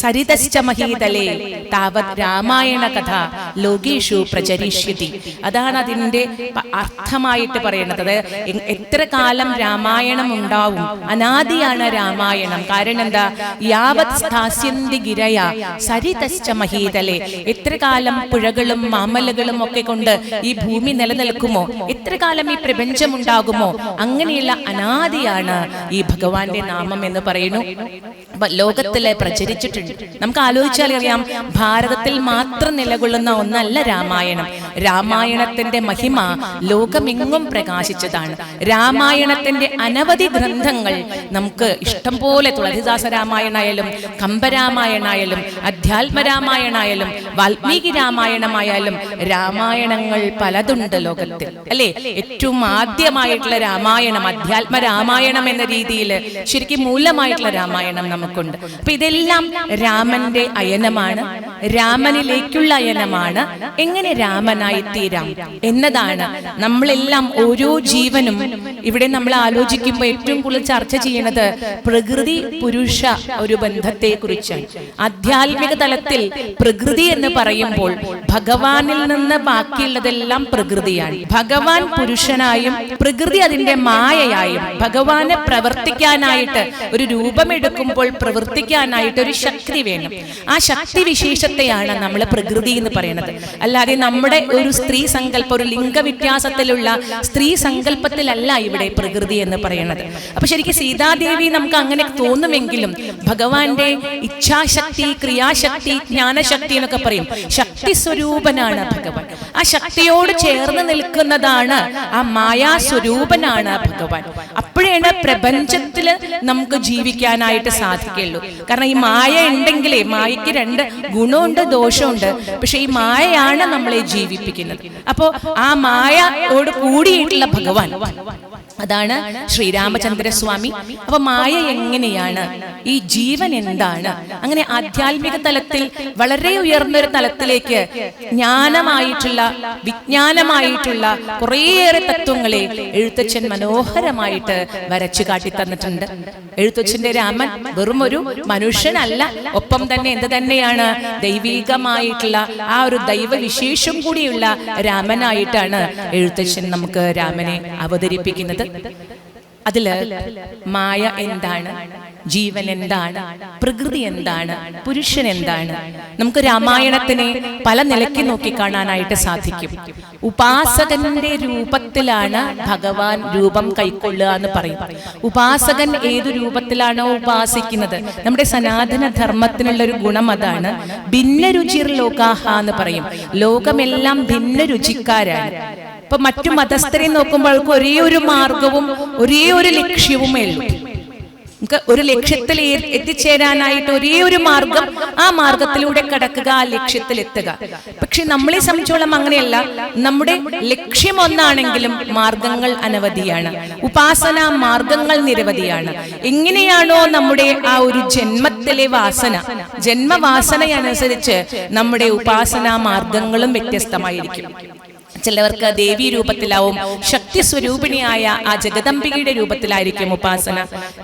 സരിതശ്ച മഹീതലേ താവത് രാമായണ കഥ ലോകേഷു പ്രചരിഷ്യതി. അതാണ് അതിൻ്റെ അർത്ഥമായിട്ട് പറയുന്നത്. എത്ര കാലം രാമായണം ഉണ്ടാവും, അനാദിയാണ് രാമായണം. കാരണം എന്താ? യാവത് സ്ഥാസ്യന്തി ഗിരയ സരിതശ്ച മഹീതലേ. എത്ര കാലം പുഴകളും മാമലകളും ഒക്കെ കൊണ്ട് ഈ ഭൂമി നിലനിൽക്കുമോ, എത്ര കാലം ഈ പ്രപഞ്ചം ഉണ്ടാകുമോ, അങ്ങനെയുള്ള അനാദിയാണ് ഈ ഭഗവാന്റെ നാമം എന്ന് പറയുന്നു. ലോകത്തിലെ പ്രചരിച്ചിട്ടുണ്ട്. നമുക്ക് ആലോചിച്ചാൽ അറിയാം, ഭാരതത്തിൽ മാത്രം നിലകൊള്ളുന്ന ഒന്നല്ല രാമായണം. രാമായണത്തിന്റെ മഹിമ ലോകമെങ്ങും പ്രകാശിച്ചതാണ്. രാമായണത്തിന്റെ അനവധി ഗ്രന്ഥങ്ങൾ നമുക്ക് ഇഷ്ടം പോലെ, തുളസിദാസ രാമായണായാലും കമ്പരാമായണായാലും അധ്യാത്മരാമായണായാലും വാൽമീകി രാമായണമായാലും രാമായണങ്ങൾ പലതുണ്ട് ലോകത്തിൽ, അല്ലെ? ഏറ്റവും ആദ്യമായിട്ടുള്ള രാമായണം അധ്യാത്മ രാമായണം എന്ന രീതിയിൽ ശരിക്കും മൂലമായിട്ടുള്ള രാമായണം നമുക്കുണ്ട്. അപ്പൊ ഇതെല്ലാം രാമന്റെ അയനമാണ്, രാമനിലേക്കുള്ള അയനമാണ്. എങ്ങനെ രാമനായി തീരാം എന്നതാണ് നമ്മളെല്ലാം, ഓരോ ജീവനും ഇവിടെ നമ്മൾ ആലോചിക്കുമ്പോൾ ഏറ്റവും കൂടുതൽ ചർച്ച ചെയ്യുന്നത് പ്രകൃതി പുരുഷ ഒരു ബന്ധത്തെ കുറിച്ചാണ്. ആധ്യാത്മിക തലത്തിൽ പ്രകൃതി എന്ന് പറയുമ്പോൾ ഭഗവാനിൽ നിന്ന് ബാക്കിയുള്ളതെല്ലാം പ്രകൃതിയാണ്. ഭഗവാൻ പുരുഷനായും പ്രകൃതി അതിന്റെ മായയായും. ഭഗവാനെ പ്രവർത്തിക്കാനായിട്ട് ഒരു രൂപമെടുക്കുമ്പോൾ പ്രവർത്തിക്കാനായിട്ട് ഒരു ശക്തി വേണം. ആ ശക്തി വിശേഷത്തെയാണ് നമ്മൾ പ്രകൃതി എന്ന് പറയുന്നത്. അല്ലാതെ നമ്മുടെ ഒരു സ്ത്രീ സങ്കല്പം, ഒരു ലിംഗവ്യത്യാസത്തിലുള്ള സ്ത്രീ സങ്കല്പത്തിലല്ല ഇവിടെ പ്രകൃതി എന്ന് പറയുന്നത്. അപ്പൊ ശരിക്കും സീതാദേവി നമുക്ക് അങ്ങനെ തോന്നുമെങ്കിലും ഭഗവാന്റെ ഇച്ഛാശക്തി, ക്രിയാശക്തി, ജ്ഞാനശക്തി എന്നൊക്കെ പറയും. ശക്തി സ്വരൂപനാണ് ഭഗവാൻ. ആ ശക്തിയോട് ചേർന്ന് നിൽക്കുന്നതാണ്, ആ മായാസ്വരൂപനാണ് ഭഗവാൻ. അപ്പോഴാണ് പ്രപഞ്ചത്തില് നമുക്ക് ജീവിക്കാനായിട്ട് സാധിക്കുള്ളൂ. കാരണം ഈ മായ ഉണ്ടെങ്കിലേ, മായയ്ക്ക് രണ്ട് ഗുണമുണ്ട് ദോഷമുണ്ട്. പക്ഷെ ഈ മായയാണ് നമ്മളെ ജീവിപ്പിക്കുന്നത്. അപ്പോ ആ മായയോട് കൂടിയിട്ടുള്ള ഭഗവാൻ, അതാണ് ശ്രീരാമചന്ദ്രസ്വാമി. അപ്പൊ മായ എങ്ങനെയാണ്, ഈ ജീവൻ എന്താണ്? അങ്ങനെ ആധ്യാത്മിക തലത്തിൽ വളരെ ഉയർന്നൊരു തലത്തിലേക്ക് ജ്ഞാനമായിട്ടുള്ള, വിജ്ഞാനമായിട്ടുള്ള കുറേയേറെ തത്വങ്ങളെ എഴുത്തച്ഛൻ മനോഹരമായിട്ട് വരച്ചു കാട്ടി തന്നിട്ടുണ്ട്. എഴുത്തച്ഛന്റെ രാമൻ വെറും ഒരു മനുഷ്യനല്ല, ഒപ്പം തന്നെ എന്ത് തന്നെയാണ്, ദൈവികമായിട്ടുള്ള ആ ഒരു ദൈവവിശേഷം കൂടിയുള്ള രാമനായിട്ടാണ് എഴുത്തച്ഛൻ നമുക്ക് രാമനെ അവതരിപ്പിക്കുന്നത്. അതില് മായ എന്താണ്, ജീവൻ എന്താണ്, പ്രകൃതി എന്താണ്, പുരുഷൻ എന്താണ്, നമുക്ക് രാമായണത്തിനെ പല നിലയ്ക്ക് നോക്കിക്കാണാനായിട്ട് സാധിക്കും. ഉപാസകന്റെ രൂപത്തിലാണ് ഭഗവാൻ രൂപം കൈക്കൊള്ളുക എന്ന് പറയും. ഉപാസകൻ ഏതു രൂപത്തിലാണോ ഉപാസിക്കുന്നത്, നമ്മുടെ സനാതന ധർമ്മത്തിനുള്ള ഒരു ഗുണം അതാണ്. ഭിന്ന രുചിർ ലോകാഹ എന്ന് പറയും. ലോകമെല്ലാം ഭിന്ന രുചിക്കാരാണ്. ഇപ്പൊ മറ്റു മതസ്ഥരെ നോക്കുമ്പോൾ ഒരേ ഒരു മാർഗവും ഒരേ ഒരു ലക്ഷ്യവുമേ ഉള്ളൂ. നമുക്ക് ഒരു ലക്ഷ്യത്തിൽ എത്തിച്ചേരാനായിട്ട് ഒരേ ഒരു മാർഗം, ആ മാർഗത്തിലൂടെ കടക്കുക, ആ ലക്ഷ്യത്തിൽ എത്തുക. പക്ഷെ നമ്മളെ സംബന്ധിച്ചോളം അങ്ങനെയല്ല. നമ്മുടെ ലക്ഷ്യം ഒന്നാണെങ്കിലും മാർഗങ്ങൾ അനവധിയാണ്, ഉപാസന മാർഗങ്ങൾ നിരവധിയാണ്. എങ്ങനെയാണോ നമ്മുടെ ആ ഒരു ജന്മത്തിലെ വാസന, ജന്മവാസനയനുസരിച്ച് നമ്മുടെ ഉപാസനാ മാർഗങ്ങളും വ്യത്യസ്തമായിരിക്കും. ചിലവർക്ക് ദേവീ രൂപത്തിലാവും, ശക്തി സ്വരൂപിണിയായ ആ ജഗദംബികയുടെ രൂപത്തിലായിരിക്കും ഉപാസന.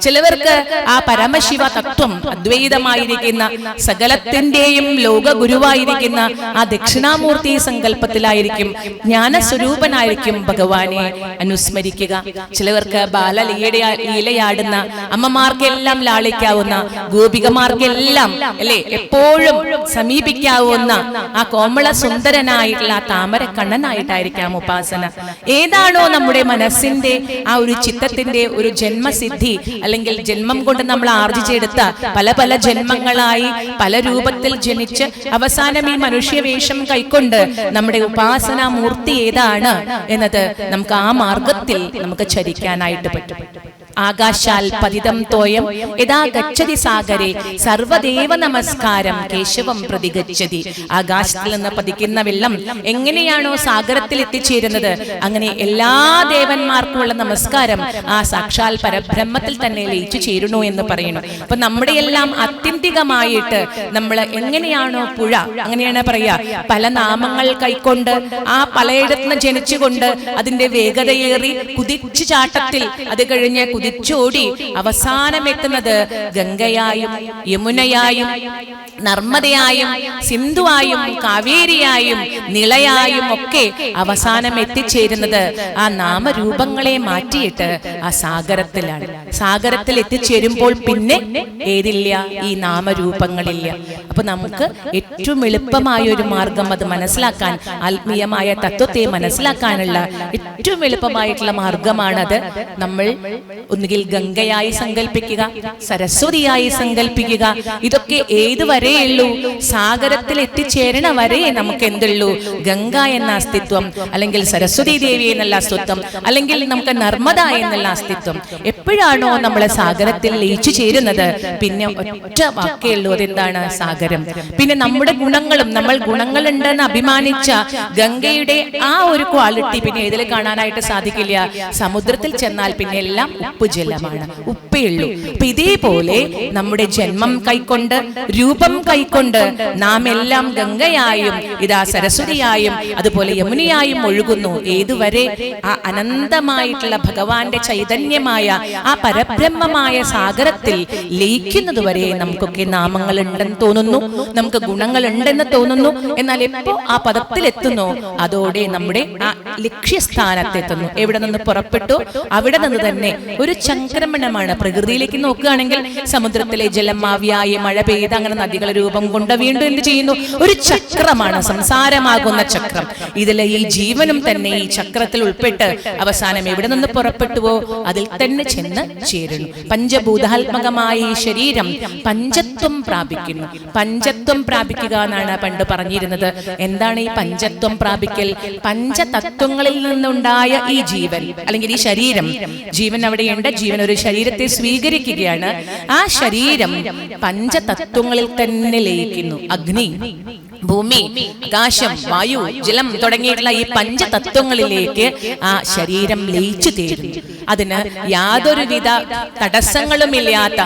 ചിലവർക്ക് ആ പരമശിവ തത്വം, അദ്വൈതമായിരിക്കുന്ന സകലത്തിന്റെയും ലോകഗുരുവായിരിക്കുന്ന ആ ദക്ഷിണാമൂർത്തി സങ്കല്പത്തിലായിരിക്കും, ജ്ഞാനസ്വരൂപനായിരിക്കും ഭഗവാനെ അനുസ്മരിക്കുക. ചിലവർക്ക് ലീലയാടുന്ന അമ്മമാർക്കെല്ലാം ലാളിക്കാവുന്ന, ഗോപികമാർക്കെല്ലാം അല്ലെ എപ്പോഴും സമീപിക്കാവുന്ന ആ കോമള സുന്ദരനായിട്ടുള്ള ആ താമര കണ്ണനായി ായിരിക്കാം ഉപാസന. ഏതാണോ നമ്മുടെ മനസ്സിന്റെ ആ ഒരു ചിത്തത്തിന്റെ ഒരു ജന്മസിദ്ധി, അല്ലെങ്കിൽ ജന്മം കൊണ്ട് നമ്മൾ ആർജിച്ചെടുത്ത പല പല ജന്മങ്ങളായി പല രൂപത്തിൽ ജനിച്ച് അവസാനം ഈ മനുഷ്യവേഷം കൈക്കൊണ്ട് നമ്മുടെ ഉപാസനാ മൂർത്തി ഏതാണ് എന്നത് നമുക്ക് ആ മാർഗത്തിൽ നമുക്ക് ചരിക്കാനായിട്ട് പറ്റും. ആകാശാൽ പതിതം തോയം യഥാ ഗച്ഛതി സാഗരെ സർവദേവ നമസ്കാരം കേശവം പ്രതി ഗച്ഛതി. ആകാശത്തിൽ നിന്ന് പതിക്കുന്ന വെള്ളം എങ്ങനെയാണോ സാഗരത്തിൽ എത്തിച്ചേരുന്നത്, അങ്ങനെ എല്ലാ ദേവന്മാർക്കുമുള്ള നമസ്കാരം ആ സാക്ഷാൽ പരബ്രഹ്മത്തിൽ തന്നെ ലയിച്ചു ചേരുന്നു എന്ന് പറയുന്നു. അപ്പൊ നമ്മുടെ എല്ലാം ആത്യന്തികമായിട്ട് നമ്മൾ എങ്ങനെയാണോ പുഴ, അങ്ങനെയാണ് പറയാ, പല നാമങ്ങൾ കൈക്കൊണ്ട് ആ പലയിടത്തുനിന്ന് ജനിച്ചുകൊണ്ട് അതിന്റെ വേഗതയേറി കുതിച്ചു ചാട്ടത്തിൽ അത് കഴിഞ്ഞ് കുതിച്ചോടി അവസാനം എത്തുന്നത് ഗംഗയായും യമുനയായും നർമ്മദയായും സിന്ധുവായും കാവേരിയായും നിളയായും ഒക്കെ അവസാനം എത്തിച്ചേരുന്നത് ആ നാമരൂപങ്ങളെ മാറ്റിയിട്ട് ആ സാഗരത്തിലാണ്. സാഗരത്തിൽ എത്തിച്ചേരുമ്പോൾ പിന്നെ ഏതില്ല? ഈ നാമരൂപങ്ങളില്ല. അപ്പൊ നമുക്ക് ഏറ്റവും എളുപ്പമായ ഒരു മാർഗം അത് മനസ്സിലാക്കാൻ, ആത്മീയമായ തത്വത്തെ മനസ്സിലാക്കാനുള്ള ഏറ്റവും എളുപ്പമായിട്ടുള്ള മാർഗമാണത്. നമ്മൾ ഒന്നുകിൽ ഗംഗയായി സങ്കല്പിക്കുക, സരസ്വതിയായി സങ്കല്പിക്കുക. ഇതൊക്കെ ഏതുവരെയുള്ളൂ? സാഗരത്തിൽ എത്തിച്ചേരണ വരെ നമുക്ക് എന്തുള്ളൂ? ഗംഗ എന്ന അസ്തിത്വം, അല്ലെങ്കിൽ സരസ്വതി ദേവി എന്നുള്ള അസ്തിത്വം, അല്ലെങ്കിൽ നമുക്ക് നർമ്മദ എന്നുള്ള അസ്തിത്വം. എപ്പോഴാണോ നമ്മളെ സാഗരത്തിൽ ലയിച്ചു ചേരുന്നത്, പിന്നെ ഒറ്റ വാക്കേ ഉള്ളൂ, അതെന്താണ്? സാഗരം. പിന്നെ നമ്മുടെ ഗുണങ്ങളും, നമ്മൾ ഗുണങ്ങളുണ്ടെന്ന് അഭിമാനിച്ച ഗംഗയുടെ ആ ഒരു ക്വാളിറ്റി പിന്നെ ഏതിൽ കാണാനായിട്ട് സാധിക്കില്ല? സമുദ്രത്തിൽ ചെന്നാൽ പിന്നെ എല്ലാം ഉപ്പ് ജലമാണ്, ഉപ്പേ ഉള്ളൂ. അപ്പൊ ഇതേപോലെ നമ്മുടെ ജന്മം കൈക്കൊണ്ട്, രൂപം കൈക്കൊണ്ട് നാം എല്ലാം ഗംഗയായും ഇതാ സരസ്വതിയായും അതുപോലെ യമുനയായും ഒഴുകുന്നു. ഏതുവരെ? ആ അനന്തമായിട്ടുള്ള ഭഗവാന്റെ ചൈതന്യമായ ആ പരബ്രഹ്മമായ സാഗരത്തിൽ ലയിക്കുന്നതുവരെ നമുക്കൊക്കെ നാമങ്ങൾ ഉണ്ടെന്ന് തോന്നുന്നു, നമുക്ക് ഗുണങ്ങൾ ഉണ്ടെന്ന് തോന്നുന്നു. എന്നാൽ എപ്പോ ആ പദത്തിലെത്തുന്നു, അതോടെ നമ്മുടെ ആ ലക്ഷ്യസ്ഥാനത്തെത്തുന്നു. എവിടെ നിന്ന് പുറപ്പെട്ടു അവിടെ നിന്ന് തന്നെ ഒരു ചംക്രമണമാണ്. പ്രകൃതിയിലേക്ക് നോക്കുകയാണെങ്കിൽ സമുദ്രത്തിലെ ജലം ആവിയായി മഴ പെയ്ത് അങ്ങനെ നദികളെ രൂപം കൊണ്ട് വീണ്ടും എന്ത് ചെയ്യുന്നു? ഒരു ചക്രമാണ്, സംസാരമാകുന്ന ചക്രം. ഇതിലെ ഈ ജീവനും തന്നെ ഈ ചക്രത്തിൽ ഉൾപ്പെട്ട് അവസാനം എവിടെ നിന്ന് പുറപ്പെട്ടുവോ അതിൽ തന്നെ ചെന്ന് ചേരുന്നു. പഞ്ചഭൂതാത്മകമായ ഈ ശരീരം പഞ്ചത്വം പ്രാപിക്കുന്നു. പഞ്ചത്വം പ്രാപിക്കുക എന്നാണ് പണ്ട് പറഞ്ഞിരുന്നത്. എന്താണ് ഈ പഞ്ചത്വം പ്രാപിക്കൽ? പഞ്ചതത്വങ്ങളിൽ നിന്നുണ്ടായ ഈ ജീവൻ അല്ലെങ്കിൽ ഈ ശരീരം, ജീവൻ അവിടെയുണ്ട്, ജീവൻ ഒരു ശരീരത്തെ സ്വീകരിക്കുകയാണ്. ആ ശരീരം പഞ്ചതത്വങ്ങളിൽ തന്നെ ലയിക്കുന്നു. അഗ്നി, ഭൂമി, ആകാശം, വായു, ജലം തുടങ്ങിയിട്ടുള്ള ഈ പഞ്ചതത്വങ്ങളിലേക്ക് ആ ശരീരം ലയിച്ചു തീരുന്നു. അതിന് യാതൊരുവിധ തടസ്സങ്ങളുമില്ലാത്ത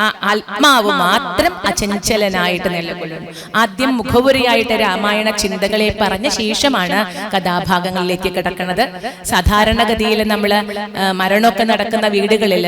ആ ആത്മാവ് മാത്രം അചഞ്ചലനായിട്ട് നിലകൊള്ളുന്നു. ആദ്യം മുഖവുരയായിട്ട് രാമായണ ചിന്തകളെ പറഞ്ഞ ശേഷമാണ് കഥാഭാഗങ്ങളിലേക്ക് കിടക്കുന്നത്. സാധാരണഗതിയിൽ നമ്മൾ മരണമൊക്കെ നടക്കുന്ന വീടുകളിൽ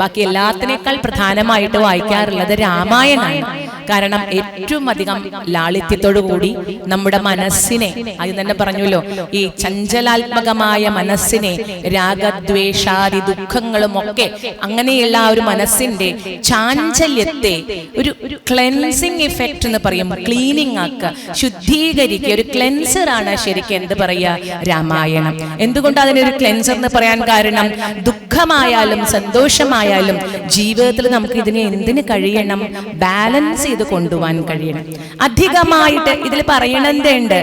ബാക്കി എല്ലാത്തിനേക്കാൾ പ്രധാനമായിട്ട് വായിക്കാറുള്ളത് രാമായണമാണ്. കാരണം ഏറ്റവും അധികം ലാളിത്യത്തോടുകൂടി നമ്മുടെ മനസ്സിനെ, അത് തന്നെ പറഞ്ഞല്ലോ, ഈ ചഞ്ചലാത്മകമായ മനസ്സിനെ, രാഗദ്വേഷാദി ദുഃഖങ്ങളും ഒക്കെ അങ്ങനെയുള്ള ആ ഒരു മനസ്സിന്റെ ചാഞ്ചല്യത്തെ ഒരു ക്ലെൻസിങ് ഇഫക്റ്റ് എന്ന് പറയും, ക്ലീനിങ് ആക്കുക, ശുദ്ധീകരിക്കുക. ഒരു ക്ലെൻസർ ആണ് ശരിക്കും എന്ത് പറയുക? രാമായണം. എന്തുകൊണ്ട് അതിനൊരു ക്ലെൻസർ എന്ന് പറയാൻ കാരണം, ദുഃഖമായാലും സന്തോഷമായാലും ജീവിതത്തിൽ നമുക്ക് ഇതിനെ എന്തിനു കഴിയണം? ബാലൻസ് ചെയ്ത് കൊണ്ടുപോകാൻ കഴിയണം. അധികമായിട്ട് ഇതിൽ പറയണതുണ്ട്.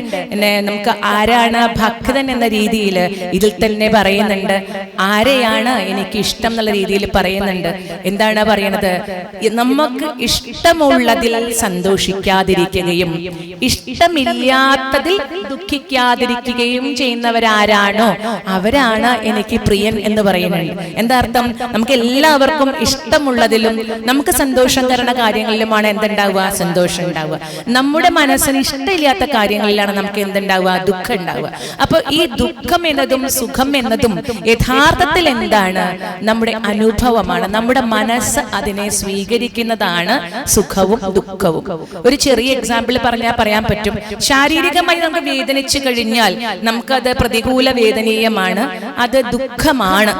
നമുക്ക് ആരാണ് ഭക്തൻ എന്ന രീതിയിൽ ഇതിൽ തന്നെ പറയുന്നുണ്ട്. ആരെയാണ് എനിക്ക് ഇഷ്ടം എന്നുള്ള രീതിയിൽ പറയുന്നുണ്ട്. എന്താണ് പറയണത്? നമുക്ക് ഇഷ്ടമുള്ളതിൽ സന്തോഷിക്കാതിരിക്കുകയും ഇഷ്ടമില്ലാത്തതിൽ ദുഃഖിക്കാതിരിക്കുകയും ചെയ്യുന്നവരാരാണോ അവരാണ് എനിക്ക് പ്രിയൻ എന്ന് പറയുന്നുണ്ട്. എന്താ അർത്ഥം? നമുക്ക് എല്ലാവർക്കും ഇഷ്ടമുള്ളതിലും നമുക്ക് സന്തോഷം തരുന്ന കാര്യങ്ങളിലുമാണ് എന്തുണ്ടാവുക? സന്തോഷം ഉണ്ടാവുക. നമ്മുടെ മനസ്സിന് ഇഷ്ടമില്ലാത്ത കാര്യങ്ങളിലാണ് നമുക്ക് എന്തുണ്ടാവുക? ദുഃഖം ഉണ്ടാവുക. അപ്പൊ ഈ ദുഃഖം എന്നതും സുഖം എന്നതും യഥാർത്ഥത്തിൽ എന്താണ്? നമ്മുടെ അനുഭവമാണ്. നമ്മുടെ മനസ്സ് അതിനെ സ്വീകരിക്കുന്നതാണ് സുഖവും ദുഃഖവും. ഒരു ചെറിയ എക്സാമ്പിൾ പറയാൻ പറ്റും. ശാരീരികമായി നമുക്ക് വേദനിച്ചു കഴിഞ്ഞാൽ നമുക്കത് പ്രതികൂല വേദനീയമാണ്, അത് ദുഃഖമാണ്.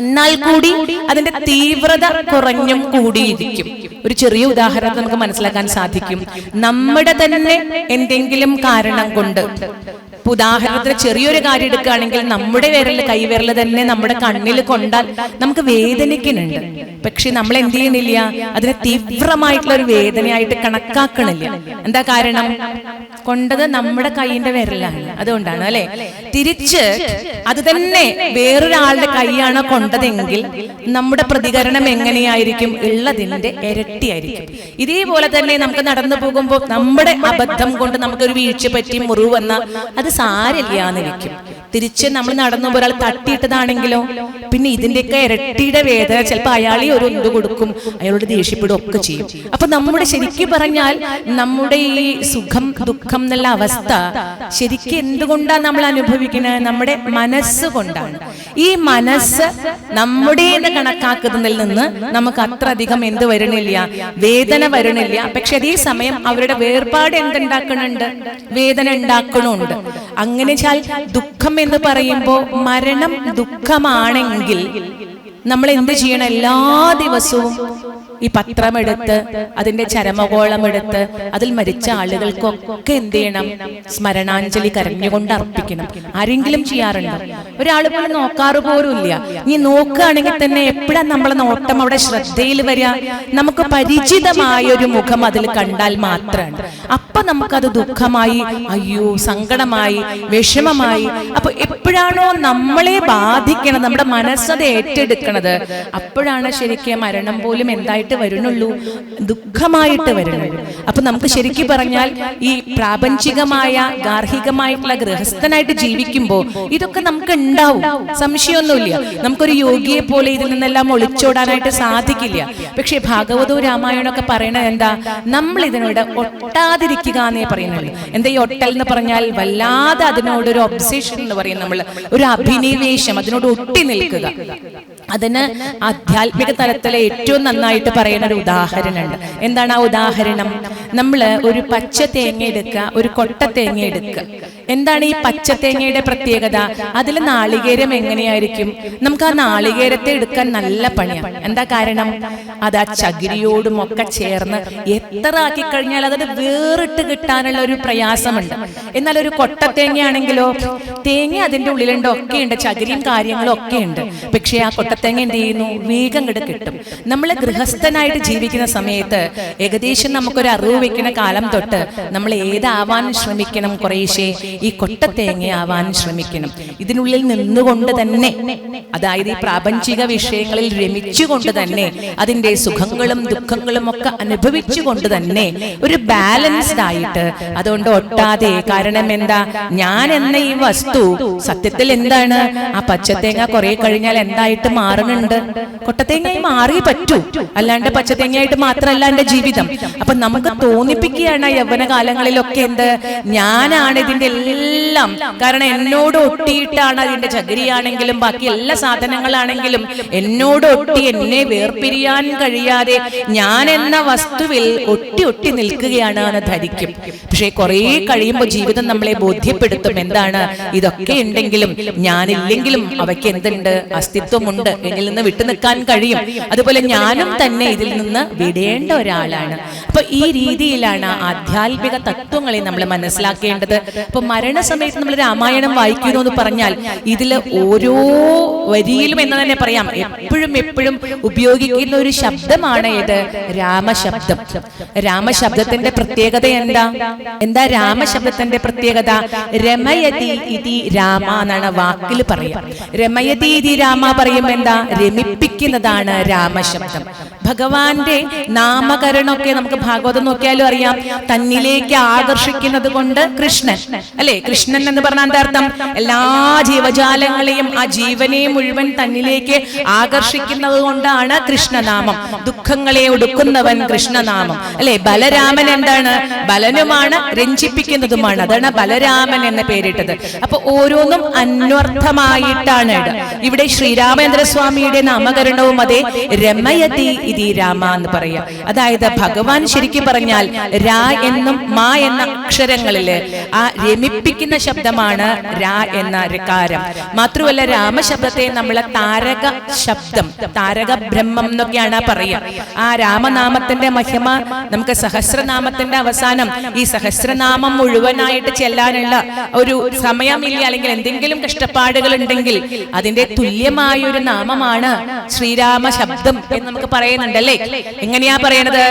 എന്നാൽ കൂടി അതിന്റെ തീവ്രത കുറഞ്ഞും കൂടിയിരിക്കും. ഒരു ചെറിയ ഉദാഹരണം നമുക്ക് മനസ്സിലാക്കാൻ സാധിക്കും. നമ്മുടെ തന്നെ എന്തെങ്കിലും കാരണം കൊണ്ട്, ഉദാഹരണത്തിന് ചെറിയൊരു കാര്യം എടുക്കുകയാണെങ്കിൽ നമ്മുടെ കൈവിരൽ തന്നെ നമ്മുടെ കണ്ണിൽ കൊണ്ടാൽ നമുക്ക് വേദനിക്കുന്നുണ്ട്. പക്ഷെ നമ്മൾ എന്ത് ചെയ്യുന്നില്ല? അതിനെ തീവ്രമായിട്ടുള്ള ഒരു വേദനയായിട്ട് കണക്കാക്കണില്ല. എന്താ കാരണം? കൊണ്ടത് നമ്മുടെ കൈയിന്റെ വിരലാണ്, അതുകൊണ്ടാണ് അല്ലെ. തിരിച്ച് അത് തന്നെ വേറൊരാളുടെ കൈയാണ് കൊണ്ടതെങ്കിൽ നമ്മുടെ പ്രതികരണം എങ്ങനെയായിരിക്കും? ഉള്ളതിന്റെ ഇരട്ടിയായിരിക്കും. ഇതേപോലെ തന്നെ നമുക്ക് നടന്നു പോകുമ്പോൾ നമ്മുടെ അബദ്ധം കൊണ്ട് നമുക്കൊരു വീഴ്ച പറ്റി മുറിവ് വന്നാൽ അത് സാരില്ല എന്നിരിക്കും. തിരിച്ച് നമ്മൾ നടന്നു ഒരാൾ തട്ടിയിട്ടതാണെങ്കിലോ പിന്നെ ഇതിന്റെയൊക്കെ ഇരട്ടിയുടെ വേദന ചിലപ്പോൾ അയാളെ ഒരു എന്ത് കൊടുക്കും, അയാളോട് ദേഷ്യപ്പെടും ഒക്കെ ചെയ്യും. അപ്പൊ നമ്മുടെ ശരിക്കും പറഞ്ഞാൽ നമ്മുടെ ഈ സുഖം ദുഃഖം എന്നുള്ള അവസ്ഥ ശരിക്കും എന്തുകൊണ്ടാണ് നമ്മൾ അനുഭവിക്കുന്നത്? നമ്മുടെ മനസ്സുകൊണ്ടാണ്. ഈ മനസ്സ് നമ്മുടെ കണക്കാക്കുന്നതിൽ നിന്ന് നമുക്ക് അത്ര അധികം എന്ത് വരണില്ല, വേദന വരണില്ല. പക്ഷെ അതേ സമയം അവരുടെ വേർപാട് എന്തുണ്ടാക്കണുണ്ട്, വേദന ഉണ്ടാക്കണുണ്ട്. അങ്ങനെ വെച്ചാൽ ദുഃഖം എന്ന് പറയുമ്പോൾ മരണം ദുഃഖമാണെങ്കിൽ നമ്മൾ എന്ത് ചെയ്യണം? എല്ലാ ദിവസവും ഈ പത്രമെടുത്ത് അതിന്റെ ചരമകോളം എടുത്ത് അതിൽ മരിച്ച ആളുകൾക്കൊക്കെ എന്ത് ചെയ്യണം? സ്മരണാഞ്ജലി കരഞ്ഞുകൊണ്ട് അർപ്പിക്കണം. ആരെങ്കിലും ചെയ്യാറുണ്ടോ? ഒരാൾ പോലും നോക്കാറ് പോലും ഇല്ല. നീ നോക്കുകയാണെങ്കിൽ തന്നെ എപ്പോഴാണ് നമ്മളെ നോട്ടം അവിടെ ശ്രദ്ധയിൽ വരിക? നമുക്ക് പരിചിതമായ ഒരു മുഖം അതിൽ കണ്ടാൽ മാത്രമാണ്. അപ്പൊ നമുക്കത് ദുഃഖമായി, അയ്യോ സങ്കടമായി, വിഷമമായി. അപ്പൊ എപ്പോഴാണോ നമ്മളെ ബാധിക്കണം, നമ്മുടെ മനസ്സത് ഏറ്റെടുക്കണത്, അപ്പോഴാണ് ശരിക്കും മരണം പോലും എന്തായിട്ട് വരുന്നുള്ളൂ, ദുഃഖമായിട്ട് വരുന്നുള്ളൂ. അപ്പൊ നമുക്ക് ശരിക്കും പറഞ്ഞാൽ ഈ പ്രാപഞ്ചികമായ ഗാർഹികമായിട്ടുള്ള ഗൃഹസ്ഥനായിട്ട് ജീവിക്കുമ്പോൾ ഇതൊക്കെ നമുക്ക് ഉണ്ടാവും, സംശയമൊന്നുമില്ല. നമുക്കൊരു യോഗിയെ പോലെ ഇതിൽ നിന്നെല്ലാം ഒളിച്ചോടാനായിട്ട് സാധിക്കില്ല. പക്ഷെ ഭാഗവതവും രാമായണമൊക്കെ പറയണത് എന്താ? നമ്മൾ ഇതിനോട് ഒട്ടാതിരിക്കുക എന്നേ പറയുന്നുള്ളൂ. എന്താ ഈ ഒട്ടൽ എന്ന് പറഞ്ഞാൽ? വല്ലാതെ അതിനോടൊരു ഒബ്സെഷൻ എന്ന് പറയും നമ്മൾ, ഒരു അഭിനിവേശം, അതിനോട് ഒട്ടി നിൽക്കുക. അതിന് ആധ്യാത്മിക തലത്തിലെ ഏറ്റവും നന്നായിട്ട് പറയുന്ന ഒരു ഉദാഹരണമുണ്ട്. എന്താണ് ആ ഉദാഹരണം? നമ്മൾ ഒരു പച്ച തേങ്ങ എടുക്കുക, ഒരു കൊട്ട തേങ്ങ എടുക്കുക. എന്താണ് ഈ പച്ച തേങ്ങയുടെ പ്രത്യേകത? അതിൽ നാളികേരം എങ്ങനെയായിരിക്കും? നമുക്ക് ആ നാളികേരത്തെ എടുക്കാൻ നല്ല പണിയാണ്. എന്താ കാരണം? അത് ആ ചകിരിയോടും ഒക്കെ ചേർന്ന് എത്ര ആക്കി കഴിഞ്ഞാൽ അതത് വേറിട്ട് കിട്ടാനുള്ള ഒരു പ്രയാസമുണ്ട്. എന്നാൽ ഒരു കൊട്ട തേങ്ങയാണെങ്കിലോ, തേങ്ങ അതിന്റെ ഉള്ളിലുണ്ട്, ഒക്കെയുണ്ട്, ചകിരിയും കാര്യങ്ങളും ഒക്കെ ഉണ്ട്. പക്ഷെ ആ കൊട്ടത്തേങ്ങ എന്ത് ചെയ്യുന്നു? വേഗം കിട്ടും. നമ്മൾ ഗൃഹസ്ഥനായിട്ട് ജീവിക്കുന്ന സമയത്ത് ഏകദേശം നമുക്കൊരു അറിവ് വെക്കുന്ന കാലം തൊട്ട് നമ്മൾ ഏതാവാൻ ശ്രമിക്കണം? കുറേശ്ശെ ഈ കൊട്ടത്തേങ്ങ ആവാൻ ശ്രമിക്കണം. ഇതിനുള്ളിൽ നിന്നുകൊണ്ട് തന്നെ, അതായത് ഈ പ്രാപഞ്ചിക വിഷയങ്ങളിൽ രമിച്ചുകൊണ്ട് തന്നെ, അതിന്റെ സുഖങ്ങളും ദുഃഖങ്ങളും ഒക്കെ അനുഭവിച്ചുകൊണ്ട് തന്നെ ഒരു ബാലൻസ്ഡ് ആയിട്ട്, അതുകൊണ്ട് ഒട്ടാതെ. കാരണം എന്താ? ഞാൻ എന്ന ഈ വസ്തു സത്യത്തിൽ എന്താണ്? ആ പച്ചത്തേങ്ങ കുറെ കഴിഞ്ഞാൽ എന്തായിട്ട് മാറുന്നുണ്ട്? കൊട്ടത്തേങ്ങയായി മാറി പറ്റൂ, അല്ലാണ്ട് പച്ചത്തേങ്ങയായിട്ട് മാത്രമല്ല എന്റെ ജീവിതം. അപ്പൊ നമുക്ക് തോന്നിപ്പിക്കുകയാണ് യൗവന കാലങ്ങളിലൊക്കെ എന്ത്? ഞാനാണ് ഇതിന്റെ എല്ലാം. കാരണം എന്നോട് ഒട്ടിയിട്ടാണ് അതിന്റെ ചകിരിയാണെങ്കിലും ബാക്കി എല്ലാ സാധനങ്ങളാണെങ്കിലും എന്നോട് ഒട്ടി, എന്നെ വേർപിരിയാൻ കഴിയാതെ ഞാൻ എന്ന വസ്തുവിൽ ഒട്ടി നിൽക്കുകയാണ് എന്ന് ധരിക്കും. പക്ഷെ കുറെ കഴിയുമ്പോൾ ജീവിതം നമ്മളെ ബോധ്യപ്പെടുത്തും എന്താണ്? ഇതൊക്കെ ഉണ്ടെങ്കിലും ഞാനില്ലെങ്കിലും അവയ്ക്ക് എന്തുണ്ട്? അസ്തിത്വമുണ്ട്. എന്നിൽ നിന്ന് വിട്ടു നിൽക്കാൻ കഴിയും. അതുപോലെ ഞാനും തന്നെ ഇതിൽ നിന്ന് വിടേണ്ട ഒരാളാണ്. അപ്പൊ ഈ രീതിയിലാണ് ആധ്യാത്മിക തത്വങ്ങളെ നമ്മൾ മനസ്സിലാക്കേണ്ടത്. അപ്പൊ മരണസമയത്ത് നമ്മൾ രാമായണം വായിക്കുന്നു എന്ന് പറഞ്ഞാൽ ഇതിൽ ഓരോ വരിയിലും എന്ന് തന്നെ പറയാം, എപ്പോഴും ഉപയോഗിക്കുന്ന ഒരു ശബ്ദമാണ് ഏത്? രാമശബ്ദം. രാമശബ്ദത്തിന്റെ പ്രത്യേകത എന്താ രാമശബ്ദത്തിന്റെ പ്രത്യേകത? രമയതി ഇതി രാമ എന്നാണ് വാക്കിൽ പറയാം. രമയതി ഇതി രാമ പറയുമ്പോൾ എന്താ? രമിപ്പിക്കുന്നതാണ് രാമശബ്ദം. ഭഗവാന്റെ നാമകരണമൊക്കെ നമുക്ക് ഭാഗവതം നോക്കിയാലും അറിയാം, തന്നിലേക്ക് ആകർഷിക്കുന്നത് കൊണ്ട് കൃഷ്ണൻ, അല്ലെ? കൃഷ്ണൻ എന്ന് പറഞ്ഞാൽ എന്താ അർത്ഥം? എല്ലാ ജീവജാലങ്ങളെയും ആ ജീവനെ മുഴുവൻ തന്നിലേക്ക് ആകർഷിക്കുന്നത് കൊണ്ടാണ് കൃഷ്ണനാമം. ദുഃഖങ്ങളെ ഒടുക്കുന്നവൻ കൃഷ്ണനാമം, അല്ലെ? ബലരാമൻ എന്താണ്? ബലനുമാണ്, രഞ്ജിപ്പിക്കുന്നതുമാണ്. അതാണ് ബലരാമൻ എന്ന പേരിട്ടത്. അപ്പൊ ഓരോന്നും അന്വർത്ഥമായിട്ടാണ് ഇവിടെ ശ്രീരാമചന്ദ്ര സ്വാമിയുടെ നാമകരണവും അതെ രമയതി ഇതി രാമ എന്ന് പറയാം. അതായത് ഭഗവാൻ ശരിക്കും പറഞ്ഞാൽ രാ എന്നും മാ എന്ന അക്ഷരങ്ങളില് ആ രമിപ്പിക്കുന്ന ശബ്ദമാണ് രാ എന്ന ഋകാരം. മാത്രമല്ല രാമശബ്ദത്തെ നമ്മളെ താരക ശബ്ദം, താരക ബ്രഹ്മം എന്നൊക്കെയാണ് പറയുക. ആ രാമനാമത്തിന്റെ മഹിമ നമുക്ക് സഹസ്രനാമത്തിന്റെ അവസാനം ഈ സഹസ്രനാമം മുഴുവനായിട്ട് ചെല്ലാനുള്ള ഒരു സമയമില്ല, അല്ലെങ്കിൽ എന്തെങ്കിലും കഷ്ടപ്പാടുകൾ ഉണ്ടെങ്കിൽ അതിന്റെ തുല്യമായ ഒരു നാമമാണ് ശ്രീരാമ ശബ്ദം എന്ന് നമുക്ക് പറയുന്നുണ്ടല്ലേ. എങ്ങനെയാ പറയണത്?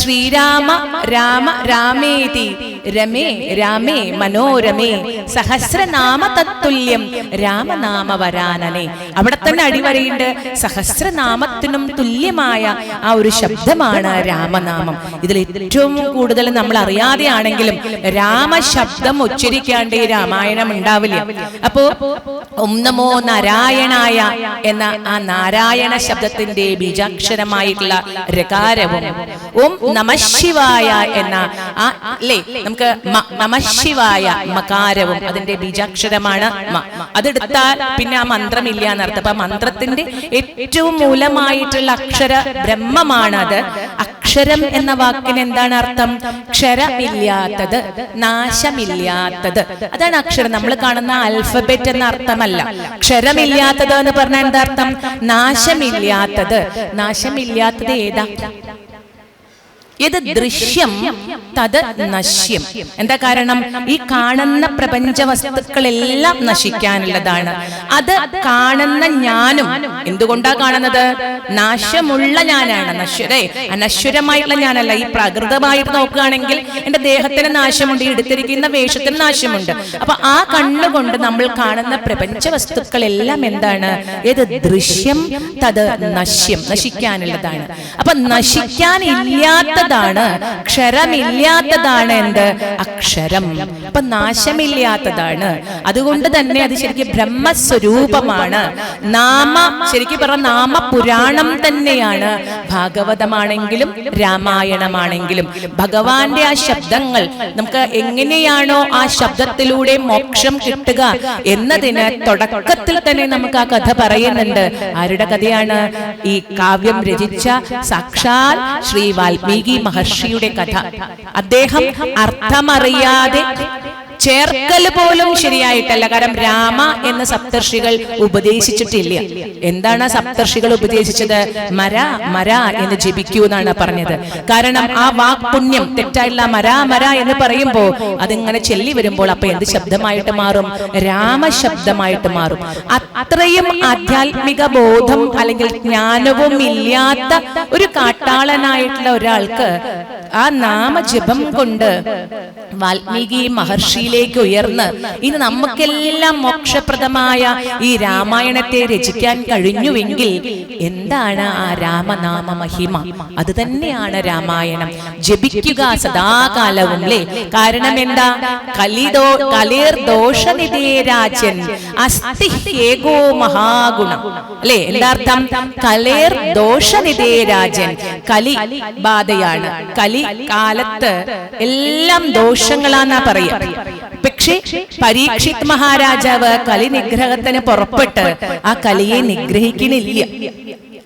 ശ്രീരാമ രാമ രാമേതി രമേ രാമേ മനോരമേ സഹസ്രനാമ തത്തുല്യം രാമനാമ വരാനനെ. അവിടെ തന്നെ അടിവരയുണ്ട്. സഹസ്രനാമത്തിനും തുല്യമായ ആ ഒരു ശബ്ദമാണ് രാമനാമം. ഇതിൽ ഏറ്റവും കൂടുതൽ നമ്മൾ അറിയാതെയാണെങ്കിലും രാമശബ്ദം ഉച്ചരിക്കാണ്ട് ഈ രാമായണം ഉണ്ടാവില്ല. അപ്പോ ഓം നമോ നാരായണായ എന്ന ആ നാരായണ ശബ്ദത്തിന്റെ ബീജാക്ഷരമായിട്ടുള്ള രകാരവും ഓം നമഃശിവായ എന്ന ആ അല്ലേ നമുക്ക് നമഃശിവായ മകാരവും അതിന്റെ ബീജാക്ഷരമാണ് മ. അതെടുത്താൽ പിന്നെ ആ മന്ത്രമില്ല എന്നർത്ഥം. അപ്പൊ മന്ത്രത്തിന്റെ ഏറ്റവും മൂലമായിട്ടുള്ള അക്ഷര ബ്രഹ്മമാണത്. അക്ഷരം എന്ന വാക്കിന് എന്താണ് അർത്ഥം? ക്ഷരമില്ലാത്തത്, നാശമില്ലാത്തത്. അതാണ് അക്ഷരം. നമ്മൾ കാണുന്ന ആൽഫബറ്റ് എന്ന അർത്ഥമല്ല. ക്ഷരമില്ലാത്തത് എന്ന് പറഞ്ഞാൽ എന്താ അർത്ഥം? നാശമില്ലാത്തത്. നാശമില്ലാത്തത് ഏതാ? ഇത് ദൃശ്യം തത് നശ്യം. എന്താ കാരണം? ഈ കാണുന്ന പ്രപഞ്ച വസ്തുക്കളെല്ലാം നശിക്കാനുള്ളതാണ്. അത് കാണുന്ന ഞാനും എന്തുകൊണ്ടാ കാണുന്നത്? നാശമുള്ള ഞാനാണ്. അനശ്വരമായിട്ടുള്ള ഞാനല്ല. ഈ പ്രകൃതമായിട്ട് നോക്കുകയാണെങ്കിൽ എന്റെ ദേഹത്തിന് നാശമുണ്ട്, ഈ എടുത്തിരിക്കുന്ന വേഷത്തിന് നാശമുണ്ട്. അപ്പൊ ആ കണ്ണുകൊണ്ട് നമ്മൾ കാണുന്ന പ്രപഞ്ച വസ്തുക്കളെല്ലാം എന്താണ്? ഏത് ദൃശ്യം തത് നശ്യം, നശിക്കാനുള്ളതാണ്. അപ്പൊ നശിക്കാനില്ലാത്ത ക്ഷരമില്ലാത്തതാണ് എന്ത്? അക്ഷരം. അപ്പൊ നാശമില്ലാത്തതാണ്. അതുകൊണ്ട് തന്നെ അത് ശരിക്കും ബ്രഹ്മസ്വരൂപമാണ്. ശരിക്കും പറഞ്ഞ നാമപുരാണം തന്നെയാണ്. ഭാഗവതമാണെങ്കിലും രാമായണമാണെങ്കിലും ഭഗവാന്റെ ആ ശബ്ദങ്ങൾ നമുക്ക് എങ്ങനെയാണോ ആ ശബ്ദത്തിലൂടെ മോക്ഷം കിട്ടുക എന്നതിന് തുടക്കത്തിൽ തന്നെ നമുക്ക് ആ കഥ പറയുന്നുണ്ട്. ആരുടെ കഥയാണ്? ഈ കാവ്യം രചിച്ച സാക്ഷാൽ ശ്രീ വാൽമീകി മഹർഷിയുടെ കഥ. അദ്ദേഹം അർത്ഥമറിയാതെ ചേർക്കൽ പോലും ശരിയായിട്ടല്ല. കാരണം രാമ എന്ന സപ്തർഷികൾ ഉപദേശിച്ചിട്ടില്ല. എന്താണ് സപ്തർഷികൾ ഉപദേശിച്ചത്? മര മര എന്ന് ജപിക്കൂ എന്നാണ് പറഞ്ഞത്. കാരണം ആ വാക്പുണ്യം തെറ്റായില്ല. മര മര എന്ന് പറയുമ്പോ അതിങ്ങനെ ചെല്ലി വരുമ്പോൾ അപ്പൊ എന്ത് ശബ്ദമായിട്ട് മാറും? രാമശബ്ദമായിട്ട് മാറും. അത്രയും ആധ്യാത്മിക ബോധം അല്ലെങ്കിൽ ജ്ഞാനവും ഇല്ലാത്ത ഒരു കാട്ടാളനായിട്ടുള്ള ഒരാൾക്ക് ആ നാമജപം കൊണ്ട് വാൽമീകി മഹർഷിയിലേക്ക് ഉയർന്ന് ഇനി നമുക്കെല്ലാം മോക്ഷപ്രദമായ ഈ രാമായണത്തെ രചിക്കാൻ കഴിഞ്ഞുവെങ്കിൽ എന്താണ് ആ രാമനാമ മഹിമ? അത് തന്നെയാണ് രാമായണം. ജപിക്കുക സദാകാലവും അല്ലേ. കാരണം എന്താ? കലിർ ദോഷനിധേരാജൻ അസ്തി ഏകോ മഹാഗുണം അല്ലേ. എന്താർത്ഥം? കലേർ ദോഷനിധേരാജൻ. കലി ബാധയാണ്. കലി കാലത്ത് എല്ലാം ദോഷങ്ങളാന്നാ പറയാ. പക്ഷേ പരീക്ഷിത് മഹാരാജാവ് കലി നിഗ്രഹത്തിന് പുറപ്പെട്ട് ആ കലിയെ നിഗ്രഹിക്കണില്ല.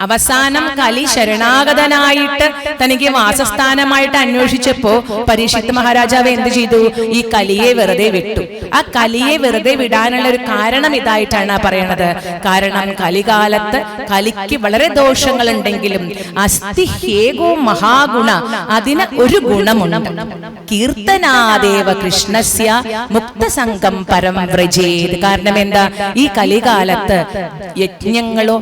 അവസാനം കലി ശരണാഗതനായിട്ട് തനിക്ക് വാസസ്ഥാനമായിട്ട് അന്വേഷിച്ചപ്പോ പരീക്ഷിത് മഹാരാജാവ് എന്ത് ചെയ്തു? ഈ കലിയെ വെറുതെ വിട്ടു. ആ കലിയെ വെറുതെ വിടാനുള്ള ഒരു കാരണം ഇതായിട്ടാണ് പറയണത്. കാരണം കലികാലത്ത് കലിക്ക് വളരെ ദോഷങ്ങൾ ഉണ്ടെങ്കിലും അസ്തി ഏകോ മഹാഗുണ, അതിന് ഒരു ഗുണമുണ്ട്. കീർത്തനാദേവ കൃഷ്ണസ്യ മുക്തസംഗം പരം വ്രജേത്. കാരണം എന്താ? ഈ കലികാലത്ത് യജ്ഞങ്ങളോ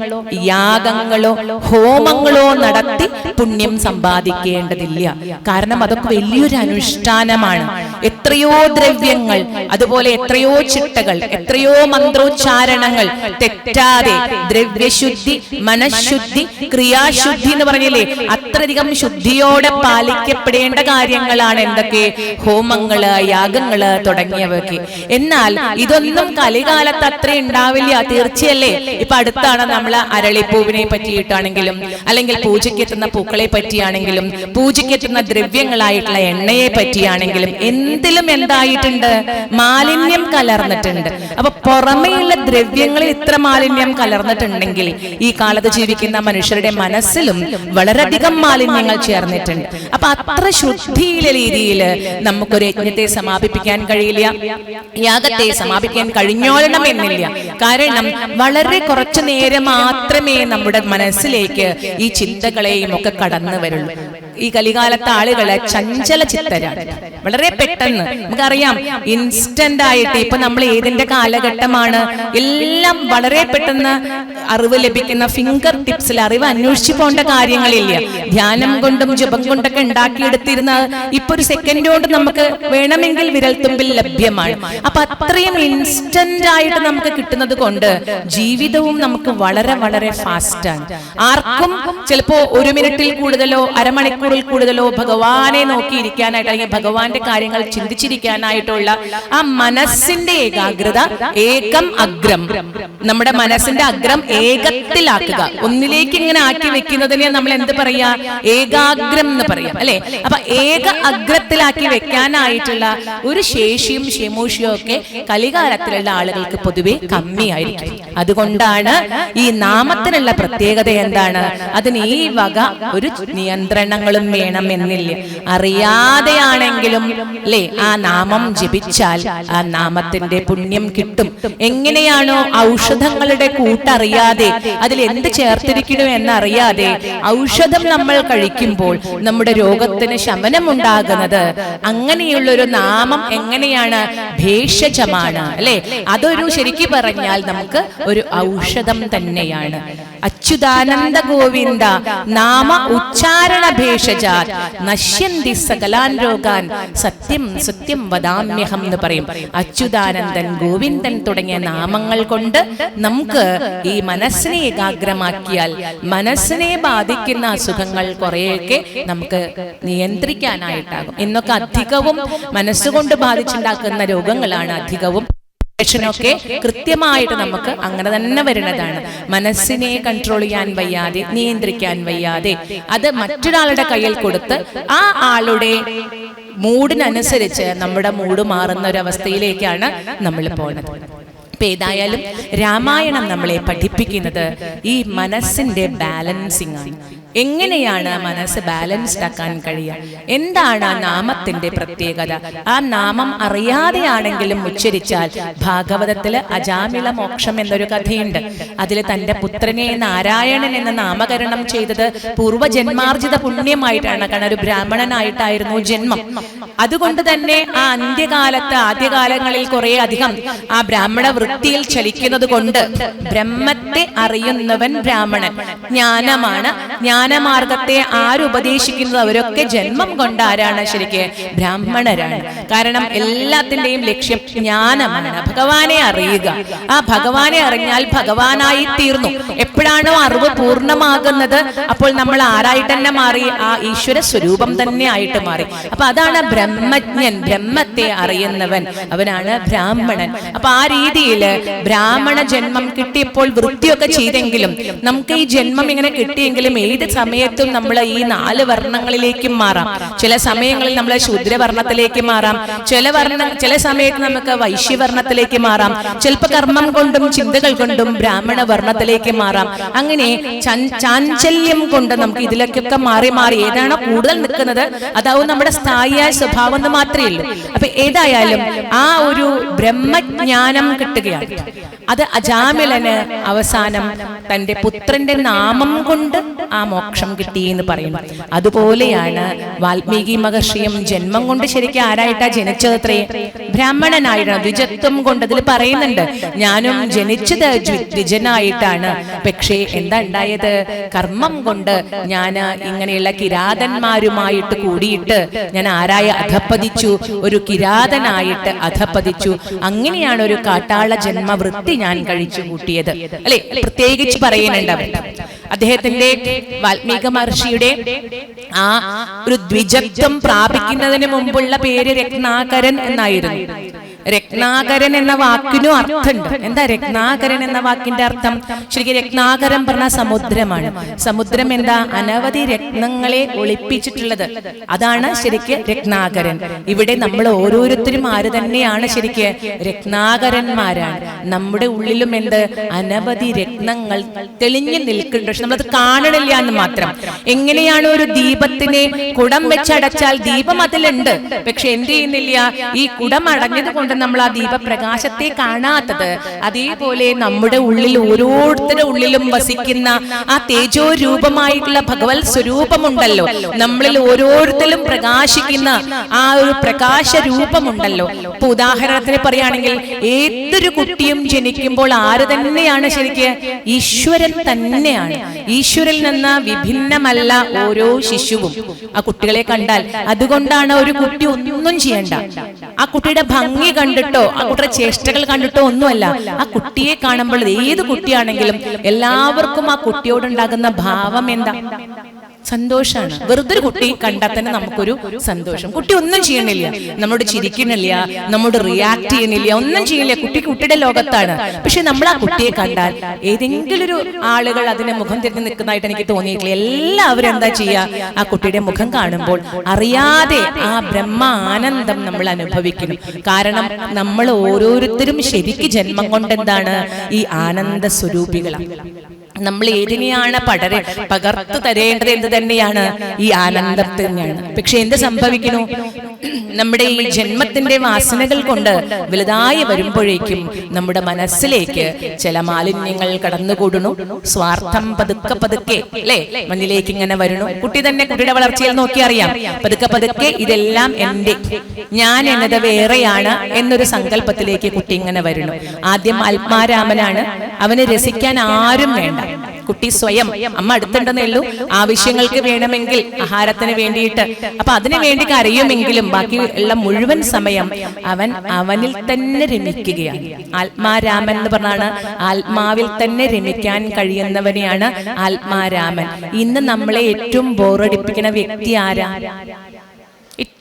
യാഗങ്ങളോ ഹോമങ്ങളോ നടത്തി പുണ്യം സമ്പാദിക്കേണ്ടതില്ല. കാരണം അതൊക്കെ വലിയൊരു അനുഷ്ഠാനമാണ്. എത്രയോ ദ്രവ്യങ്ങൾ, അതുപോലെ എത്രയോ ചിട്ടകൾ, എത്രയോ മന്ത്രോച്ചാരണങ്ങൾ തെറ്റാതെ ദ്രവ്യശുദ്ധി, മനഃശുദ്ധി, ക്രിയാശുദ്ധി എന്ന് പറഞ്ഞില്ലേ, അത്രയധികം ശുദ്ധിയോടെ പാലിക്കപ്പെടേണ്ട കാര്യങ്ങളാണ് എന്തൊക്കെ? ഹോമങ്ങള്, യാഗങ്ങള് തുടങ്ങിയവയൊക്കെ. എന്നാൽ ഇതൊന്നും കലികാലത്ത് അത്ര ഉണ്ടാവില്ല. തീർച്ചയല്ലേ. ഇപ്പൊ അടുത്താണ് നമ്മൾ അരളിപ്പൂവിനെ പറ്റിയിട്ടാണെങ്കിലും അല്ലെങ്കിൽ പൂജയ്ക്കെത്തുന്ന പൂക്കളെ പറ്റിയാണെങ്കിലും പൂജയ്ക്കെത്തുന്ന ദ്രവ്യങ്ങളായിട്ടുള്ള എണ്ണയെ പറ്റിയാണെങ്കിലും എന്തിലും എന്തായിട്ടുണ്ട്? മാലിന്യം കലർന്നിട്ടുണ്ട്. അപ്പൊ പുറമേയുള്ള ദ്രവ്യങ്ങളിൽ ഇത്ര മാലിന്യം കലർന്നിട്ടുണ്ടെങ്കിൽ ഈ കാലത്ത് ജീവിക്കുന്ന മനുഷ്യരുടെ മനസ്സിലും വളരെയധികം മാലിന്യങ്ങൾ ചേർന്നിട്ടുണ്ട്. അപ്പൊ അത്ര ശുദ്ധിയിലെ രീതിയിൽ നമുക്കൊരു യജ്ഞത്തെ സമാപിപ്പിക്കാൻ കഴിയില്ല, യാഗത്തെ സമാപിക്കാൻ കഴിഞ്ഞോളണം എന്നില്ല. കാരണം വളരെ കുറച്ചു നേരം മാത്രമേ നമ്മുടെ മനസ്സിലേക്ക് ഈ ചിന്തകളെയും ഒക്കെ കടന്നു വരുള്ളൂ. ഈ കലികാലത്തെ ആളുകള് ചഞ്ചല ചിത്തരാണ്. വളരെ പെട്ടെന്ന് നമുക്കറിയാം, ഇൻസ്റ്റന്റ് ആയിട്ട് ഇപ്പൊ നമ്മൾ ഏതിന്റെ കാലഘട്ടമാണ്, എല്ലാം വളരെ പെട്ടെന്ന് അറിവ് ലഭിക്കുന്ന ഫിംഗർ ടിപ്സിൽ അറിവ് അന്വേഷിച്ചു പോകേണ്ട കാര്യങ്ങളില്ല. ധ്യാനം കൊണ്ടും ജപം കൊണ്ടൊക്കെ ഉണ്ടാക്കിയെടുത്തിരുന്ന ഇപ്പൊ ഒരു സെക്കൻഡ് കൊണ്ട് നമുക്ക് വേണമെങ്കിൽ വിരൽത്തുമ്പിൽ ലഭ്യമാണ്. അപ്പൊ അത്രയും ഇൻസ്റ്റന്റ് ആയിട്ട് നമുക്ക് കിട്ടുന്നത് കൊണ്ട് ജീവിതവും നമുക്ക് വളരെ വളരെ ഫാസ്റ്റാണ്. ആർക്കും ചിലപ്പോ 1 മിനിറ്റിൽ കൂടുതലോ അരമണിക്കൂറിൽ കൂടുതലോ ഭഗവാനെ നോക്കിയിരിക്കാനായിട്ട് അല്ലെങ്കിൽ ഭഗവാന്റെ കാര്യങ്ങൾ ചിന്തിച്ചിരിക്കാനായിട്ടുള്ള ആ മനസ്സിന്റെ ഏകാഗ്രത, ഏകം അഗ്രം, നമ്മുടെ മനസ്സിന്റെ അഗ്രം ഏകത്തിലാക്കുക, ഒന്നിലേക്ക് ഇങ്ങനെ ആക്കി വെക്കുന്നതിനെ നമ്മൾ എന്ത് പറയാ, ഏകാഗ്രം എന്ന് പറയാം അല്ലെ. അപ്പൊ ഏക അഗ്രത്തിലാക്കി വെക്കാനായിട്ടുള്ള ഒരു ശേഷിയും ക്ഷമോഷിയും ഒക്കെ കലികാലത്തിലുള്ള ആളുകൾക്ക് പൊതുവെ കമ്മിയായിരിക്കും. അതുകൊണ്ടാണ് ഈ നാമത്തിനുള്ള പ്രത്യേകത എന്താണ്, അതിന് ഈ വക ഒരു നിയന്ത്രണങ്ങളും വേണമെന്നില്ല. അറിയാതെയാണെങ്കിലും അല്ലെ ആ നാമം ജപിച്ചാൽ ആ നാമത്തിന്റെ പുണ്യം കിട്ടും. എങ്ങനെയാണോ ഔഷധങ്ങളുടെ കൂട്ടറിയാതെ അതിൽ എന്ത് ചേർത്തിരിക്കണോ എന്നറിയാതെ ഔഷധം നമ്മൾ കഴിക്കുമ്പോൾ നമ്മുടെ രോഗത്തിന് ശമനം ഉണ്ടാകുന്നത്, അങ്ങനെയുള്ളൊരു നാമം എങ്ങനെയാണ്, ഭേഷജമാണ് അല്ലെ. അതൊരു ശരിക്കു പറഞ്ഞാൽ നമുക്ക് ഒരു ഔഷധം തന്നെയാണ്. അച്യുതാനന്ദ ഗോവിന്ദ നാമ ഉച്ചാരണ ഭേഷജാ നശ്യന്തി സകലാൻ രോഗാൻ സത്യം സത്യം വദാമ്യഹം എന്ന് പറയും. അച്യുതാനന്ദൻ, ഗോവിന്ദൻ തുടങ്ങിയ നാമങ്ങൾ കൊണ്ട് നമുക്ക് ഈ മനസ്സിനെ ഏകാഗ്രമാക്കിയാൽ മനസ്സിനെ ബാധിക്കുന്ന അസുഖങ്ങൾ കുറെയൊക്കെ നമുക്ക് നിയന്ത്രിക്കാനായിട്ടാകും. ഇന്നൊക്കെ അധികവും മനസ്സുകൊണ്ട് ബാധിച്ചുണ്ടാക്കുന്ന രോഗങ്ങളാണ് അധികവും. ഒക്കെ കൃത്യമായിട്ട് നമുക്ക് അങ്ങനെ തന്നെ വരുന്നതാണ്. മനസ്സിനെ കൺട്രോൾ ചെയ്യാൻ വയ്യാതെ, നിയന്ത്രിക്കാൻ വയ്യാതെ അത് മറ്റൊരാളുടെ കയ്യിൽ കൊടുത്ത് ആ ആളുടെ മൂഡിനനുസരിച്ച് നമ്മുടെ മൂഡ് മാറുന്ന ഒരു അവസ്ഥയിലേക്കാണ് നമ്മൾ പോകുന്നത്. ഏതായാലും രാമായണം നമ്മളെ പഠിപ്പിക്കുന്നത് ഈ മനസ്സിന്റെ ബാലൻസിങ് ആണ്. എങ്ങനെയാണ് മനസ്സ് ബാലൻസ്ഡ് ആക്കാൻ കഴിയുക, എന്താണ് ആ നാമത്തിന്റെ പ്രത്യേകത. ആ നാമം അറിയാതെയാണെങ്കിലും ഉച്ചരിച്ചാൽ, ഭാഗവതത്തില് അജാമിള മോക്ഷം എന്നൊരു കഥയുണ്ട്. അതിൽ തന്റെ പുത്രനെ നാരായണൻ എന്ന് നാമകരണം ചെയ്തത് പൂർവ്വജന്മാർജിത പുണ്യമായിട്ടാണ്. കാരണം ഒരു ബ്രാഹ്മണനായിട്ടായിരുന്നു ജന്മം. അതുകൊണ്ട് തന്നെ ആ അന്ത്യകാലത്ത്, ആദ്യകാലങ്ങളിൽ കുറെ അധികം ആ ബ്രാഹ്മണ വൃത്തിയിൽ ചലിക്കുന്നത് കൊണ്ട് ബ്രഹ്മത്തെ അറിയുന്നവൻ ബ്രാഹ്മണൻ. ജ്ഞാനമാണ്, ജ്ഞാനമാർഗത്തെ ആരുപദേശിക്കുന്നത് അവരൊക്കെ ജന്മം കൊണ്ട് ആരാണ്, ശരിക്ക് ബ്രാഹ്മണരാണ്. കാരണം എല്ലാത്തിന്റെയും ലക്ഷ്യം ജ്ഞാനമാണ്, ഭഗവാനെ അറിയുക. ആ ഭഗവാനെ അറിഞ്ഞാൽ ഭഗവാനായി തീർന്നു. എപ്പോഴാണോ അറിവ് പൂർണ്ണമാകുന്നത് അപ്പോൾ നമ്മൾ ആരായിട്ട് തന്നെ മാറി, ആ ഈശ്വര സ്വരൂപം തന്നെ ആയിട്ട് മാറി. അപ്പൊ അതാണ് ബ്രഹ്മജ്ഞൻ, ബ്രഹ്മത്തെ അറിയുന്നവൻ, അവനാണ് ബ്രാഹ്മണൻ. അപ്പൊ ആ രീതിയിൽ ബ്രാഹ്മണ ജന്മം കിട്ടിയപ്പോൾ വൃത്തിയൊക്കെ ചെയ്തെങ്കിലും നമുക്ക് ഈ ജന്മം ഇങ്ങനെ കിട്ടിയെങ്കിലും ഏത് സമയത്തും നമ്മൾ ഈ 4 വർണ്ണങ്ങളിലേക്കും മാറാം. ചില സമയങ്ങളിൽ നമ്മൾ ശൂദ്രവർണ്ണത്തിലേക്ക് മാറാം, ചില സമയത്ത് നമുക്ക് വൈശ്യവർണ്ണത്തിലേക്ക് മാറാം, ചിലപ്പോൾ കർമ്മം കൊണ്ടും ചിന്തകൾ കൊണ്ടും ബ്രാഹ്മണ വർണ്ണത്തിലേക്ക് മാറാം. അങ്ങനെ ചാഞ്ചല്യം കൊണ്ട് നമുക്ക് ഇതിലേക്കൊക്കെ മാറി മാറി ഏതാണോ കൂടുതൽ നിൽക്കുന്നത് അതാവും നമ്മുടെ സ്ഥായിയായ സ്വഭാവം എന്ന് മാത്രമേ ഉള്ളൂ. അപ്പൊ ഏതായാലും ആ ഒരു ബ്രഹ്മജ്ഞാനം കിട്ടുകയാണ്. അത് അജാമിളന് അവസാനം തന്റെ പുത്രന്റെ നാമം കൊണ്ട് ആ മോക്ഷം കിട്ടി എന്ന് പറയുന്നു. അതുപോലെയാണ് വാൽമീകി മഹർഷിയും ജന്മം കൊണ്ട് ശരിക്കും ആരായിട്ടാ ജനിച്ചതത്രേ, ബ്രാഹ്മണനായിട്ടാണ്. ദ്വിജത്വം കൊണ്ട് അതിൽ പറയുന്നുണ്ട്, ഞാനും ജനിച്ചത് ദ്വിജനായിട്ടാണ്. പക്ഷേ എന്താ ഉണ്ടായത്, കർമ്മം കൊണ്ട് ഞാൻ ഇങ്ങനെയുള്ള കിരാതന്മാരുമായിട്ട് കൂടിയിട്ട് ഞാൻ ആരായ അധപ്പതിച്ചു, ഒരു കിരാതനായിട്ട് അധപ്പതിച്ചു. അങ്ങനെയാണ് ഒരു കാട്ടാള ജന്മവൃത്തി ഞാൻ കഴിച്ചു കൂട്ടിയത് അല്ലെ. പ്രത്യേകിച്ച് പറയുന്നുണ്ട് അവർ അദ്ദേഹത്തിന്റെ വാൽമീക മഹർഷിയുടെ ആ ഒരു ദ്വിജത്വം പ്രാപിക്കുന്നതിന് മുമ്പുള്ള പേര് രത്നാകരൻ എന്നായിരുന്നു. രത്നാകരൻ എന്ന വാക്കിനും അർത്ഥമുണ്ട്. എന്താ രത്നാകരൻ എന്ന വാക്കിന്റെ അർത്ഥം? ശരിക്കും രത്നാകരം പറഞ്ഞ സമുദ്രമാണ്. സമുദ്രം എന്താ, അനവധി രത്നങ്ങളെ ഒളിപ്പിച്ചിട്ടുള്ളത്, അതാണ് ശരിക്ക് രത്നാകരൻ. ഇവിടെ നമ്മൾ ഓരോരുത്തരും ആര് തന്നെയാണ്, ശരിക്ക് രത്നാകരന്മാരാണ്. നമ്മുടെ ഉള്ളിലും എന്ത്, അനവധി രത്നങ്ങൾ തെളിഞ്ഞു നിൽക്കുന്നുണ്ട്, പക്ഷെ നമ്മളത് കാണണില്ല എന്ന് മാത്രം. എങ്ങനെയാണ് ഒരു ദീപത്തിനെ കുടം വെച്ചടച്ചാൽ ദീപം അതിലുണ്ട്, പക്ഷെ എന്ത് ചെയ്യുന്നില്ല, ഈ കുടം അടഞ്ഞത് കൊണ്ട് എന്തുകൊണ്ട് നമ്മൾ ആ ദീപപ്രകാശത്തെ കാണാത്തത്? അതേപോലെ നമ്മുടെ ഉള്ളിൽ ഓരോരുത്തരുടെ ഉള്ളിലും വസിക്കുന്ന ആ തേജോ രൂപമായിട്ടുള്ള ഭഗവത് സ്വരൂപമുണ്ടല്ലോ, നമ്മളിൽ ഓരോരുത്തരും പ്രകാശിക്കുന്ന ആ ഒരു പ്രകാശ രൂപമുണ്ടല്ലോ. ഇപ്പൊ ഉദാഹരണത്തിന് പറയുകയാണെങ്കിൽ, ഏതൊരു കുട്ടിയും ജനിക്കുമ്പോൾ ആര് തന്നെയാണ് ശരിക്ക്? ഈശ്വരൻ തന്നെയാണ്. ഈശ്വരിൽ നിന്ന് വിഭിന്നമല്ല ഓരോ ശിശുവും. ആ കുട്ടികളെ കണ്ടാൽ, അതുകൊണ്ടാണ് ഒരു കുട്ടി ഒന്നും ചെയ്യണ്ട, ആ കുട്ടിയുടെ ഭംഗി കണ്ടിട്ടോ ആ കുട്ടിയുടെ ചേഷ്ടകൾ കണ്ടിട്ടോ ഒന്നുമല്ല, ആ കുട്ടിയെ കാണുമ്പോൾ ഏത് കുട്ടിയാണെങ്കിലും എല്ലാവർക്കും ആ കുട്ടിയോടുണ്ടാകുന്ന ഭാവം എന്താ? സന്തോഷാണ്. വെറുതെ ഒരു കുട്ടി കണ്ടാൽ തന്നെ നമുക്കൊരു സന്തോഷം. കുട്ടി ഒന്നും ചെയ്യണില്ല, നമ്മോട് ചിരിക്കണില്ല, നമ്മോട് റിയാക്ട് ചെയ്യണില്ല, ഒന്നും ചെയ്യണില്ല, കുട്ടി കുട്ടിയുടെ ലോകത്താണ്. പക്ഷെ നമ്മൾ ആ കുട്ടിയെ കണ്ടാൽ, ഏതെങ്കിലും ഒരു ആളുകൾ അതിനെ മുഖം തിരിഞ്ഞ് നിൽക്കുന്നതായിട്ട് എനിക്ക് തോന്നിയിട്ടില്ല. എല്ലാവരും എന്താ ചെയ്യുക? ആ കുട്ടിയുടെ മുഖം കാണുമ്പോൾ അറിയാതെ ആ ബ്രഹ്മ ആനന്ദം നമ്മൾ അനുഭവിക്കണം. കാരണം നമ്മൾ ഓരോരുത്തരും ശരിക്ക് ജന്മം കൊണ്ട് എന്താണ്? ഈ ആനന്ദ സ്വരൂപികളാണ്. നമ്മൾ ഏതിനെയാണ് പകർത്തു തരേണ്ടത് എന്ത് തന്നെയാണ്? ഈ ആനന്ദം തന്നെയാണ്. പക്ഷെ എന്ത് സംഭവിക്കുന്നു? നമ്മുടെ ഈ ജന്മത്തിന്റെ വാസനകൾ കൊണ്ട് വലുതായി വരുമ്പോഴേക്കും നമ്മുടെ മനസ്സിലേക്ക് ചില മാലിന്യങ്ങൾ കടന്നുകൂടുന്നു. സ്വാർത്ഥം പതുക്കെ പതുക്കെ അല്ലെ മണ്ണിലേക്ക് ഇങ്ങനെ വരുന്നു. കുട്ടി തന്നെ കുട്ടിയുടെ വളർച്ചയിൽ നോക്കി അറിയാം, പതുക്കെ പതുക്കെ ഇതെല്ലാം എന്റെ, ഞാൻ എന്നത് വേറെയാണ് എന്നൊരു സങ്കല്പത്തിലേക്ക് കുട്ടി ഇങ്ങനെ വരുന്നു. ആദ്യം ആത്മാരാമനാണ്, അവന് രസിക്കാൻ ആരും വേണ്ട. കുട്ടി സ്വയം, അമ്മ അടുത്തുണ്ടെന്നേ ഉള്ളൂ, ആവശ്യങ്ങൾക്ക് വേണമെങ്കിൽ ആഹാരത്തിന് വേണ്ടിയിട്ട്, അപ്പൊ അതിനു വേണ്ടി കരയുമെങ്കിലും ബാക്കി ഉള്ള മുഴുവൻ സമയം അവനിൽ തന്നെ രമിക്കുകയാണ്. ആത്മാരാമൻ എന്ന് പറഞ്ഞാണ് ആത്മാവിൽ തന്നെ രമിക്കാൻ കഴിയുന്നവനെയാണ് ആത്മാരാമൻ. ഇന്ന് നമ്മളെ ഏറ്റവും ബോറടിപ്പിക്കുന്ന വ്യക്തി ആരാ?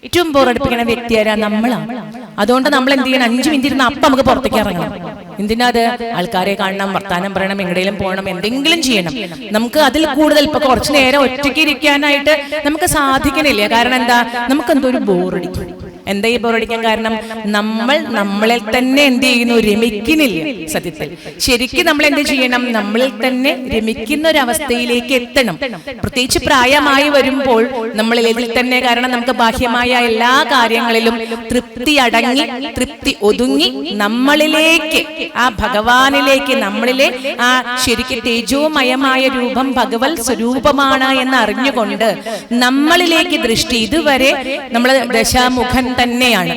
ഏറ്റവും ബോറടിപ്പിക്കുന്ന വ്യക്തി ആരാ? നമ്മളാണ്. അതുകൊണ്ട് നമ്മൾ എന്ത് ചെയ്യണം? 5 മിനിറ്റ് ഇരുന്ന് അപ്പം നമുക്ക് പുറത്തേക്ക് ഇറങ്ങണം. എന്തിനാത്? ആൾക്കാരെ കാണണം, വർത്താനം പറയണം, എങ്ങടെയും പോകണം, എന്തെങ്കിലും ചെയ്യണം. നമുക്ക് അതിൽ കൂടുതൽ ഇപ്പൊ കുറച്ചു നേരം ഒറ്റയ്ക്ക് ഇരിക്കാനായിട്ട് നമുക്ക് സാധിക്കണില്ല. കാരണം എന്താ? നമുക്ക് എന്തോ ഒരു ബോറടിക്കും. എന്താ ഈ ബോറടിക്കാൻ കാരണം? നമ്മൾ നമ്മളെ തന്നെ എന്ത് ചെയ്യുന്നു? രമിക്കുന്നില്ല. സത്യത്തിൽ ശരിക്കും നമ്മൾ എന്ത് ചെയ്യണം? നമ്മളിൽ തന്നെ രമിക്കുന്ന ഒരു അവസ്ഥയിലേക്ക് എത്തണം. പ്രത്യേകിച്ച് പ്രായമായി വരുമ്പോൾ നമ്മളിൽ തന്നെ, കാരണം നമുക്ക് ബാഹ്യമായ എല്ലാ കാര്യങ്ങളിലും തൃപ്തി അടങ്ങി, തൃപ്തി ഒതുങ്ങി നമ്മളിലേക്ക്, ആ ഭഗവാനിലേക്ക്, നമ്മളിലെ ആ ശരിക്കും തേജോമയമായ രൂപം ഭഗവത് സ്വരൂപമാണ് എന്ന് അറിഞ്ഞുകൊണ്ട് നമ്മളിലേക്ക് ദൃഷ്ടി, ഇതുവരെ നമ്മൾ ദശാമുഖൻ തന്നെയാണ്.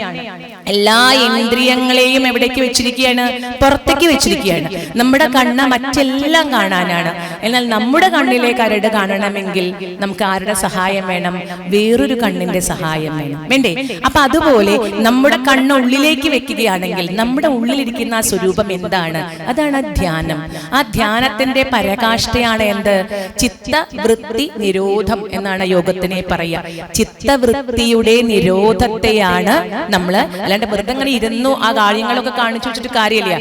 എല്ലാ ഇന്ദ്രിയങ്ങളെയും എവിടേക്ക് വെച്ചിരിക്കുകയാണ്? പുറത്തേക്ക് വെച്ചിരിക്കുകയാണ്. നമ്മുടെ കണ്ണ് മറ്റെല്ലാം കാണാനാണ്. എന്നാൽ നമ്മുടെ കണ്ണിലെ കരട് കാണണമെങ്കിൽ നമുക്ക് ആരുടെ സഹായം വേണം? വേറൊരു കണ്ണിന്റെ സഹായം വേണം, വേണ്ടേ? അപ്പൊ അതുപോലെ നമ്മുടെ കണ്ണ് ഉള്ളിലേക്ക് വെക്കുകയാണെങ്കിൽ നമ്മുടെ ഉള്ളിലിരിക്കുന്ന ആ സ്വരൂപം എന്താണ്? അതാണ് ധ്യാനം. ആ ധ്യാനത്തിന്റെ പരകാഷ്ഠയാണ് എന്ത്? ചിത്തവൃത്തി നിരോധം എന്നാണ് യോഗത്തിനെ പറയുക. ചിത്തവൃത്തിയുടെ നിരോധത്തെയാണ് നമ്മള്, അല്ലാണ്ട് വെറുതെ അങ്ങനെ ഇരുന്നു ആ കാര്യങ്ങളൊക്കെ കാണിച്ചു വെച്ചിട്ട് കാര്യമില്ല.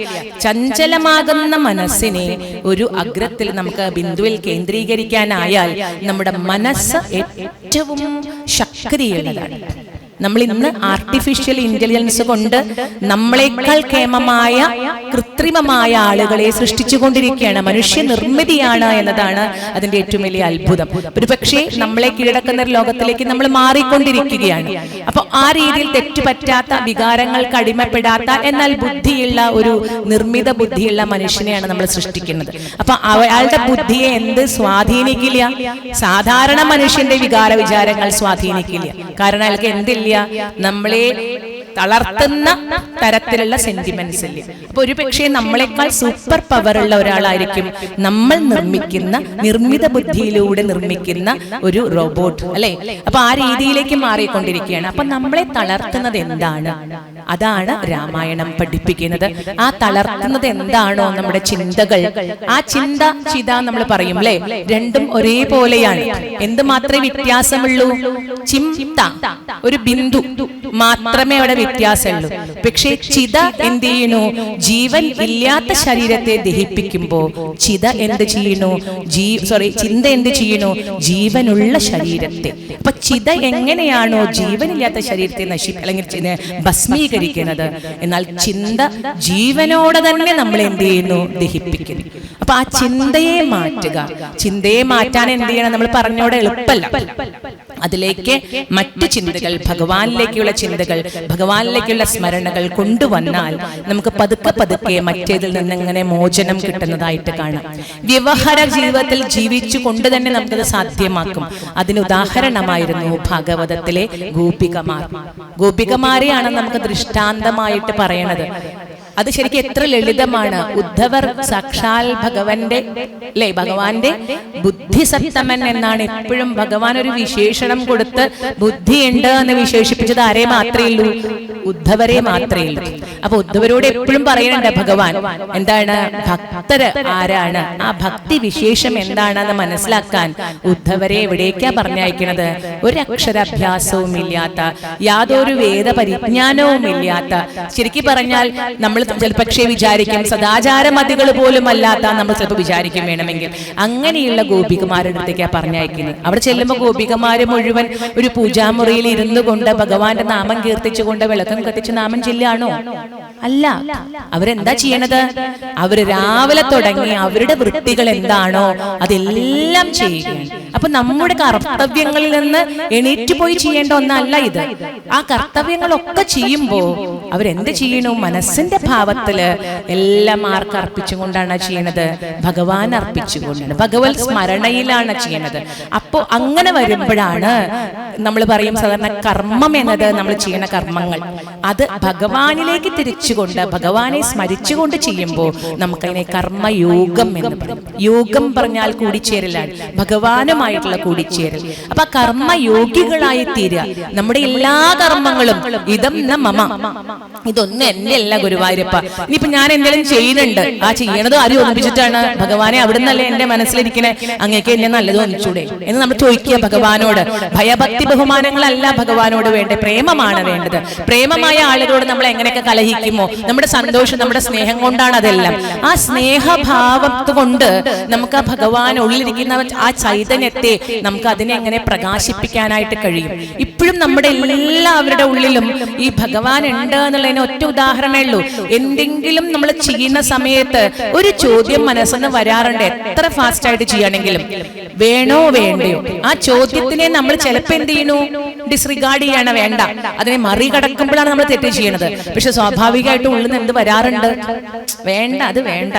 ചഞ്ചലമാകുന്ന മനസ്സിനെ ഒരു അഗ്രത്തിൽ നമുക്ക് ബിന്ദുവിൽ കേന്ദ്രീകരിക്കാനായാൽ നമ്മുടെ മനസ്സ് ഏറ്റവും ശക്തിയുള്ളതാണ്. നമ്മൾ ഇന്ന് ആർട്ടിഫിഷ്യൽ ഇന്റലിജൻസ് കൊണ്ട് നമ്മളെക്കാൾ കേമമായ കൃത്രിമമായ ആളുകളെ സൃഷ്ടിച്ചുകൊണ്ടിരിക്കുകയാണ്. മനുഷ്യ നിർമ്മിതിയാണ് എന്നതാണ് അതിന്റെ ഏറ്റവും വലിയ അത്ഭുതം. ഒരു പക്ഷേ നമ്മളെ കീഴടക്കുന്ന ഒരു ലോകത്തിലേക്ക് നമ്മൾ മാറിക്കൊണ്ടിരിക്കുകയാണ്. അപ്പൊ ആ രീതിയിൽ തെറ്റുപറ്റാത്ത, വികാരങ്ങൾക്ക് അടിമപ്പെടാത്ത, എന്നാൽ ബുദ്ധിയുള്ള ഒരു നിർമ്മിത ബുദ്ധിയുള്ള മനുഷ്യനെയാണ് നമ്മൾ സൃഷ്ടിക്കുന്നത്. അപ്പൊ അയാളുടെ ബുദ്ധിയെ എന്ത് സ്വാധീനിക്കില്ല? സാധാരണ മനുഷ്യന്റെ വികാര വിചാരങ്ങൾ സ്വാധീനിക്കില്ല. കാരണം അയാൾക്ക് എന്തില്ല? നമ്മളെ തളർത്തുന്ന തരത്തിലുള്ള സെന്റിമെന്റ്സ് ഇല്ലേ. അപ്പൊ ഒരു പക്ഷേ നമ്മളെക്കാൾ സൂപ്പർ പവർ ഉള്ള ഒരാളായിരിക്കും നമ്മൾ നിർമ്മിക്കുന്ന, നിർമ്മിത ബുദ്ധിയിലൂടെ നിർമ്മിക്കുന്ന ഒരു റോബോട്ട്, അല്ലെ? അപ്പൊ ആ രീതിയിലേക്ക് മാറിക്കൊണ്ടിരിക്കുകയാണ്. അപ്പൊ നമ്മളെ തളർത്തുന്നത് എന്താണ്? അതാണ് രാമായണം പഠിപ്പിക്കുന്നത്. ആ തളർത്തുന്നത് എന്താണോ നമ്മുടെ ചിന്തകൾ, ആ ചിന്ത ചിത നമ്മൾ പറയും, അല്ലെ? രണ്ടും ഒരേപോലെയാണ്. എന്ത് മാത്രമേ വ്യത്യാസമുള്ളൂ? ചിന്ത, ഒരു ബിന്ദു മാത്രമേ അവിടെ വ്യത്യാസമുള്ളൂ. പക്ഷേ ചിത എന്ത് ചെയ്യണു? ജീവൻ ഇല്ലാത്ത ശരീരത്തെ ദഹിപ്പിക്കുമ്പോ ചിത എന്ത് ചെയ്യണു? ചിന്ത എന്ത് ചെയ്യണു? ജീവനുള്ള ശരീരത്തെ. അപ്പൊ ചിത എങ്ങനെയാണോ ജീവനില്ലാത്ത ശരീരത്തെ അല്ലെങ്കിൽ ഭസ്മീകരിക്കുന്നത്, എന്നാൽ ചിന്ത ജീവനോടെ തന്നെ നമ്മൾ എന്ത് ചെയ്യുന്നു? ദഹിപ്പിക്കുന്നു. അപ്പൊ ആ ചിന്തയെ മാറ്റുക. ചിന്തയെ മാറ്റാൻ എന്ത് ചെയ്യണം? നമ്മൾ പറഞ്ഞോടെ എളുപ്പമല്ല. അതിലേക്ക് മറ്റു ചിന്തകൾ, ഭഗവാനിലേക്കുള്ള ചിന്തകൾ, ഭഗവാനിലേക്കുള്ള സ്മരണകൾ കൊണ്ടുവന്നാൽ നമുക്ക് പതുക്കെ പതുക്കെ മറ്റേതിൽ നിന്ന് ഇങ്ങനെ മോചനം കിട്ടുന്നതായിട്ട് കാണാം. വ്യവഹാര ജീവിതത്തിൽ ജീവിച്ചു കൊണ്ട് തന്നെ നമുക്കത് സാധ്യമാക്കും. അതിന് ഉദാഹരണമായിരുന്നു ഭാഗവതത്തിലെ ഗോപികമാർ. ഗോപികമാരെയാണ് നമുക്ക് ദൃഷ്ടാന്തമായിട്ട് പറയണത്. അത് ശരിക്കും എത്ര ലളിതമാണ്. ഉദ്ധവർ സാക്ഷാൽ ഭഗവാന്റെ അല്ലെ, ഭഗവാന്റെ ബുദ്ധിസത്തമൻ എന്നാണ് എപ്പോഴും ഭഗവാൻ ഒരു വിശേഷണം കൊടുത്ത് ബുദ്ധിയുണ്ട് എന്ന് വിശേഷിപ്പിച്ചത് ആരെ മാത്രമേ ഉള്ളൂ? ഉദ്ധവരെ മാത്രമേ ഉള്ളൂ. അപ്പൊ ഉദ്ധവരോട് എപ്പോഴും പറയുന്നുണ്ട് ഭഗവാൻ എന്താണ്, ഭക്തര് ആരാണ്, ആ ഭക്തി വിശേഷം എന്താണെന്ന് മനസ്സിലാക്കാൻ ഉദ്ധവരെ എവിടേക്കാ പറഞ്ഞയക്കുന്നത്? ഒരു അക്ഷരാഭ്യാസവും ഇല്ലാത്ത, യാതൊരു വേദ പരിജ്ഞാനവും ഇല്ലാത്ത, ശരിക്കും പറഞ്ഞാൽ നമ്മൾ ചിലപ്പക്ഷേ വിചാരിക്കും സദാചാരമതികൾ പോലും അല്ലാത്ത, നമ്മൾ ചിലപ്പോൾ വിചാരിക്കും വേണമെങ്കിൽ അങ്ങനെയുള്ള ഗോപികമാരുടെ അടുത്തേക്കാ പറഞ്ഞയക്കുന്നത്. അവിടെ ചെല്ലുമ്പോൾ ഗോപികമാര് മുഴുവൻ ഒരു പൂജാമുറിയിൽ ഇരുന്നു കൊണ്ട് ഭഗവാന്റെ നാമം കീർത്തിച്ചുകൊണ്ട് വിളക്കം കത്തിച്ച് നാമം ചെല്ലുകയാണോ? അല്ല. അവരെന്താ ചെയ്യണത്? അവര് രാവിലെ തുടങ്ങി അവരുടെ വൃത്തികൾ എന്താണോ അതെല്ലാം ചെയ്യുകയാണ്. അപ്പൊ നമ്മുടെ കർത്തവ്യങ്ങളിൽ നിന്ന് എണീറ്റ് പോയി ചെയ്യേണ്ട ഒന്നല്ല ഇത്. ആ കർത്തവ്യങ്ങളൊക്കെ ചെയ്യുമ്പോ അവരെന്ത് ചെയ്യണു? മനസ്സിന്റെ ഭാവത്തില് എല്ലാം ആർക്ക് അർപ്പിച്ചുകൊണ്ടാണ് ചെയ്യണത്? ഭഗവാൻ അർപ്പിച്ചുകൊണ്ടാണ്, ഭഗവത് സ്മരണയിലാണ് ചെയ്യണത്. അപ്പോ അങ്ങനെ വരുമ്പോഴാണ് നമ്മൾ പറയും സാധാരണ കർമ്മം എന്നത് നമ്മൾ ചെയ്യുന്ന കർമ്മങ്ങൾ അത് ഭഗവാനിലേക്ക് തിരിച്ചുകൊണ്ട് ഭഗവാനെ സ്മരിച്ചുകൊണ്ട് ചെയ്യുമ്പോൾ നമുക്കതിനെ കർമ്മയോഗം എന്ന് പറയും. യോഗം പറഞ്ഞാൽ കൂടിച്ചേരലാണ്, ഭഗവാനുമായിട്ടുള്ള കൂടിച്ചേരൽ. അപ്പൊ കർമ്മയോഗികളായി തീരുക. നമ്മുടെ എല്ലാ കർമ്മങ്ങളും ഇതം ന മമ, ഇതൊന്നും എന്റെ അല്ല ഗുരുവായൂരപ്പ. ഇനിയിപ്പോ ഞാൻ എന്തെങ്കിലും ചെയ്യുന്നുണ്ട്, ആ ചെയ്യണത് ആരും ഒന്നിപ്പിച്ചിട്ടാണ്? ഭഗവാനെ അവിടുന്നല്ലേ എന്റെ മനസ്സിലിരിക്കണേ, അങ്ങേക്ക് എന്നെ നല്ലത് ഒന്നിച്ചൂടെ എന്ന് നമ്മൾ ചോദിക്കുക ഭഗവാനോട്. ഭയഭക്തി ബഹുമാനങ്ങളല്ല ഭഗവാനോട് വേണ്ടത്, പ്രേമമാണ് വേണ്ടത്. പ്രേമമായ ആളുകളോട് നമ്മൾ എങ്ങനെയൊക്കെ കലഹിക്കുമോ, നമ്മുടെ സന്തോഷം, നമ്മുടെ സ്നേഹം കൊണ്ടാണ് അതെല്ലാം. ആ സ്നേഹഭാവത്ത് കൊണ്ട് നമുക്ക് ആ ഭഗവാൻ ഉള്ളിലിരിക്കുന്ന ആ ചൈതന്യത്തെ നമുക്ക് അതിനെ എങ്ങനെ പ്രകാശിപ്പിക്കാനായിട്ട് കഴിയും. ഇപ്പോഴും നമ്മുടെ എല്ലാവരുടെ ഉള്ളിലും ഈ ഭഗവാൻ ഉണ്ട് എന്നുള്ളതിന് ഒറ്റ ഉദാഹരണമേ ഉള്ളൂ. എന്തെങ്കിലും നമ്മൾ ചെയ്യുന്ന സമയത്ത് ഒരു ചോദ്യം മനസ്സിന് വരാറുണ്ട്, എത്ര ഫാസ്റ്റ് ആയിട്ട് ചെയ്യണമെങ്കിലും. വേണോ വേണ്ടയോ? ആ ചോദ്യത്തിനെ നമ്മൾ ചിലപ്പോൾ എന്ത് ചെയ്യണു? ഡിസ്റിഗാർഡ് ചെയ്യണം, വേണ്ട. അതിനെ മറികടക്കുമ്പോഴാണ് നമ്മൾ തെറ്റ് ചെയ്യണത്. പക്ഷെ സ്വാഭാവികമായിട്ട് ഉള്ളിൽ നിന്ന് എന്ത് വരാറുണ്ട്? വേണ്ട, അത് വേണ്ട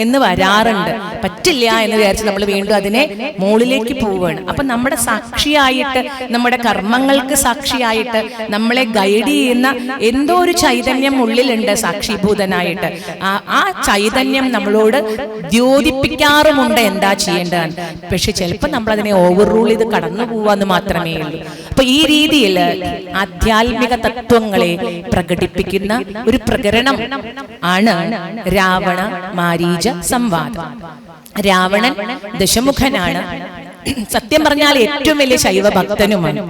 എന്ന് വരാറുണ്ട്. പറ്റില്ല എന്ന് വിചാരിച്ച് നമ്മൾ വീണ്ടും അതിനെ മുകളിലേക്ക് പോവുകയാണ്. അപ്പൊ നമ്മുടെ സാക്ഷിയായിട്ട്, നമ്മുടെ കർമ്മങ്ങൾക്ക് സാക്ഷിയായിട്ട് നമ്മളെ ഗൈഡ് ചെയ്യുന്ന എന്തോ ഒരു ചൈതന്യം ഉള്ളിലുണ്ട് സാക്ഷീഭൂതനായിട്ട്. ആ ചൈതന്യം നമ്മളോട് ദ്യോതിപ്പിക്കാറുമുണ്ട് എന്താ ചെയ്യേണ്ടതാണ്. പക്ഷെ ചിലപ്പോൾ നമ്മൾ അതിനെ ഓവർ റൂൾ ചെയ്ത് കടന്നു പോവാന്ന് മാത്രമേ ഉള്ളൂ. അപ്പൊ ഈ രീതിയിൽ ആധ്യാത്മിക തത്വങ്ങളെ പ്രകടിപ്പിക്കുന്ന ഒരു പ്രകരണം ആണ് രാവണ മാരീച സംവാദം. രാവണൻ ദശമുഖനാണ്. സത്യം പറഞ്ഞാൽ ഏറ്റവും വലിയ ശൈവ ഭക്തനുമാണ്.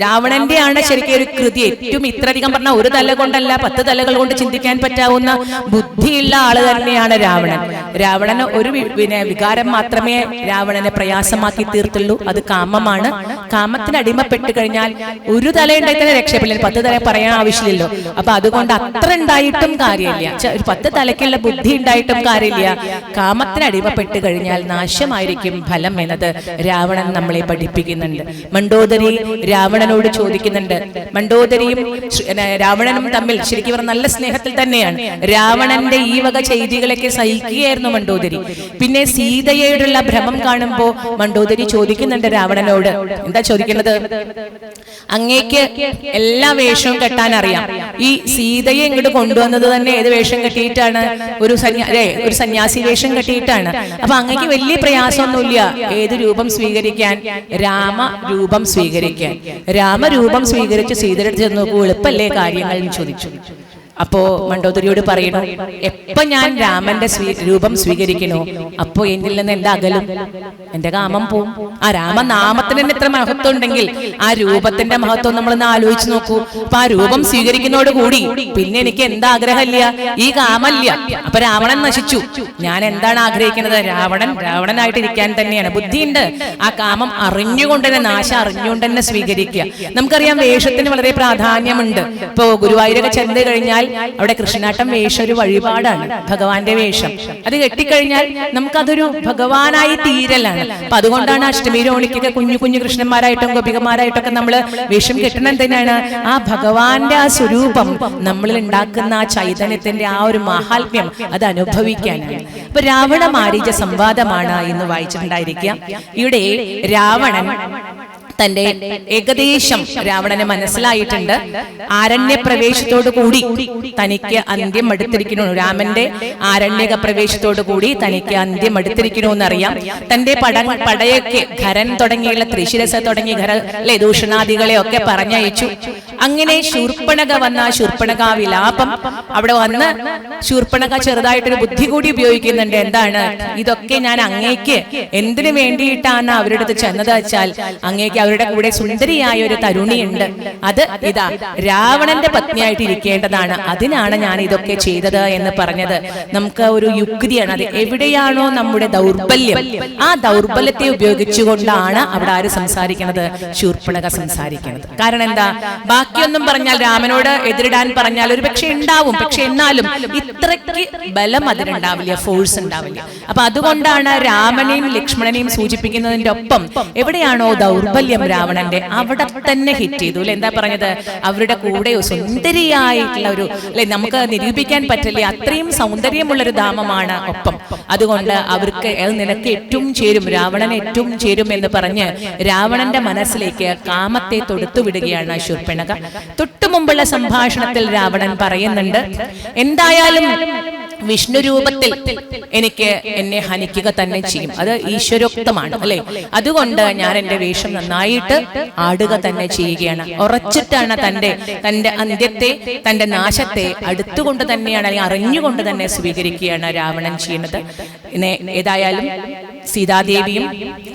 രാവണന്റെ ആണ് ശരിക്കും ഒരു കൃതി. ഏറ്റവും ഇത്രയധികം പറഞ്ഞാൽ ഒരു തല കൊണ്ടല്ല 10 തലകൾ കൊണ്ട് ചിന്തിക്കാൻ പറ്റാവുന്ന ബുദ്ധിയുള്ള ആള് തന്നെയാണ് രാവണൻ. രാവണന് ഒരു വികാരം മാത്രമേ രാവണനെ പ്രയാസമാക്കി തീർത്തുള്ളൂ, അത് കാമമാണ്. കാമത്തിന് അടിമപ്പെട്ട് കഴിഞ്ഞാൽ ഒരു തല ഉണ്ടായി തന്നെ രക്ഷപ്പെടില്ല, 10 തല പറയാൻ ആവശ്യമില്ലല്ലോ. അപ്പൊ അതുകൊണ്ട് അത്ര ഉണ്ടായിട്ടും കാര്യമില്ല, ഒരു 10 തലയ്ക്കുള്ള ബുദ്ധി ഉണ്ടായിട്ടും കാര്യമില്ല. കാമത്തിന് അടിമപ്പെട്ട് കഴിഞ്ഞാൽ നാശമായിരിക്കും ഫലം എന്നത് രാവണൻ നമ്മളെ പഠിപ്പിക്കുന്നുണ്ട്. മണ്ഡോദരി രാവണനോട് ചോദിക്കുന്നുണ്ട്. മണ്ഡോദരിയും രാവണനും തമ്മിൽ ശരിക്കും പറഞ്ഞ നല്ല സ്നേഹത്തിൽ തന്നെയാണ്. രാവണന്റെ ഈ വക ചെയ്തികളൊക്കെ സഹിക്കുകയായിരുന്നു മണ്ഡോദരി. പിന്നെ സീതയോടുള്ള ഭ്രമം കാണുമ്പോ മണ്ഡോദരി ചോദിക്കുന്നുണ്ട് രാവണനോട്. എന്താ ചോദിക്കുന്നത്? അങ്ങേക്ക് എല്ലാ വേഷവും കെട്ടാൻ അറിയാം, ഈ സീതയെ ഇങ്ങോട്ട് കൊണ്ടുവന്നത് തന്നെ ഏത് വേഷം കെട്ടിയിട്ടാണ്? ഒരു സന്യാസി വേഷം കെട്ടിയിട്ടാണ്. അപ്പൊ അങ്ങേക്ക് വലിയ പ്രയാസമൊന്നുമില്ല ഏത് രൂപം സ്വീകരിക്കാൻ? രാമരൂപം സ്വീകരിക്കാൻ. രാമരൂപം സ്വീകരിച്ച് സീതയുടെ ചെന്ന് നോക്കൂ, എളുപ്പല്ലേ കാര്യങ്ങൾ എന്ന് ചോദിച്ചു. അപ്പോ മണ്ഡോദരിയോട് പറയണു, എപ്പോ ഞാൻ രാമന്റെ രൂപം സ്വീകരിക്കണോ അപ്പോ എന്നിൽ നിന്ന് എന്താ അകലും? എന്റെ കാമം പോവും. ആ രാമനാമത്തിന് തന്നെ ഇത്ര മഹത്വം ഉണ്ടെങ്കിൽ ആ രൂപത്തിന്റെ മഹത്വം നമ്മളൊന്ന് ആലോചിച്ച് നോക്കൂ. അപ്പൊ ആ രൂപം സ്വീകരിക്കുന്നതോട് കൂടി പിന്നെ എനിക്ക് എന്താ ആഗ്രഹമില്ല? ഈ കാമല്ല. അപ്പൊ രാവണൻ നശിച്ചു. ഞാൻ എന്താണ് ആഗ്രഹിക്കുന്നത്? രാവണനായിട്ട് ഇരിക്കാൻ തന്നെയാണ്. ബുദ്ധിയുണ്ട്. ആ കാമം അറിഞ്ഞുകൊണ്ട് തന്നെ, നാശം അറിഞ്ഞുകൊണ്ട് തന്നെ സ്വീകരിക്കുക. നമുക്കറിയാം വേഷത്തിന് വളരെ പ്രാധാന്യമുണ്ട്. ഇപ്പോ ഗുരുവായൂരൊക്കെ ചെന്ന് കഴിഞ്ഞാൽ കെട്ടിക്കഴിഞ്ഞാൽ അവിടെ കൃഷ്ണനാട്ടം വേഷം ഒരു വഴിപാടാണ്, ഭഗവാന്റെ വേഷം. അത് കെട്ടിക്കഴിഞ്ഞാൽ നമുക്കതൊരു ഭഗവാനായി തീരലാണ്. അപ്പൊ അതുകൊണ്ടാണ് അഷ്ടമി രോണിക്കൊക്കെ കുഞ്ഞു കുഞ്ഞു കൃഷ്ണന്മാരായിട്ടും ഗോപികമാരായിട്ടൊക്കെ നമ്മൾ വേഷം കെട്ടണം. എന്തിനാണ്? ആ ഭഗവാന്റെ ആ സ്വരൂപം നമ്മളിൽ ഉണ്ടാക്കുന്ന ആ ചൈതന്യത്തിന്റെ ആ ഒരു മഹാത്മ്യം അത് അനുഭവിക്കാനാണ്. അപ്പൊ രാവണ മാരീച സംവാദമാണ് ഇന്ന് വായിച്ചിട്ടുണ്ടായിരിക്കുക. ഇവിടെ രാവണൻ തന്റെ ഏകദേശം രാവണനെ മനസ്സിലായിട്ടുണ്ട്. ആരണ്യ പ്രവേശത്തോടു കൂടി തനിക്ക് അന്ത്യം അടുത്തിരിക്കണു. രാമന്റെ ആരണ്യക പ്രവേശത്തോടു കൂടി തനിക്ക് അന്ത്യം അടുത്തിരിക്കണമെന്നറിയാം. തന്റെ പടയൊക്കെ ഖരൻ തുടങ്ങിയുള്ള ത്രിശിരസ തുടങ്ങിയ ദൂഷണാദികളെ ഒക്കെ പറഞ്ഞയച്ചു. അങ്ങനെ ശൂർപ്പണക വന്ന ശൂർപ്പണക വിലാപം അവിടെ വന്ന് ശൂർപ്പണക ചെറുതായിട്ടൊരു ബുദ്ധി കൂടി ഉപയോഗിക്കുന്നുണ്ട്. എന്താണ് ഇതൊക്കെ? ഞാൻ അങ്ങേക്ക് എന്തിനു വേണ്ടിയിട്ടാണ് അവരുടെ അടുത്ത് ചെന്നത് വെച്ചാൽ, അങ്ങേക്ക് അവരുടെ കൂടെ സുന്ദരിയായ ഒരു തരുണിയുണ്ട്, അത് ഇതാ രാവണന്റെ പത്നിയായിട്ട് ഇരിക്കേണ്ടതാണ്, അതിനാണ് ഞാൻ ഇതൊക്കെ ചെയ്തത് എന്ന് പറഞ്ഞത് നമുക്ക് ഒരു യുക്തിയാണ്. അത് എവിടെയാണോ നമ്മുടെ ദൗർബല്യം, ആ ദൗർബല്യത്തെ ഉപയോഗിച്ചുകൊണ്ടാണ് അവിടെ ആര് സംസാരിക്കുന്നത്? ശൂർപ്പണക സംസാരിക്കുന്നത്. കാരണം എന്താ? ബാക്കിയൊന്നും പറഞ്ഞാൽ രാമനോട് എതിരിടാൻ പറഞ്ഞാൽ ഒരു പക്ഷെ ഉണ്ടാവും, പക്ഷെ എന്നാലും ഇത്രയ്ക്ക് ബലം അതിനുണ്ടാവില്ല, ഫോഴ്സ് ഉണ്ടാവില്ല. അപ്പൊ അതുകൊണ്ടാണ് രാമനെയും ലക്ഷ്മണനെയും സൂചിപ്പിക്കുന്നതിന്റെ ഒപ്പം എവിടെയാണോ ദൗർബല്യം രാവണന്റെ, അവിടെ തന്നെ ഹിറ്റ് ചെയ്തു. അല്ലെ, എന്താ പറഞ്ഞത്? അവരുടെ കൂടെ സുന്ദരിയായിട്ടുള്ള ഒരു, അല്ലെ, നമുക്ക് നിരൂപിക്കാൻ പറ്റില്ല, അത്രയും സൗന്ദര്യമുള്ളൊരു ധാമമാണ് ഒപ്പം. അതുകൊണ്ട് അവർക്ക് നിനക്ക് ഏറ്റവും ചേരും, രാവണന് ഏറ്റവും ചേരും എന്ന് പറഞ്ഞ് രാവണന്റെ മനസ്സിലേക്ക് കാമത്തെ തൊടുത്തുവിടുകയാണ് ശൂർപ്പണഖ. തൊട്ടു മുമ്പുള്ള സംഭാഷണത്തിൽ രാവണൻ പറയുന്നുണ്ട്, എന്തായാലും വിഷ്ണു രൂപത്തിൽ എനിക്ക് എന്നെ ഹനിക്കുക തന്നെ ചെയ്യും, അത് ഈശ്വരോക്തമാണ്, അല്ലെ. അതുകൊണ്ട് ഞാൻ എന്റെ വേഷം നന്നായിട്ട് ആടുക തന്നെ ചെയ്യുകയാണ്. ഉറച്ചിട്ടാണ് തന്റെ അന്ത്യത്തെ, തന്റെ നാശത്തെ അടുത്തുകൊണ്ട് തന്നെയാണ്, അല്ലെങ്കിൽ അറിഞ്ഞുകൊണ്ട് തന്നെ സ്വീകരിക്കുകയാണ് രാവണൻ ചെയ്യുന്നത്. ഏതായാലും സീതാദേവിയും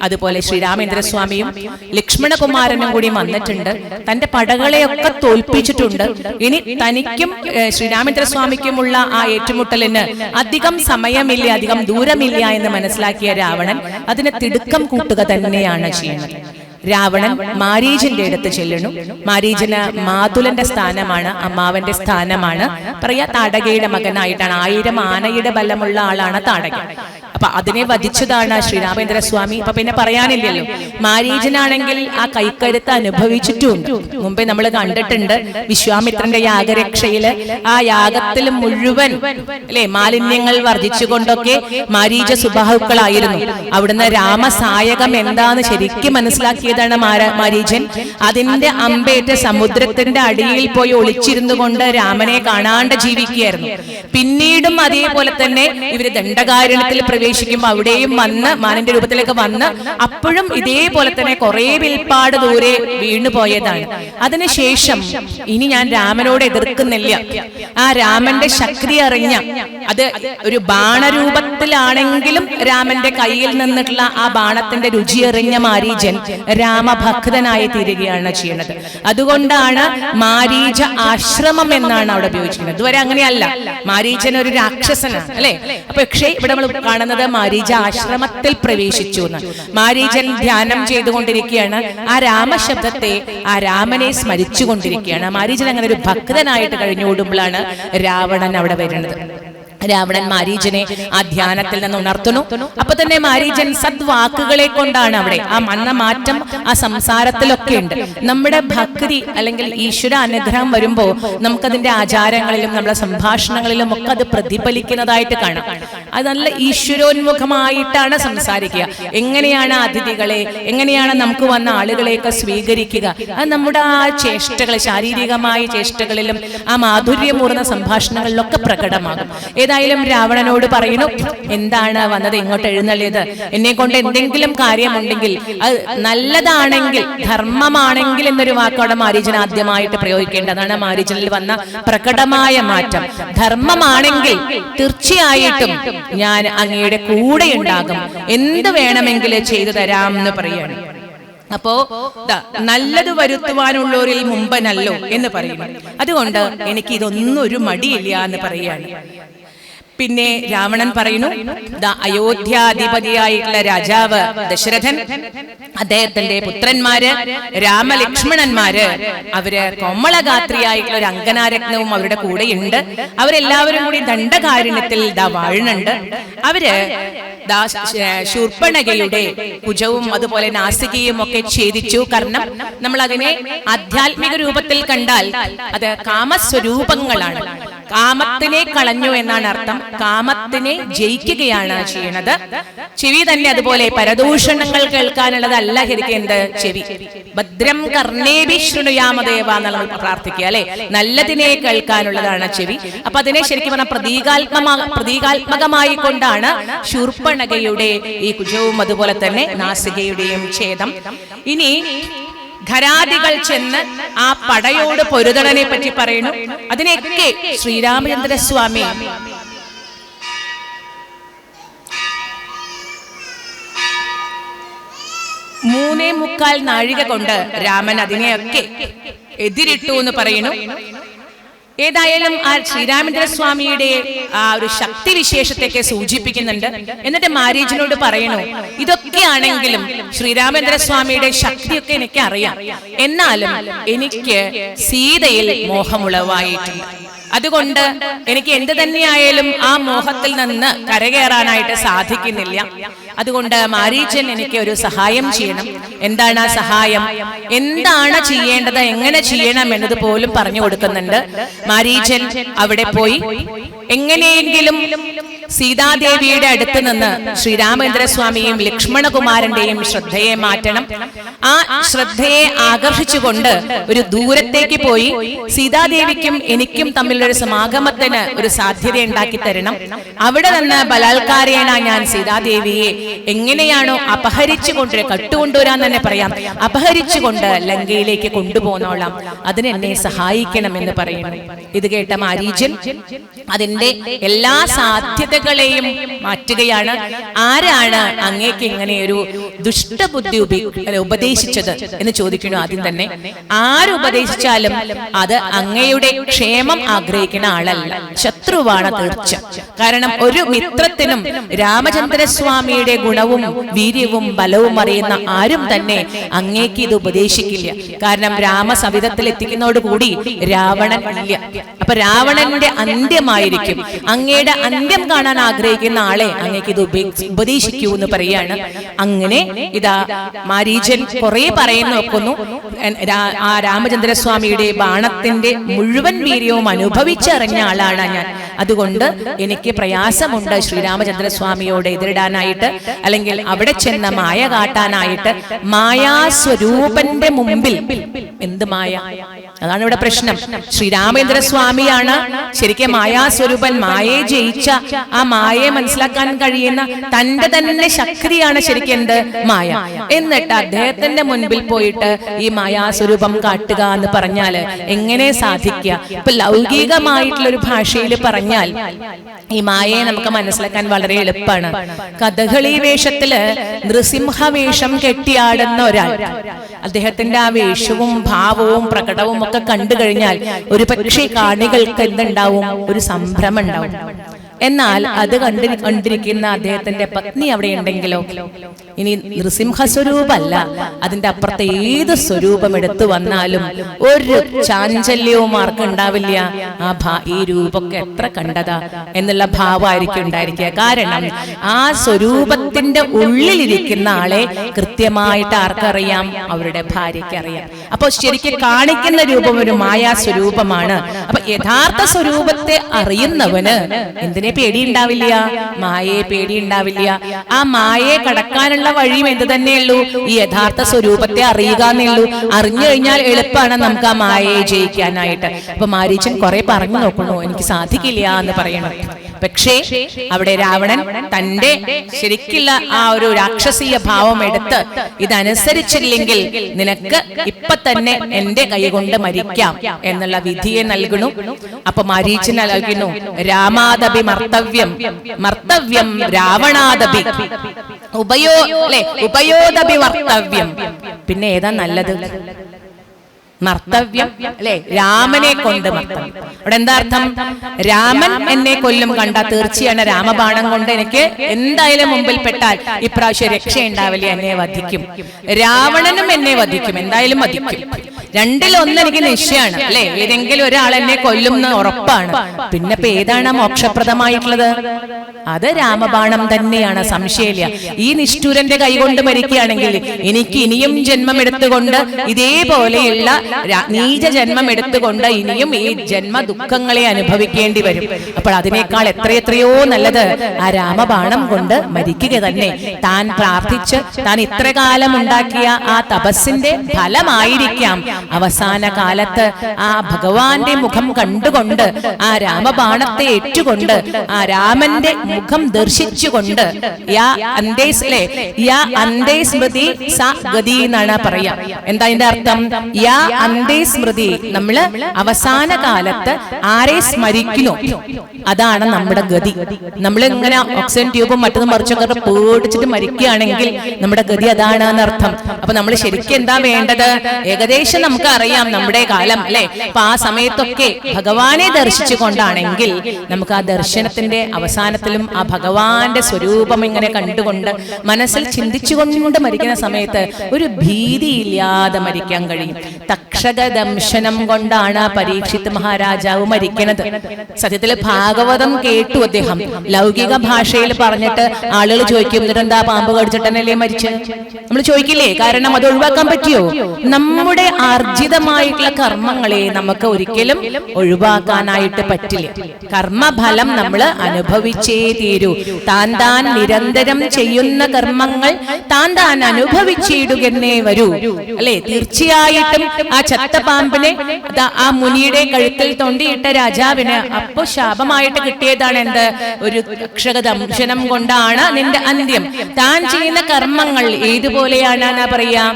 അതുപോലെ ശ്രീരാമേന്ദ്രസ്വാമിയും ലക്ഷ്മണകുമാരനും കൂടി വന്നിട്ടുണ്ട്. തന്റെ പടകളെയൊക്കെ തോൽപ്പിച്ചിട്ടുണ്ട്. ഇനി തനിക്കും ശ്രീരാമേന്ദ്രസ്വാമിക്കുമുള്ള ആ ഏറ്റുമുട്ടലിന് അധികം സമയമില്ല, അധികം ദൂരമില്ല എന്ന് മനസ്സിലാക്കിയ രാവണൻ അതിനെ തിടുക്കം കൂട്ടുക തന്നെയാണ് ചെയ്യുന്നത്. രാവണൻ മാരീചന്റെ അടുത്ത് ചെല്ലുന്നു. മാരീചന് മാതുലന്റെ സ്ഥാനമാണ്, അമ്മാവന്റെ സ്ഥാനമാണ്. പറയാ താടകയുടെ മകനായിട്ടാണ്, 1000 ആനയുടെ ബലമുള്ള ആളാണ് താടക. അപ്പൊ അതിനെ വധിച്ചതാണ് ശ്രീരാമേന്ദ്രസ്വാമി. അപ്പൊ പിന്നെ പറയാനില്ലല്ലോ. മാരീചനാണെങ്കിൽ ആ കൈക്കരുത്ത് അനുഭവിച്ചിട്ടുണ്ട്. മുമ്പേ നമ്മൾ കണ്ടിട്ടുണ്ട് വിശ്വാമിത്രന്റെ യാഗരക്ഷയില് ആ യാഗത്തിൽ മുഴുവൻ, അല്ലെ, മാലിന്യങ്ങൾ വർദ്ധിച്ചുകൊണ്ടൊക്കെ മാരീച സുബാഹുക്കളായിരുന്നു. അവിടുന്ന് രാമസായകം എന്താന്ന് ശരിക്കും മനസ്സിലാക്കിയതാണ് മാരീചൻ. അതിന്റെ അമ്പേറ്റ് സമുദ്രത്തിന്റെ അടിയിൽ പോയി ഒളിച്ചിരുന്നു കൊണ്ട് രാമനെ കാണാണ്ട് ജീവിക്കുകയായിരുന്നു. പിന്നീടും അതേപോലെ തന്നെ ഇവര് ദണ്ഡകാരണ്യത്തിൽ പ്രവേശിക്കുമ്പോൾ അവിടെയും വന്ന് മാനിന്റെ രൂപത്തിലേക്ക് വന്ന് അപ്പോഴും ഇതേപോലെ തന്നെ കുറെ വിൽപ്പാട് ദൂരെ വീണു പോയതാണ്. അതിനുശേഷം ഇനി ഞാൻ രാമനോട് എതിർക്കുന്നില്ല, ആ രാമന്റെ ശക്തി അറിഞ്ഞ, അത് ഒരു ബാണരൂപത്തിലാണെങ്കിലും രാമന്റെ കയ്യിൽ നിന്നിട്ടുള്ള ആ ബാണത്തിന്റെ രുചി അറിഞ്ഞ മാരീചൻ രാമഭക്തനായി തീരുകയാണ് ചെയ്യുന്നത്. അതുകൊണ്ടാണ് മാരീച ആശ്രമം എന്നാണ് അവിടെ ഉപയോഗിച്ചിരിക്കുന്നത്. ഇതുവരെ അങ്ങനെയല്ല, മാരീചൻ ഒരു രാക്ഷസനാണ്, അല്ലെ. പക്ഷേ ഇവിടെ നമ്മൾ കാണുന്നത് മാരീച ആശ്രമത്തിൽ പ്രവേശിച്ചു എന്ന്. മാരീചൻ ധ്യാനം ചെയ്തുകൊണ്ടിരിക്കുകയാണ്, ആ രാമശബ്ദത്തെ, ആ രാമനെ സ്മരിച്ചു കൊണ്ടിരിക്കുകയാണ്. മാരീചൻ അങ്ങനെ ഒരു ഭക്തനായിട്ട് കഴിഞ്ഞുകൂടുമ്പോഴാണ് രാവണൻ അവിടെ വരുന്നത്. രാവണൻ മാരീചനെ ആ ധ്യാനത്തിൽ നിന്ന് ഉണർത്തുന്നു. അപ്പൊ തന്നെ മാരീചൻ സദ്വാക്കുകളെ കൊണ്ടാണ് അവിടെ ആ മാറ്റം ആ സംസാരത്തിലൊക്കെ ഉണ്ട്. നമ്മുടെ ഭക്തി അല്ലെങ്കിൽ ഈശ്വര അനുഗ്രഹം വരുമ്പോ നമുക്കതിന്റെ ആചാരങ്ങളിലും നമ്മുടെ സംഭാഷണങ്ങളിലും ഒക്കെ അത് പ്രതിഫലിക്കുന്നതായിട്ട് കാണാം. അത് നല്ല ഈശ്വരോന്മുഖമായിട്ടാണ് സംസാരിക്കുക. എങ്ങനെയാണ് അതിഥികളെ, എങ്ങനെയാണ് നമുക്ക് വന്ന ആളുകളെയൊക്കെ സ്വീകരിക്കുക, അത് നമ്മുടെ ആ ചേഷ്ടകൾ, ശാരീരികമായ ചേഷ്ടകളിലും ആ മാധുര്യമൂർന്ന സംഭാഷണങ്ങളിലൊക്കെ പ്രകടമാകും. ഏതായാലും രാവണനോട് പറയുന്നു, എന്താണ് വന്നത്, ഇങ്ങോട്ട് എഴുന്നള്ളിയത്, എന്നെ കൊണ്ട് എന്തെങ്കിലും കാര്യമുണ്ടെങ്കിൽ അത് നല്ലതാണെങ്കിൽ, ധർമ്മമാണെങ്കിൽ എന്നൊരു വാക്കോടെ മാരീചൻ ആദ്യമായിട്ട് പ്രയോഗിക്കേണ്ടതാണ്. മാരീചനിൽ വന്ന പ്രകടമായ മാറ്റം ധർമ്മമാണെങ്കിൽ തീർച്ചയായിട്ടും ഞാൻ അങ്ങയുടെ കൂടെ ഉണ്ടാകും, എന്ത് വേണമെങ്കിലും ചെയ്തു തരാം എന്ന് പറയുകയാണ്. അപ്പോ നല്ലത് വരുത്തുവാനുള്ളവരിൽ മുമ്പനല്ലോ എന്ന് പറയുന്നു. അതുകൊണ്ട് എനിക്ക് ഇതൊന്നും ഒരു മടിയില്ല എന്ന് പറയുകയാണ്. പിന്നെ രാവണൻ പറയുന്നു, അയോധ്യാധിപതിയായിട്ടുള്ള രാജാവ് ദശരഥൻ, അദ്ദേഹത്തിന്റെ പുത്രന്മാര് രാമലക്ഷ്മണന്മാര്, അവര് കോമളഗാത്രിയായിട്ടുള്ള ഒരു അങ്കനാരത്നവും അവരുടെ കൂടെയുണ്ട്. അവരെല്ലാവരും കൂടി ദണ്ഡകാരണ്യത്തിൽ വാഴുന്നുണ്ട്. അവര് ശൂർപ്പണഖയുടെ കുജവും അതുപോലെ നാസികയും ഒക്കെ ഛേദിച്ചു. കാരണം നമ്മൾ അതിനെ ആധ്യാത്മിക രൂപത്തിൽ കണ്ടാൽ അത് കാമസ്വരൂപങ്ങളാണ്. കാമത്തിനെ കളഞ്ഞു എന്നാണ് അർത്ഥം. കാമത്തിനെ ജയിക്കുകയാണ് ചെയ്യണത്. ചെവി തന്നെ അതുപോലെ പരദൂഷണങ്ങൾ കേൾക്കാനുള്ളതല്ല ശരിക്കും എന്ത് ചെവി. ഭദ്രം കർണേഭി ശൃണുയാമദേവ എന്നുള്ള പ്രാർത്ഥിക്കുക അല്ലെ, നല്ലതിനെ കേൾക്കാനുള്ളതാണ് ചെവി. അപ്പൊ അതിനെ ശരിക്കും പറഞ്ഞാൽ പ്രതീകാത്മകമായി കൊണ്ടാണ് ശൂർപ്പണഖയുടെ ഈ കുജവും അതുപോലെ തന്നെ നാസികയുടെയും ഛേദം. ഇനി ഖരാദികൾ ചെന്ന് ആ പടയോട് പൊരുതണനെ പറ്റി പറയുന്നു. അതിനെയൊക്കെ ശ്രീരാമചന്ദ്രസ്വാമി മൂന്നേ മുക്കാൽ നാഴിക കൊണ്ട് രാമൻ അതിനെയൊക്കെ എതിരിട്ടു എന്ന് പറയുന്നു. ഏതായാലും ആ ശ്രീരാമചന്ദ്രസ്വാമിയുടെ ആ ഒരു ശക്തി വിശേഷത്തെയൊക്കെ സൂചിപ്പിക്കുന്നുണ്ട്. എന്നിട്ട് മാരീചനോട് പറയണു, ഇതൊക്കെയാണെങ്കിലും ശ്രീരാമചന്ദ്രസ്വാമിയുടെ ശക്തിയൊക്കെ എനിക്ക് അറിയാം, എന്നാലും എനിക്ക് സീതയിൽ മോഹമുളവായിട്ടുണ്ട്. അതുകൊണ്ട് എനിക്ക് എന്ത് തന്നെയായാലും ആ മോഹത്തിൽ നിന്ന് കരകയറാനായിട്ട് സാധിക്കുന്നില്ല. അതുകൊണ്ട് മാരീചൻ എനിക്ക് ഒരു സഹായം ചെയ്യണം. എന്താണ് ആ സഹായം, എന്താണ് ചെയ്യേണ്ടത്, എങ്ങനെ ചെയ്യണം എന്നത് പോലും പറഞ്ഞു കൊടുക്കുന്നുണ്ട്. മാരീചൻ അവിടെ പോയി എങ്ങനെയെങ്കിലും സീതാദേവിയുടെ അടുത്ത് നിന്ന് ശ്രീരാമചന്ദ്രസ്വാമിയും ലക്ഷ്മണകുമാരന്റെയും ശ്രദ്ധയെ മാറ്റണം. ആ ശ്രദ്ധയെ ആകർഷിച്ചുകൊണ്ട് ഒരു ദൂരത്തേക്ക് പോയി സീതാദേവിക്കും എനിക്കും തമ്മിലൊരു സമാഗമത്തിന് ഒരു സാധ്യത ഉണ്ടാക്കി തരണം. അവിടെ നിന്ന് ബലാത്കാരേണ ഞാൻ സീതാദേവിയെ എങ്ങനെയാണോ അപഹരിച്ചുകൊണ്ട്, കട്ടുകൊണ്ടുവരാൻ തന്നെ പറയാം, അപഹരിച്ചുകൊണ്ട് ലങ്കയിലേക്ക് കൊണ്ടുപോന്നോളാം, അതിനെന്നെ സഹായിക്കണമെന്ന് പറയുന്നു. ഇത് കേട്ട മാരീചൻ അതിന്റെ എല്ലാ സാധ്യതകളെയും മാറ്റുകയാണ്. ആരാണ് അങ്ങേക്ക് ഇങ്ങനെ ഒരു ദുഷ്ടബുദ്ധി ഉപദേശിച്ചത് എന്ന് ചോദിക്കുന്നു. ആദ്യം തന്നെ ആരുപദേശിച്ചാലും അത് അങ്ങയുടെ ക്ഷേമം ആഗ്രഹിക്കുന്ന ആളല്ല, ശത്രുവാണ് തീർച്ച. കാരണം ഒരു മിത്രത്തിനും രാമചന്ദ്രസ്വാമിയുടെ ഗുണവും വീര്യവും ബലവും അറിയുന്ന ആരും തന്നെ അങ്ങേക്ക് ഇത് ഉപദേശിക്കില്ല. കാരണം രാമസവിധത്തിൽ എത്തിക്കുന്നതോടുകൂടി രാവണൻ ഇല്ല. അപ്പൊ രാവണന്റെ അന്ത്യമായിരിക്കും. അങ്ങയുടെ അന്ത്യം കാണാൻ ആഗ്രഹിക്കുന്ന ആളെ അങ്ങേക്ക് ഇത് ഉപദേശിക്കൂ എന്ന് പറയാണ്. അങ്ങനെ ഇതാ മാരീചൻ കുറെ പറയുന്നു നോക്കുന്നു. ആ രാമചന്ദ്രസ്വാമിയുടെ ബാണത്തിന്റെ മുഴുവൻ വീര്യവും അനുഭവിച്ചറിഞ്ഞ ആളാണ് ഞാൻ. അതുകൊണ്ട് എനിക്ക് പ്രയാസമുണ്ട് ശ്രീരാമചന്ദ്രസ്വാമിയോട് എതിരിടാനായിട്ട്, അല്ലെങ്കിൽ അവിടെ ചെന്ന മായ കാട്ടാനായിട്ട്. മായാസ്വരൂപന്റെ മുമ്പിൽ എന്ത് മായ? അതാണ് ഇവിടെ പ്രശ്നം. ശ്രീരാമചന്ദ്രസ്വാമിയാണ് ശരിക്കും മായാസ്വരൂപൻ. മായയെ ജയിച്ച ആ മായയെ മനസ്സിലാക്കാൻ കഴിയുന്ന തന്റെ തന്നെ ശക്തിയാണ് ശരിക്കും എന്ത് മായ. എന്നിട്ട് അദ്ദേഹത്തിന്റെ മുൻപിൽ പോയിട്ട് ഈ മായാസ്വരൂപം കാട്ടുക എന്ന് പറഞ്ഞാല് എങ്ങനെ സാധിക്കുക? ഇപ്പൊ ലൗകികമായിട്ടുള്ള ഒരു ഭാഷയിൽ പറഞ്ഞാൽ ഈ മായയെ നമുക്ക് മനസ്സിലാക്കാൻ വളരെ എളുപ്പമാണ്. കഥകളി വേഷത്തില് നൃസിംഹവേഷം കെട്ടിയാടുന്ന ഒരാൾ, അദ്ദേഹത്തിന്റെ ആ വേഷവും ഭാവവും പ്രകടവും ഒക്കെ കണ്ടു കഴിഞ്ഞാൽ ഒരു പക്ഷേ കാണികൾക്ക് എന്തുണ്ടാവും? ഒരു സംഭ്രമം ഉണ്ടാവും. എന്നാൽ അത് കണ്ടിരിക്കുന്ന അദ്ദേഹത്തിന്റെ പത്നി അവിടെ ഉണ്ടെങ്കിലോ, ഇനി നൃസിംഹസ്വരൂപല്ല, അതിന്റെ അപ്പുറത്തെ ഏത് സ്വരൂപം എടുത്തു വന്നാലും ഒരു ചാഞ്ചല്യവും ആർക്കും ഉണ്ടാവില്ല. ഈ രൂപമൊക്കെ എത്ര കണ്ടതാ എന്നുള്ള ഭാവമായിരിക്കും ഉണ്ടായിരിക്കുക. കാരണം ആ സ്വരൂപത്തിന്റെ ഉള്ളിലിരിക്കുന്ന ആളെ കൃത്യമായിട്ട് ആർക്കറിയാം? അവരുടെ ഭാര്യയ്ക്ക് അറിയാം. അപ്പൊ ശരിക്കും കാണിക്കുന്ന രൂപം ഒരു മായാസ്വരൂപമാണ്. അപ്പൊ യഥാർത്ഥ സ്വരൂപത്തെ അറിയുന്നവന് എന്തിനെ പേടിയുണ്ടാവില്ല? മായയെ പേടിയുണ്ടാവില്ല. ആ മായയെ കടക്കാനുള്ള വഴിയും എന്ത് തന്നെയുള്ളൂ? ഈ യഥാർത്ഥ സ്വരൂപത്തെ അറിയുക എന്നുള്ളൂ. അറിഞ്ഞു കഴിഞ്ഞാൽ എളുപ്പമാണ് നമുക്ക് ആ മായയെ ജയിക്കാനായിട്ട്. അപ്പൊ മാരീചൻ കുറെ പറഞ്ഞു നോക്കുന്നു, എനിക്ക് സാധിക്കില്ല എന്ന് പറയണം. പക്ഷേ അവിടെ രാവണൻ തന്റെ ശരിക്കുള്ള ആ ഒരു രാക്ഷസീയ ഭാവം എടുത്ത് ഇതനുസരിച്ചില്ലെങ്കിൽ നിനക്ക് ഇപ്പൊ തന്നെ എന്റെ കൈ കൊണ്ട് മരിക്കാം എന്നുള്ള വിധിയെ നൽകണു. അപ്പൊ മാരീചൻ നൽകുന്നു, രാമാദപി മർത്തവ്യം മർത്തവ്യം രാവണാദപി ഉഭയോദപി മർത്തവ്യം. പിന്നെ ഏതാ നല്ലത്? മർത്തവ്യം അല്ലെ, രാമനെ കൊണ്ട് മർത്തവ്യം. ഇവിടെ എന്താ അർത്ഥം? രാമൻ എന്നെ കൊല്ലും കണ്ട തീർച്ചയാണ് രാമബാണം കൊണ്ട് എനിക്ക് എന്തായാലും മുമ്പിൽ പെട്ടാൽ ഇപ്രാവശ്യം രക്ഷയുണ്ടാവില്ല, എന്നെ വധിക്കും. രാവണനും എന്നെ വധിക്കും, എന്തായാലും വധിക്കും. രണ്ടിലൊന്ന് എനിക്ക് നിശ്ചയാണ് അല്ലെ, ഏതെങ്കിലും ഒരാൾ എന്നെ കൊല്ലും എന്ന് ഉറപ്പാണ്. പിന്നെ ഇപ്പൊ ഏതാണ് മോക്ഷപ്രദമായിട്ടുള്ളത്? അത് രാമബാണം തന്നെയാണ്, സംശയമില്ല. ഈ നിഷ്ഠൂരന്റെ കൈകൊണ്ട് മരിക്കുകയാണെങ്കിൽ എനിക്ക് ഇനിയും ജന്മം എടുത്തുകൊണ്ട് ഇതേപോലെയുള്ള നീച ജന്മം എടുത്തുകൊണ്ട് ഇനിയും ഈ ജന്മ ദുഃഖങ്ങളെ അനുഭവിക്കേണ്ടി വരും. അപ്പോൾ അതിനേക്കാൾ എത്രയെത്രയോ നല്ലത് ആ രാമബാണം കൊണ്ട് മരിക്കുക തന്നെ. താൻ പ്രാർത്ഥിച്ച് താൻ ഇത്ര കാലം ഉണ്ടാക്കിയ ആ തപസ്സിന്റെ ഫലമായിരിക്കാം അവസാന കാലത്ത് ആ ഭഗവാന്റെ മുഖം കണ്ടുകൊണ്ട് ആ രാമബാണത്തെ ഏറ്റുകൊണ്ട് ആ രാമന്റെ മുഖം ദർശിച്ചുകൊണ്ട് യാ അന്തേ സ്മൃതി സ ഗതി എന്നാണ് പറയാ. എന്താ അതിന്റെ അർത്ഥം? യാ അന്തേ സ്മൃതി, നമ്മള് അവസാന കാലത്ത് ആരെ സ്മരിക്കുന്നു അതാണ് നമ്മുടെ ഗതി. നമ്മൾ ഇങ്ങനെ ഓക്സിജൻ ട്യൂബും മറ്റതും മറിച്ചൊക്കെ പേടിച്ചിട്ട് മരിക്കുകയാണെങ്കിൽ നമ്മുടെ ഗതി അതാണ് എന്നർത്ഥം. അപ്പൊ നമ്മൾ ശരിക്കും എന്താ വേണ്ടത്? ഏകദേശം നമുക്ക് അറിയാം നമ്മുടെ കാലം അല്ലെ. അപ്പൊ ആ സമയത്തൊക്കെ ഭഗവാനെ ദർശിച്ചു കൊണ്ടാണെങ്കിൽ നമുക്ക് ആ ദർശനത്തിന്റെ അവസാനത്തിലും ആ ഭഗവാന്റെ സ്വരൂപം ഇങ്ങനെ കണ്ടുകൊണ്ട് മനസ്സിൽ ചിന്തിച്ചുകൊണ്ട് മരിക്കുന്ന സമയത്ത് ഒരു ഭീതിയില്ലാതെ മരിക്കാൻ കഴിയും. തക്ഷക ദംശനം കൊണ്ടാണ് പരീക്ഷിത് മഹാരാജാവ് മരിക്കുന്നത്. സത്യത്തിൽ ഭാഗവതം കേട്ടു അദ്ദേഹം. ലൗകിക ഭാഷയിൽ പറഞ്ഞിട്ട് ആളുകൾ ചോദിക്കും, എന്നിട്ടെന്താ പാമ്പ് കടിച്ചിട്ടനല്ലേ മരിച്ച്? നമ്മൾ ചോദിക്കില്ലേ? കാരണം അത് ഒഴിവാക്കാൻ പറ്റിയോ? നമ്മുടെ ആർജിതമായിട്ടുള്ള കർമ്മങ്ങളെ നമുക്ക് ഒരിക്കലും ഒഴിവാക്കാനായിട്ട് പറ്റില്ല. കർമ്മഫലം നമ്മൾ അനുഭവിച്ചേ തീരൂ. താൻ നിരന്തരം ചെയ്യുന്ന കർമ്മങ്ങൾ താൻ അനുഭവിച്ചിടുകന്നേ വരൂ അല്ലെ. തീർച്ചയായിട്ടും ആ ചത്തപാമ്പിനെ ആ മുനിയുടെ കഴുത്തിൽ തൊണ്ടിയിട്ട രാജാവിന് അപ്പോ ശാപമായിട്ട് കിട്ടിയതാണ് എന്ത്? ഒരു തക്ഷകദംശനം കൊണ്ടാണ് നിന്റെ അന്ത്യം. താൻ ചെയ്യുന്ന കർമ്മങ്ങൾ ഏതുപോലെയാണ് പറയാ?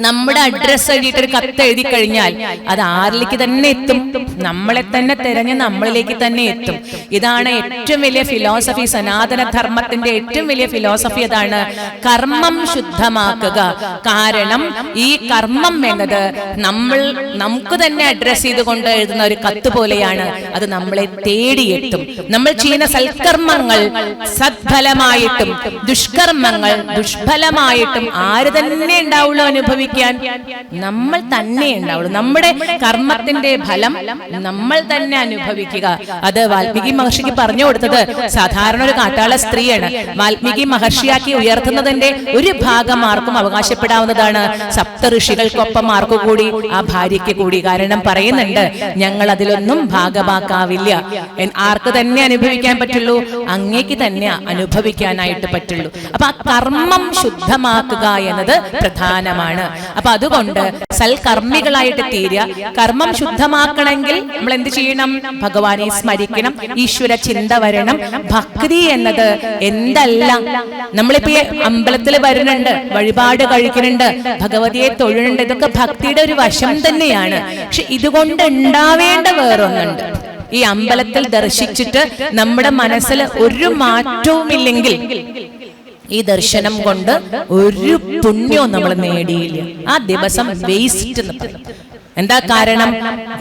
നമ്മുടെ അഡ്രസ് എഴുതിയിട്ട് ഒരു കത്ത് എഴുതി കഴിഞ്ഞാൽ അത് ആരിലേക്ക് തന്നെ എത്തും, നമ്മളെ തന്നെ തിരഞ്ഞ് നമ്മളിലേക്ക് തന്നെ എത്തും. ഇതാണ് ഏറ്റവും വലിയ ഫിലോസഫി, സനാതന ധർമ്മത്തിന്റെ ഏറ്റവും വലിയ ഫിലോസഫി അതാണ്, കർമ്മം ശുദ്ധമാക്കുക. കാരണം ഈ കർമ്മം എന്നത് നമുക്ക് തന്നെ അഡ്രസ് ചെയ്തുകൊണ്ട് എഴുതുന്ന ഒരു കത്ത് പോലെയാണ്. അത് നമ്മളെ തേടിയെത്തും. നമ്മൾ ചെയ്യുന്ന സൽക്കർമ്മങ്ങൾ സദ്ഫലമായിട്ടും ദുഷ്കർമ്മങ്ങൾ ദുഷ്ഫലമായിട്ടും ആര് തന്നെ ഉണ്ടാവുള്ളൂ അനുഭവിക്കാൻ? നമ്മൾ തന്നെ ഉണ്ടാവുള്ളൂ. നമ്മുടെ കർമ്മത്തിന്റെ ഫലം നമ്മൾ തന്നെ അനുഭവിക്കുക. അത് വാൽമീകി മഹർഷിക്ക് പറഞ്ഞു കൊടുത്തത് സാധാരണ ഒരു കാട്ടാള സ്ത്രീയാണ്. വാൽമീകി മഹർഷിയാക്കി ഉയർത്തുന്നതിന്റെ ഒരു ഭാഗം ആർക്കും അവകാശപ്പെടാവുന്നതാണ്, സപ്തഋഷികൾക്കൊപ്പം ആർക്കു കൂടി? ആ ഭാര്യയ്ക്ക് കൂടി. കാരണം പറയുന്നുണ്ട്, ഞങ്ങൾ അതിലൊന്നും ഭാഗമാക്കാവില്ല. ആർക്ക് തന്നെ അനുഭവിക്കാൻ പറ്റുള്ളൂ? അങ്ങേക്ക് തന്നെ അനുഭവിക്കാനായിട്ട് പറ്റുള്ളൂ. അപ്പൊ ആ കർമ്മം ശുദ്ധമാക്കുക എന്നത് പ്രധാനമാണ്. അപ്പൊ അതുകൊണ്ട് സൽകർമ്മികളായിട്ട് തീരുക. കർമ്മം ശുദ്ധമാക്കണമെങ്കിൽ നമ്മൾ എന്ത് ചെയ്യണം? ഭഗവാനെ സ്മരിക്കണം, ഈശ്വര ചിന്ത വരണം. ഭക്തി എന്നത് എന്തല്ല, നമ്മളിപ്പോ അമ്പലത്തിൽ വരുന്നുണ്ട്, വഴിപാട് കഴിക്കുന്നുണ്ട്, ഭഗവതിയെ തൊഴുന്നുണ്ട്, ഇതൊക്കെ ഭക്തിയുടെ ഒരു വശം തന്നെയാണ്. പക്ഷെ ഇതുകൊണ്ട് ഉണ്ടാവേണ്ട വേറൊന്നുണ്ട്. ഈ അമ്പലത്തിൽ ദർശിച്ചിട്ട് നമ്മുടെ മനസ്സിൽ ഒരു മാറ്റവുമില്ലെങ്കിൽ ഈ ദർശനം കൊണ്ട് ഒരു പുണ്യവും നമ്മൾ നേടിയില്ല. ആ ദിവസം വേസ്റ്റ്. എന്താ കാരണം?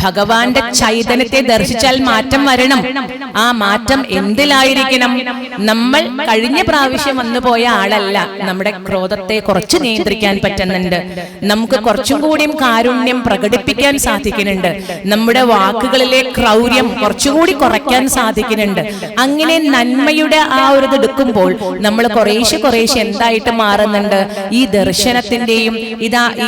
ഭഗവാന്റെ ചൈതന്യത്തെ ദർശിച്ചാൽ മാറ്റം വരണം. ആ മാറ്റം എന്തിലായിരിക്കണം? നമ്മൾ കഴിഞ്ഞ പ്രാവശ്യം വന്നുപോയ ആളല്ല. നമ്മുടെ ക്രോധത്തെ കുറച്ച് നിയന്ത്രിക്കാൻ പറ്റുന്നുണ്ട്. നമുക്ക് കുറച്ചും കൂടിയും കാരുണ്യം പ്രകടിപ്പിക്കാൻ സാധിക്കുന്നുണ്ട്. നമ്മുടെ വാക്കുകളിലെ ക്രൗര്യം കുറച്ചുകൂടി കുറയ്ക്കാൻ സാധിക്കുന്നുണ്ട്. അങ്ങനെ നന്മയുടെ ആ ഒരു എടുക്കുമ്പോൾ നമ്മൾ കുറേശ്ശെ എന്തായിട്ട് മാറുന്നുണ്ട്? ഈ ദർശനത്തിന്റെയും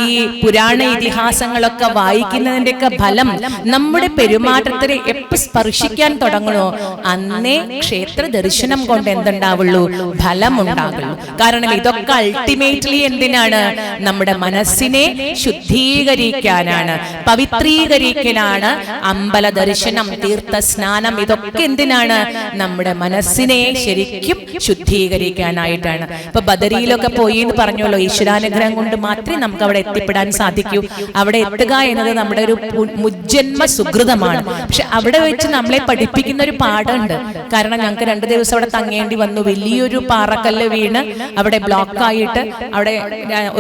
ഈ പുരാണ ഇതിഹാസങ്ങളൊക്കെ വായിക്കുന്നതിന്റെയൊക്കെ ഫലം നമ്മുടെ പെരുമാറ്റത്തിന് എപ്പോൾ സ്പർശിക്കാൻ തുടങ്ങണോ അന്നേ ക്ഷേത്ര ദർശനം കൊണ്ട് എന്തുണ്ടാവുള്ളൂ? ഫലം ഉണ്ടാവുള്ളൂ. കാരണം ഇതൊക്കെ അൾട്ടിമേറ്റ്ലി എന്തിനാണ്? നമ്മുടെ മനസ്സിനെ ശുദ്ധീകരിക്കാനാണ്, പവിത്രീകരിക്കാനാണ്. അമ്പല ദർശനം, തീർത്ഥ സ്നാനം, ഇതൊക്കെ എന്തിനാണ്? നമ്മുടെ മനസ്സിനെ ശരിക്കും ശുദ്ധീകരിക്കാനായിട്ടാണ്. ഇപ്പൊ ബദരിയിലൊക്കെ പോയി എന്ന് പറഞ്ഞല്ലോ, ഈശ്വരാനുഗ്രഹം കൊണ്ട് മാത്രമേ നമുക്ക് അവിടെ എത്തിപ്പെടാൻ സാധിക്കൂ. അവിടെ എത്തുക എന്ന് എന്നത് നമ്മുടെ ഒരു മുജ്ജന്മ സുകൃതമാണ്. പക്ഷെ അവിടെ വെച്ച് നമ്മളെ പഠിപ്പിക്കുന്ന ഒരു പാഠമുണ്ട്. കാരണം ഞങ്ങൾക്ക് 2 ദിവസം അവിടെ തങ്ങേണ്ടി വന്നു. വലിയൊരു പാറക്കല്ല് വീണ് അവിടെ ബ്ലോക്കായിട്ട് അവിടെ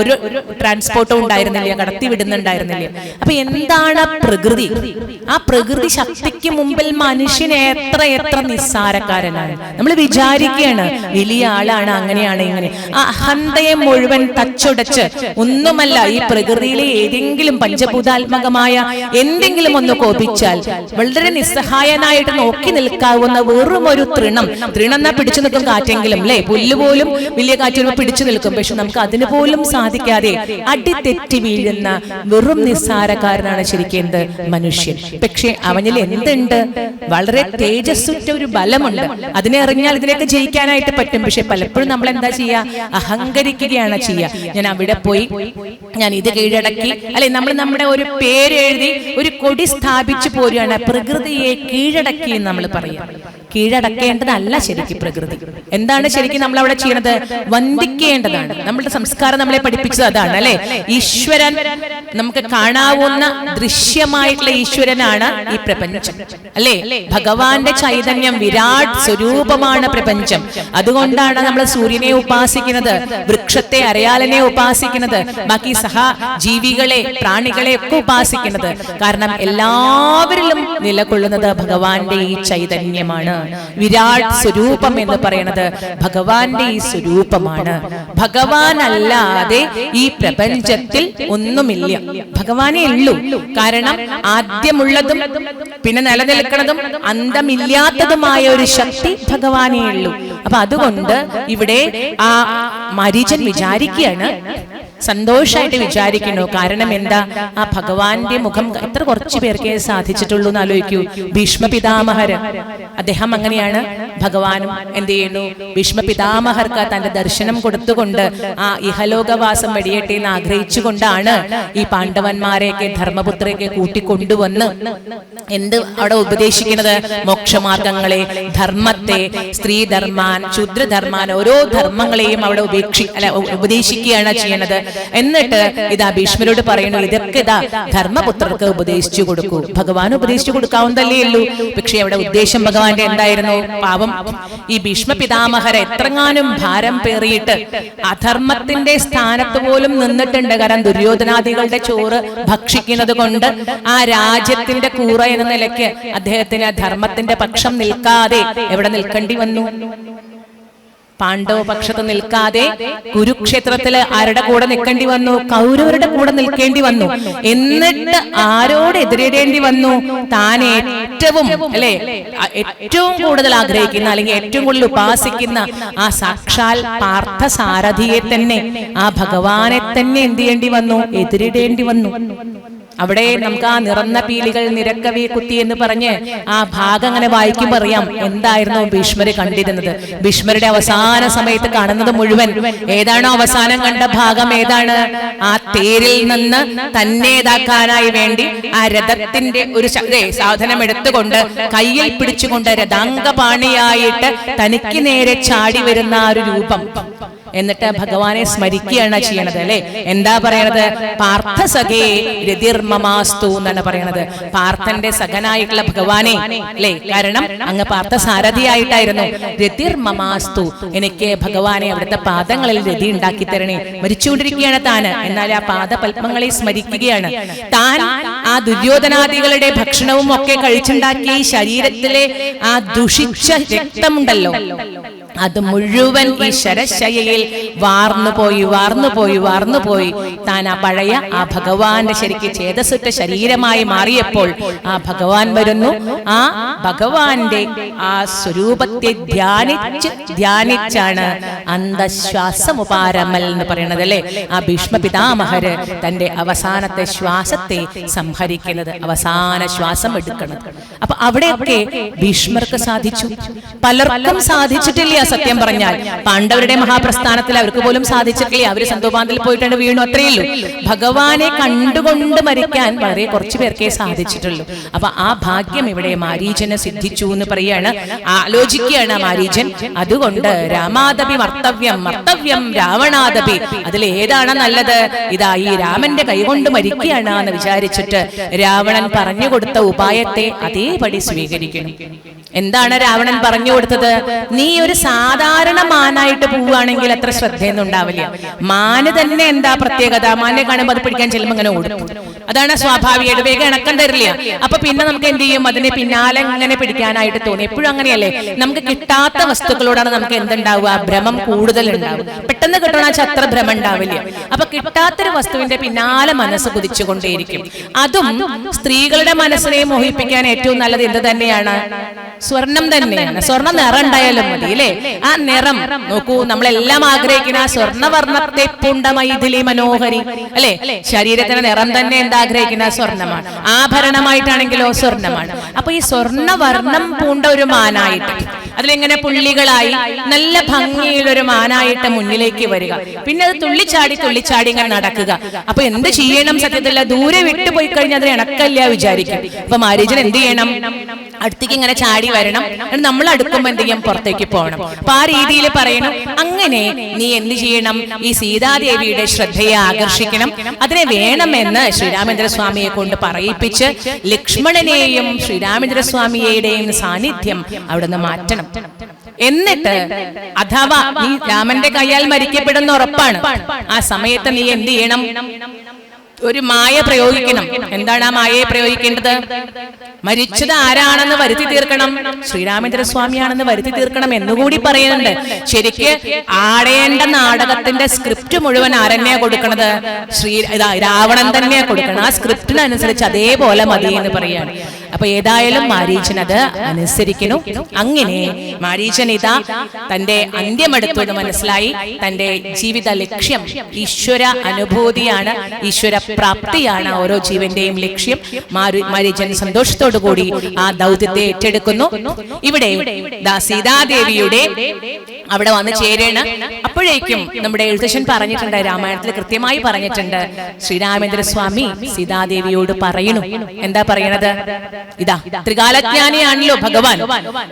ഒരു ട്രാൻസ്പോർട്ടും ഉണ്ടായിരുന്നില്ല, കടത്തി വിടുന്നുണ്ടായിരുന്നില്ല. അപ്പൊ എന്താണ് പ്രകൃതി? ആ പ്രകൃതി ശക്തിക്ക് മുമ്പിൽ മനുഷ്യൻ എത്ര നിസ്സാരക്കാരനാണ്. നമ്മൾ വിചാരിക്കുകയാണ് വലിയ ആളാണ്, അങ്ങനെയാണ് ഇങ്ങനെ. ആ അഹന്തയെ മുഴുവൻ തച്ചുടച്ച് ഒന്നുമല്ല, ഈ പ്രകൃതിയിലെ ഏതെങ്കിലും പഞ്ചഭൂതാത്മകമായ എന്തെങ്കിലും ഒന്ന് കോപിച്ചാൽ വളരെ നിസ്സഹായനായിട്ട് നോക്കി നിൽക്കാവുന്ന വെറും ഒരു തൃണം എന്നാ പിടിച്ചു നിൽക്കും കാറ്റെങ്കിലും, അല്ലെ? പുല്ല് പോലും വലിയ കാറ്റ് പിടിച്ചു നിൽക്കും. പക്ഷെ നമുക്ക് അതിന് പോലും സാധിക്കാതെ അടിതെറ്റി വീഴുന്ന വെറും നിസ്സാരക്കാരനാണ് ശരിക്കും എന്ത് മനുഷ്യൻ. പക്ഷെ അവനിൽ എന്തുണ്ട്? വളരെ തേജസ്സുറ്റ ഒരു ബലമുണ്ട്. അതിനെ അറിഞ്ഞാൽ ഇതിനൊക്കെ ജയിക്കാനായിട്ട് പറ്റും. പക്ഷെ പലപ്പോഴും നമ്മൾ എന്താ ചെയ്യുക? അഹങ്കരിക്കുകയാണ് ചെയ്യുക. ഞാൻ അവിടെ പോയി, ഞാൻ ഇത് കീഴടക്കി, അല്ലെ? നമ്മൾ നമ്മുടെ ഒരു പേരെഴുതി ഒരു കൊടി സ്ഥാപിച്ചു പോരുകയാണ്. പ്രകൃതിയെ കീഴടക്കി എന്ന് നമ്മൾ പറയാം. കീഴടക്കേണ്ടതല്ല ശരിക്കും പ്രകൃതി. എന്താണ് ശരിക്കും നമ്മൾ അവിടെ ചെയ്യണത്? വന്ദിക്കേണ്ടതാണ്. നമ്മളുടെ സംസ്കാരം നമ്മളെ പഠിപ്പിച്ചത് അതാണ്, അല്ലെ? ഈശ്വരൻ നമുക്ക് കാണാവുന്ന ദൃശ്യമായിട്ടുള്ള ഈശ്വരനാണ് ഈ പ്രപഞ്ചം, അല്ലെ? ഭഗവാന്റെ ചൈതന്യം വിരാട് സ്വരൂപമാണ് പ്രപഞ്ചം. അതുകൊണ്ടാണ് നമ്മൾ സൂര്യനെ ഉപാസിക്കുന്നത്, വൃക്ഷത്തെ അരയാലിനെ ഉപാസിക്കുന്നത്, ബാക്കി ജീവികളെ പ്രാണികളെ ഒക്കെ ഉപാസിക്കുന്നത്. കാരണം എല്ലാവരിലും നിലകൊള്ളുന്നത് ഭഗവാന്റെ ഈ ചൈതന്യമാണ്. വിരാട് സ്വരൂപം എന്ന് പറയുന്നത് ഭഗവാന്റെ ഈ സ്വരൂപമാണ്. ഭഗവാൻ അല്ലാതെ ഈ പ്രപഞ്ചത്തിൽ ഒന്നുമില്ല, ഭഗവാനേ ഉള്ളൂ. കാരണം ആദ്യമുള്ളതും പിന്നെ നിലനിൽക്കുന്നതും അന്തമില്ലാത്തതുമായ ഒരു ശക്തി ഭഗവാനേ ഉള്ളൂ. അപ്പൊ അതുകൊണ്ട് ഇവിടെ ആ മരീചൻ വിചാരിക്കുകയാണ്, സന്തോഷമായിട്ട് വിചാരിക്കുന്നു. കാരണം എന്താ? ആ ഭഗവാന്റെ മുഖം എത്ര കുറച്ചു പേർക്കേ സാധിച്ചിട്ടുള്ളൂ എന്ന് ആലോചിക്കൂ. ഭീഷ്മ പിതാമഹര് അദ്ദേഹം അങ്ങനെയാണ്. ഭഗവാനും എന്ത് ചെയ്യുന്നു? ഭീഷ്മ പിതാമഹർക്ക് തന്റെ ദർശനം കൊടുത്തുകൊണ്ട് ആ ഇഹലോകവാസം വെടിയട്ടെ എന്ന് ആഗ്രഹിച്ചുകൊണ്ടാണ് ഈ പാണ്ഡവന്മാരെയൊക്കെ ധർമ്മപുത്രയൊക്കെ കൂട്ടിക്കൊണ്ടുവന്ന് എന്ത് അവിടെ ഉപദേശിക്കുന്നത്? മോക്ഷമാർഗങ്ങളെ, ധർമ്മത്തെ, സ്ത്രീധർമാൻ, ശൂദ്രധർമാൻ, ഓരോ ധർമ്മങ്ങളെയും അവിടെ ഉപദേശിക്കുകയാണ് ചെയ്യണത്. എന്നിട്ട് ഇതാ ഭീഷ്മരോട് പറയുന്നു, ഇതൊക്കെ ഇതാ ധർമ്മപുത്രർക്ക് ഉപദേശിച്ചു കൊടുക്കൂ. ഭഗവാൻ ഉപദേശിച്ചു കൊടുക്കാവുന്നതല്ലേ ഉള്ളൂ. പക്ഷെ അവിടെ ഉദ്ദേശം ഭഗവാന്റെ എന്തായിരുന്നു? പാവം ഈ ഭീഷ്മ പിതാമഹരെ എത്രങ്ങാനും ഭാരം പേറിയിട്ട് അധർമ്മത്തിന്റെ സ്ഥാനത്ത് പോലും നിന്നിട്ടുണ്ട്. കാരണം ദുര്യോധനാദികളുടെ ചോറ് ഭക്ഷിക്കുന്നത് കൊണ്ട് ആ രാജ്യത്തിന്റെ കൂറ എന്ന നിലയ്ക്ക് അദ്ദേഹത്തിന് ധർമ്മത്തിന്റെ പക്ഷം നിൽക്കാതെ എവിടെ നിൽക്കേണ്ടി വന്നു? പാണ്ഡവ പക്ഷത്ത് നിൽക്കാതെ കുരുക്ഷേത്രത്തില് ആരുടെ കൂടെ നിൽക്കേണ്ടി വന്നു? കൗരവരുടെ കൂടെ നിൽക്കേണ്ടി വന്നു. എന്നിട്ട് ആരോട് എതിരിടേണ്ടി വന്നു? താൻ ഏറ്റവും ഏറ്റവും കൂടുതൽ ആഗ്രഹിക്കുന്ന, അല്ലെങ്കിൽ ഏറ്റവും കൂടുതൽ ഉപാസിക്കുന്ന ആ സാക്ഷാൽ പാർത്ഥസാരഥിയെ തന്നെ, ആ ഭഗവാനെ തന്നെ എന്ത് ചെയ്യേണ്ടി വന്നു? എതിരിടേണ്ടി വന്നു. അവിടെ നമുക്ക് ആ നിറന്ന പീലികൾ നിരക്കവി കുത്തി എന്ന് പറഞ്ഞ് ആ ഭാഗം അങ്ങനെ വായിക്കുമ്പോൾ അറിയാം എന്തായിരുന്നു ഭീഷ്മര് കണ്ടിരുന്നത്. ഭീഷ്മരുടെ അവസാന സമയത്ത് കാണുന്നത് മുഴുവൻ ഏതാണോ അവസാനം കണ്ട ഭാഗം ഏതാണ്? ആ തേരിൽ നിന്ന് തന്നേതാക്കാനായി വേണ്ടി ആ രഥത്തിന്റെ ഒരു സാധനം എടുത്തുകൊണ്ട് കയ്യിൽ പിടിച്ചുകൊണ്ട് രഥാംഗപാണിയായിട്ട് തനിക്ക് നേരെ ചാടി വരുന്ന ആ ഒരു രൂപം. എന്നിട്ട് ഭഗവാനെ സ്മരിക്കുകയാണ് ചെയ്യണത്, അല്ലെ? എന്താ പറയണത്? പാർത്ഥസഖേ രതിർമമാസ്തു എന്നാണ് പറയണത്. പാർത്ഥന്റെ സഖനായിട്ടുള്ള ഭഗവാനെ, അല്ലെ? കാരണം അങ്ങ് പാർത്ഥസാരഥിയായിട്ടായിരുന്നു. രതിർമമാസ്തു, എനിക്ക് ഭഗവാനെ അവിടുത്തെ പാദങ്ങളിൽ രതി ഉണ്ടാക്കി തരണേ. മരിച്ചുകൊണ്ടിരിക്കുകയാണ് താന്, എന്നാൽ ആ പാദപത്മങ്ങളെ സ്മരിക്കുകയാണ്. താൻ ആ ദുര്യോധനാദികളുടെ ഭക്ഷണവും ഒക്കെ കഴിച്ചുണ്ടാക്കി ശരീരത്തിലെ ആ ദുഷിച്ച രക്തമുണ്ടല്ലോ, അത് മുഴുവൻ ഈ ശരശയ്യയിൽ വാർന്നുപോയി താൻ ആ പഴയ ആ ഭഗവാന്റെ ശരിക്ക് ചേതസുറ്റ ശരീരമായി മാറിയപ്പോൾ ആ ഭഗവാൻ വരുന്നു. ആ ഭഗവാന്റെ ആ സ്വരൂപത്തെ ധ്യാനിച്ചാണ് അന്തശ്വാസമുപാരമൽ എന്ന് പറയുന്നത്, അല്ലെ? ആ ഭീഷ്മ പിതാമഹര് തന്റെ അവസാനത്തെ ശ്വാസത്തെ സംഹരിക്കുന്നത്, അവസാന ശ്വാസം എടുക്കുന്നത്. അപ്പൊ അവിടെയൊക്കെ ഭീഷ്മർക്ക് സാധിച്ചു, പലർക്കും സാധിച്ചിട്ടില്ല. സത്യം പറഞ്ഞാൽ. പാണ്ഡവരുടെ മഹാപ്രസ്ഥാനത്തിൽ അവർക്ക് പോലും സാധിച്ചിട്ടില്ല. അവര് സന്തോപാന്തിൽ പോയിട്ടാണ് വീണു, അത്രയേ ഉള്ളൂ. ഭഗവാനെ കണ്ടുകൊണ്ട് മരിക്കാൻ വളരെ കുറച്ചു പേർക്കേ സാധിച്ചിട്ടുള്ളൂ. അപ്പൊ ആ ഭാഗ്യം ഇവിടെ മാരീചന് സിദ്ധിച്ചു എന്ന് പറയാണ്, ആലോചിക്കുകയാണ് മാരീചൻ. അതുകൊണ്ട് രാമാദപി മർത്തവ്യം, മർത്തവ്യം രാവണാദപി, അതിൽ ഏതാണ് നല്ലത്? ഇതാ ഈ രാമന്റെ കൈകൊണ്ട് മരിക്കുകയാണ് എന്ന് വിചാരിച്ചിട്ട് രാവണൻ പറഞ്ഞു കൊടുത്ത ഉപായത്തെ അതേപടി സ്വീകരിക്കണം. എന്താണ് രാവണൻ പറഞ്ഞു കൊടുത്തത്? നീ ഒരു സാധാരണ മാനായിട്ട് പോവുകയാണെങ്കിൽ അത്ര ശ്രദ്ധയൊന്നും ഉണ്ടാവില്ല. മാന് തന്നെ എന്താ പ്രത്യേകത? മാനെ കാണുമ്പോൾ അത് പിടിക്കാൻ ചെല്ലുമ്പോൾ അങ്ങനെ ഓടും. അതാണ് സ്വാഭാവികമായിട്ട്, വേഗം ഇണക്കം തരില്ല. അപ്പൊ പിന്നെ നമുക്ക് എന്ത് ചെയ്യും? അതിനെ പിന്നാലെ ഇങ്ങനെ പിടിക്കാനായിട്ട് തോന്നി. എപ്പോഴും അങ്ങനെയല്ലേ, നമുക്ക് കിട്ടാത്ത വസ്തുക്കളോടാണ് നമുക്ക് എന്തുണ്ടാവുക? ഭ്രമം കൂടുതൽ ഉണ്ടാവും. പെട്ടെന്ന് കിട്ടണമെന്ന് വെച്ചാൽ അത്ര ഭ്രമം ഉണ്ടാവില്ല. അപ്പൊ കിട്ടാത്തൊരു വസ്തുവിന്റെ പിന്നാലെ മനസ്സ് കുതിച്ചുകൊണ്ടേയിരിക്കും. അതും സ്ത്രീകളുടെ മനസ്സിനെ മോഹിപ്പിക്കാൻ ഏറ്റവും നല്ലത് എന്ത് തന്നെയാണ്? സ്വർണം തന്നെയാണ്. സ്വർണ്ണ നിറം ഉണ്ടായാലും മതി അല്ലേ? ആ നിറം നോക്കൂ, നമ്മളെല്ലാം ആഗ്രഹിക്കുന്ന ആ സ്വർണ്ണവർണ്ണത്തെ പൂണ്ട മൈഥിലി മനോഹരി അല്ലെ? ശരീരത്തിന് നിറം തന്നെ എന്താഗ്രഹിക്കുന്ന? സ്വർണ്ണമാണ്. ആഭരണമായിട്ടാണെങ്കിലോ സ്വർണ്ണമാണ്. അപ്പൊ ഈ സ്വർണ്ണവർണ്ണം പൂണ്ട ഒരു മാനായിട്ട്, അതിലെങ്ങനെ പുള്ളികളായി നല്ല ഭംഗിയുള്ളൊരു മാനായിട്ട് മുന്നിലേക്ക് വരിക. പിന്നെ അത് തുള്ളിച്ചാടി തുള്ളിച്ചാടി ഇങ്ങനെ നടക്കുക. അപ്പൊ എന്ത് ചെയ്യണം? സത്യത്തില്ല, ദൂരെ വിട്ടുപോയി കഴിഞ്ഞാൽ അതിന് ഇണക്കല്ല വിചാരിക്കും. അപ്പൊ മാരീചൻ എന്ത് ചെയ്യണം? അടുത്തേക്ക് ഇങ്ങനെ ചാടി വരണം. നമ്മൾ അടുക്കുമ്പോൾ എന്ത് ചെയ്യും? പുറത്തേക്ക് പോകണം. അപ്പൊ ആ രീതിയിൽ പറയണം. അങ്ങനെ നീ എന്ത് ചെയ്യണം? ഈ സീതാദേവിയുടെ ശ്രദ്ധയെ ആകർഷിക്കണം. അതിനെ വേണമെന്ന് ശ്രീരാമചന്ദ്രസ്വാമിയെ കൊണ്ട് പറയിപ്പിച്ച് ലക്ഷ്മണനെയും ശ്രീരാമചന്ദ്രസ്വാമിയുടെയും സാന്നിധ്യം അവിടെ നിന്ന് മാറ്റണം. എന്നിട്ട് അഥവാ നീ രാമന്റെ കയ്യാൽ മരിക്കപ്പെടുന്ന ഉറപ്പാണ്. ആ സമയത്ത് നീ എന്ത് ചെയ്യണം? ഒരു മായ പ്രയോഗിക്കണം. എന്താണ് ആ മായയെ പ്രയോഗിക്കേണ്ടത്? മരിച്ചത് ആരാണെന്ന് വരുത്തി തീർക്കണം. ശ്രീരാമചന്ദ്രസ്വാമിയാണെന്ന് വരുത്തി തീർക്കണം എന്നുകൂടി പറയുന്നുണ്ട്. ശരിക്ക് ആടേണ്ട നാടകത്തിന്റെ സ്ക്രിപ്റ്റ് മുഴുവൻ ആരെന്നെയാ കൊടുക്കണത്? രാവണൻ തന്നെയാ കൊടുക്കണം. ആ സ്ക്രിപ്റ്റിനനുസരിച്ച് അതേപോലെ മതി എന്ന് പറയാണ്. അപ്പൊ ഏതായാലും മാരീചൻ അത് അനുസരിക്കുന്നു. അങ്ങനെ മാരീചൻ ഇതാ തന്റെ അന്ത്യമെടുത്തു മനസ്സിലായി. തന്റെ ജീവിത ലക്ഷ്യം ഈശ്വര അനുഭൂതിയാണ്, ഈശ്വര പ്രാപ്തിയാണ് ഓരോ ജീവന്റെയും ലക്ഷ്യം. മാരീചൻ സന്തോഷത്തോടു കൂടി ആ ദൗത്യത്തെ ഏറ്റെടുക്കുന്നു. ഇവിടെ സീതാദേവിയുടെ അവിടെ വന്ന് ചേരേണ്. അപ്പോഴേക്കും നമ്മുടെ എഴുത്തച്ഛൻ പറഞ്ഞിട്ടുണ്ട്, രാമായണത്തിൽ കൃത്യമായി പറഞ്ഞിട്ടുണ്ട്, ശ്രീരാമചന്ദ്രസ്വാമി സീതാദേവിയോട് പറയുന്നു. എന്താ പറയണത്? ഇതാ ത്രികാലജ്ഞാനിയാണല്ലോ ഭഗവാൻ.